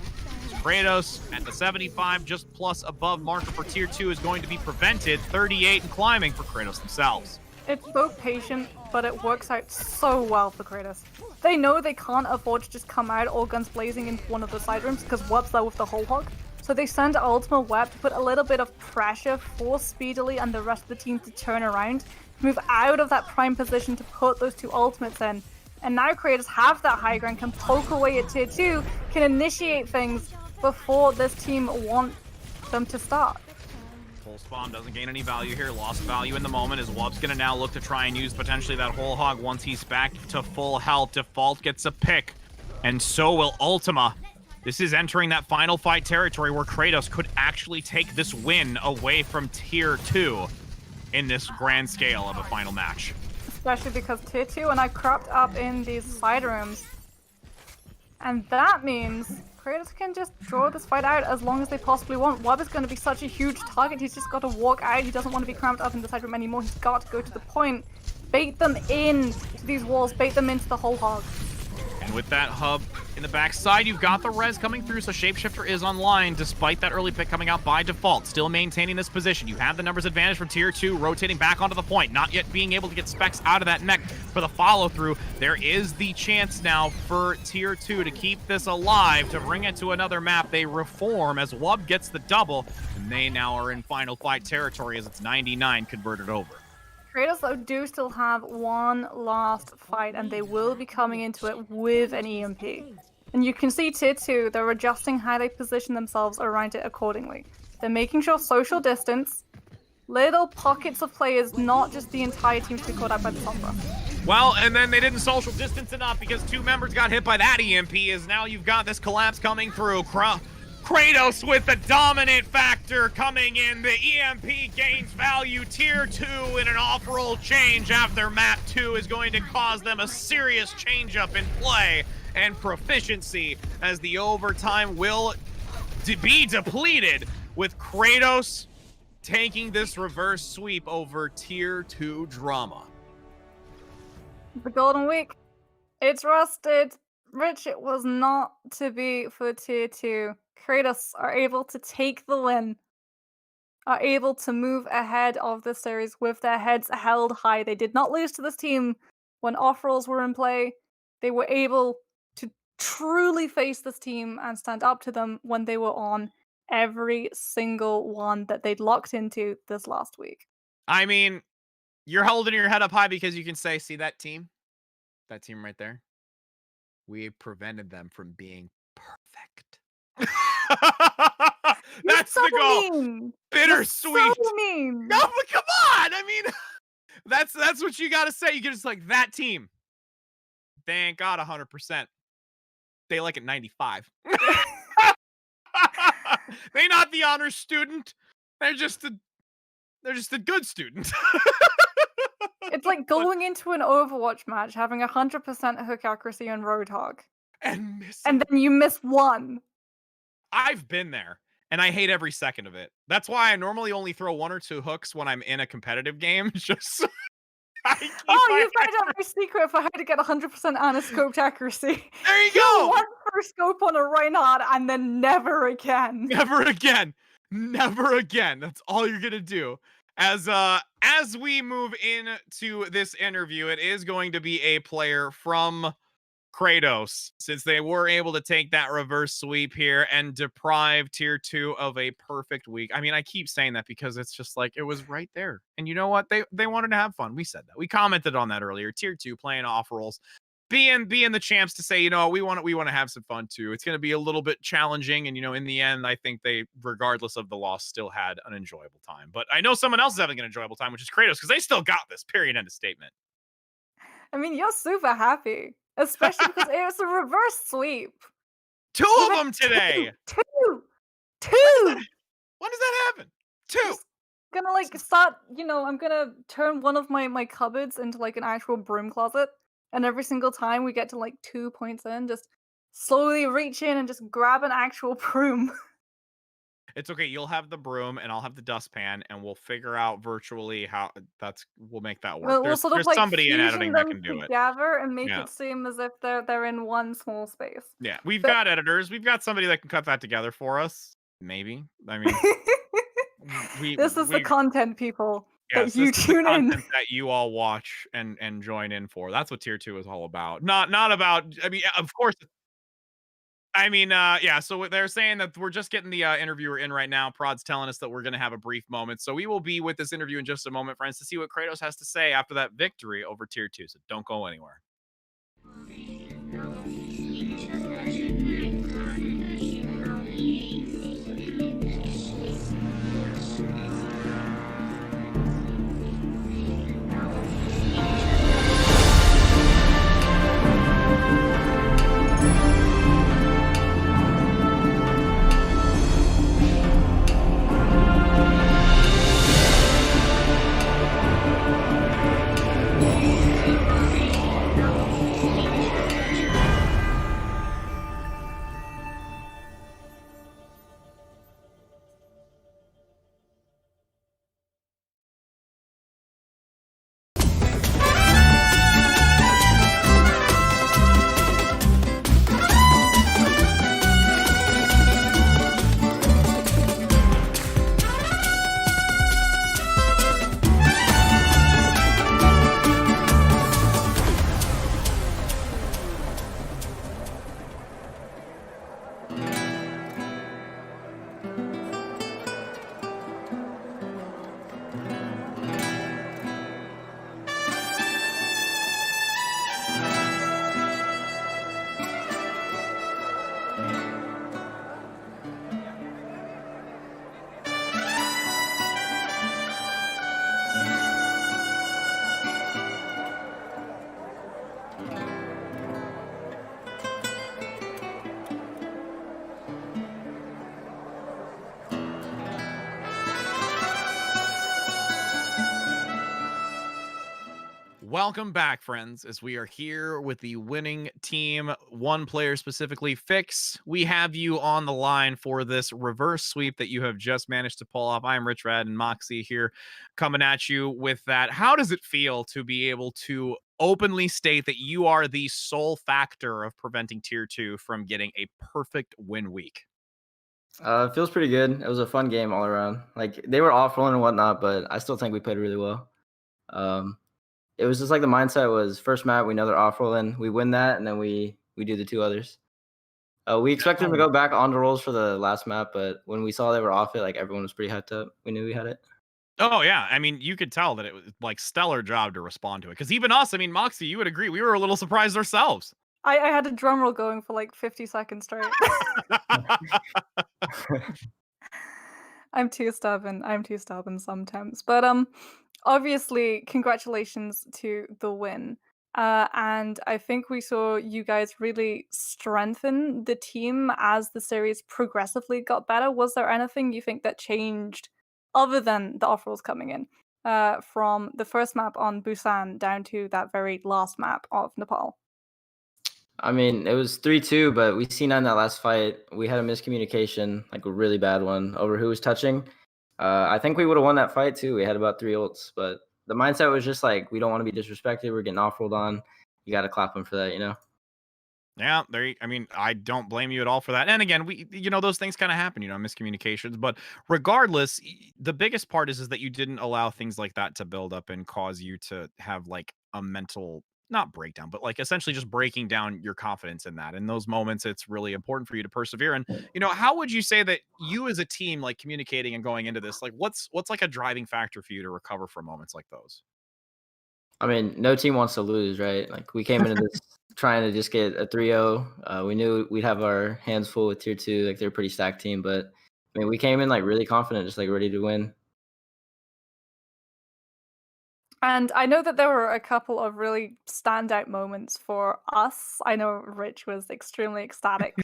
Cratos at the 75, just plus above marker for Tier 2 is going to be prevented. 38 and climbing for Cratos themselves. It's so patient, but it works out so well for Cratos. They know they can't afford to just come out all guns blazing into one of the side rooms because Web's there with the whole hog. So they send Ultima Web to put a little bit of pressure for Speedily and the rest of the team to turn around, move out of that prime position to put those two ultimates in. And now Cratos have that high ground, can poke away at Tier 2, can initiate things before this team want them to start. Full spawn doesn't gain any value here. Lost value in the moment as Wub's going to now look to try and use potentially that whole hog once he's back to full health. Default gets a pick, and so will Ultima. This is entering that final fight territory where Cratos could actually take this win away from Tier 2 in this grand scale of a final match. Especially because Tier 2 and I cropped up in these side rooms. And that means Cratos can just draw this fight out as long as they possibly want. Wub is going to be such a huge target, he's just got to walk out. He doesn't want to be cramped up in the side room anymore. He's got to go to the point, bait them in to these walls, bait them into the whole hog. And with that hub in the backside, you've got the res coming through, so Shapeshifter is online despite that early pick coming out by default. Still maintaining this position. You have the numbers advantage from Tier 2, rotating back onto the point, not yet being able to get specs out of that mech for the follow-through. There is the chance now for Tier 2 to keep this alive, to bring it to another map. They reform as Wub gets the double, and they now are in final fight territory as it's 99 converted over. Cratos though do still have one last fight, and they will be coming into it with an EMP. And you can see Tier 2, they're adjusting how they position themselves around it accordingly. They're making sure social distance, little pockets of players, not just the entire team to be caught out by the Sombra. Well, and then they didn't social distance enough because 2 members got hit by that EMP, as now you've got this collapse coming through. Cratos with the dominant factor coming in. The EMP gains value. Tier 2 in an off-roll change after map 2 is going to cause them a serious change-up in play and proficiency, as the overtime will be depleted, with Cratos taking this reverse sweep over Tier 2 drama. The Golden Week, it's rusted. Rich, it was not to be for Tier 2. Cratos are able to take the win, are able to move ahead of the series with their heads held high. They did not lose to this team when off-rolls were in play. They were able to truly face this team and stand up to them when they were on every single one that they'd locked into this last week. I mean, you're holding your head up high because you can say, see that team? That team right there? We prevented them from being perfect. That's so the goal. Mean. Bittersweet. You're so mean. No, but come on. I mean, that's what you got to say. You can just like, that team. They ain't got 100%. They like at 95. They're not the honor student. They're just a good student. It's like going into an Overwatch match, having 100% hook accuracy on Roadhog. And then you miss one. I've been there, and I hate every second of it. That's why I normally only throw 1 or 2 hooks when I'm in a competitive game. Just so you found out my secret for how to get 100% anoscoped accuracy. There you go. One first scope on a Reinhardt, and then never again. Never again. Never again. That's all you're gonna do. As we move into this interview, it is going to be a player from Cratos, since they were able to take that reverse sweep here and deprive Tier 2 of a perfect week. I mean, I keep saying that because it's just like, it was right there. And you know what? They wanted to have fun. We said that. We commented on that earlier. Tier 2 playing off rolls, being the champs to say, you know, we want to have some fun too. It's going to be a little bit challenging, and you know, in the end, I think they, regardless of the loss, still had an enjoyable time. But I know someone else is having an enjoyable time, which is Cratos, because they still got this. Period. End of statement. I mean, you're super happy, especially because it was a reverse sweep. 2 of them today. Two. When does that happen? 2. I'm gonna like start, you know, I'm gonna turn one of my cupboards into like an actual broom closet. And every single time we get to like 2 points in, just slowly reach in and just grab an actual broom. It's okay. You'll have the broom and I'll have the dustpan, and we'll figure out virtually how we'll make that work. We'll sort of there's like somebody in editing that them can do it. together and make Yeah. it seem as if they're in one small space. Yeah, we've got editors. We've got somebody that can cut that together for us. Maybe. I mean, this is the content, people. Yes, that you this is the tune in. content that you all watch and join in for. That's what Tier 2 is all about. Not about. I mean, of course. I mean, yeah. So they're saying that we're just getting the interviewer in right now. Prod's telling us that we're going to have a brief moment. So we will be with this interview in just a moment, friends, to see what Cratos has to say after that victory over Tier 2. So don't go anywhere. Welcome back, friends, as we are here with the winning team, one player specifically, Fix. We have you on the line for this reverse sweep that you have just managed to pull off. I'm Rich Red and Moxie here coming at you with that. How does it feel to be able to openly state that you are the sole factor of preventing Tier 2 from getting a perfect win week? It feels pretty good. It was a fun game all around. Like, they were off rolling and whatnot, but I still think we played really well. It was just like the mindset was first map, we know they're off rolling, we win that, and then we do the two others. We expected them to go back on the rolls for the last map, but when we saw they were off it, like everyone was pretty hyped up. We knew we had it. Oh, yeah. I mean, you could tell that it was like stellar job to respond to it. Because even us, I mean, Moxie, you would agree, we were a little surprised ourselves. I had a drum roll going for like 50 seconds straight. I'm too stubborn. I'm too stubborn sometimes. But obviously, congratulations to the win. And I think we saw you guys really strengthen the team as the series progressively got better. Was there anything you think that changed other than the off rolls coming in from the first map on Busan down to that very last map of Nepal? I mean, it was 3-2, but we seen on that last fight, we had a miscommunication, like a really bad one, over who was touching. I think we would have won that fight too. We had about 3 ults, but the mindset was just like, we don't want to be disrespected. We're getting off-rolled on. You got to clap them for that, you know? Yeah, I mean, I don't blame you at all for that. And again, those things kind of happen, miscommunications. But regardless, the biggest part is that you didn't allow things like that to build up and cause you to have like a mental, not breakdown, but like essentially just breaking down your confidence in that. In those moments, it's really important for you to persevere. And, how would you say that you as a team, like communicating and going into this, like what's like a driving factor for you to recover from moments like those? I mean, no team wants to lose, right? Like, we came into this trying to just get a 3-0. We knew we'd have our hands full with Tier 2. Like, they're a pretty stacked team. But, I mean, we came in, like, really confident, just, like, ready to win. And I know that there were a couple of really standout moments for us. I know Rich was extremely ecstatic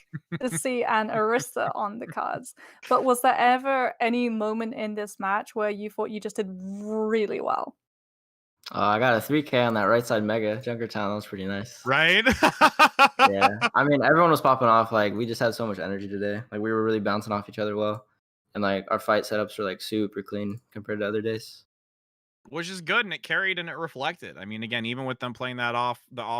to see an Orisa on the cards. But was there ever any moment in this match where you thought you just did really well? I got a 3K on that right side mega. Junkertown, that was pretty nice. Right? Yeah. I mean, everyone was popping off. Like, we just had so much energy today. Like, we were really bouncing off each other well. And, like, our fight setups were, like, super clean compared to other days. Which is good, and it carried and it reflected. I mean, again, even with them playing that off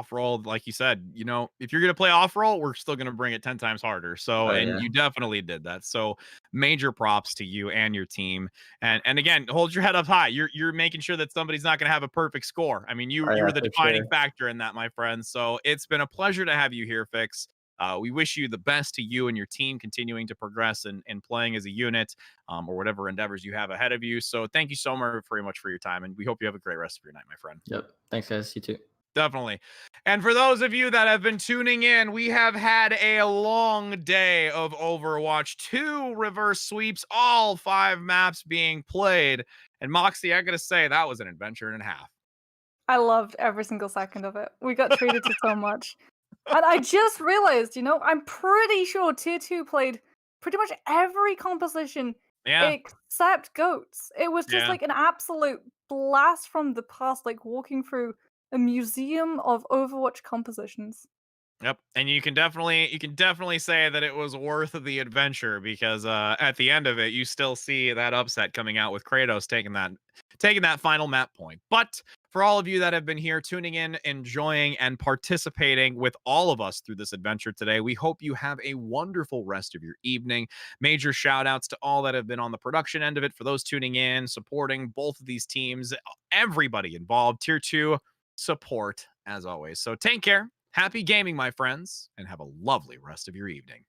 roll, like you said, if you're gonna play off roll, we're still gonna bring it 10 times harder. So, and you definitely did that. So, major props to you and your team. And again, hold your head up high. You're making sure that somebody's not gonna have a perfect score. I mean, you were the defining factor in that, my friend. So, it's been a pleasure to have you here, Fix. We wish you the best to you and your team continuing to progress and playing as a unit or whatever endeavors you have ahead of you. So thank you so very much for your time. And we hope you have a great rest of your night, my friend. Yep. Thanks, guys. You too. Definitely. And for those of you that have been tuning in, we have had a long day of Overwatch, 2 reverse sweeps, all 5 maps being played. And Moxie, I got to say, that was an adventure and a half. I loved every single second of it. We got treated to so much. And I just realized, I'm pretty sure Tier 2 played pretty much every composition except Goats. It was just like an absolute blast from the past, like walking through a museum of Overwatch compositions. Yep, and you can definitely say that it was worth the adventure because at the end of it, you still see that upset coming out with Cratos taking that final map point. But for all of you that have been here tuning in, enjoying, and participating with all of us through this adventure today, we hope you have a wonderful rest of your evening. Major shout outs to all that have been on the production end of it, for those tuning in, supporting both of these teams, everybody involved. Tier 2 support as always. So take care. Happy gaming, my friends, and have a lovely rest of your evening.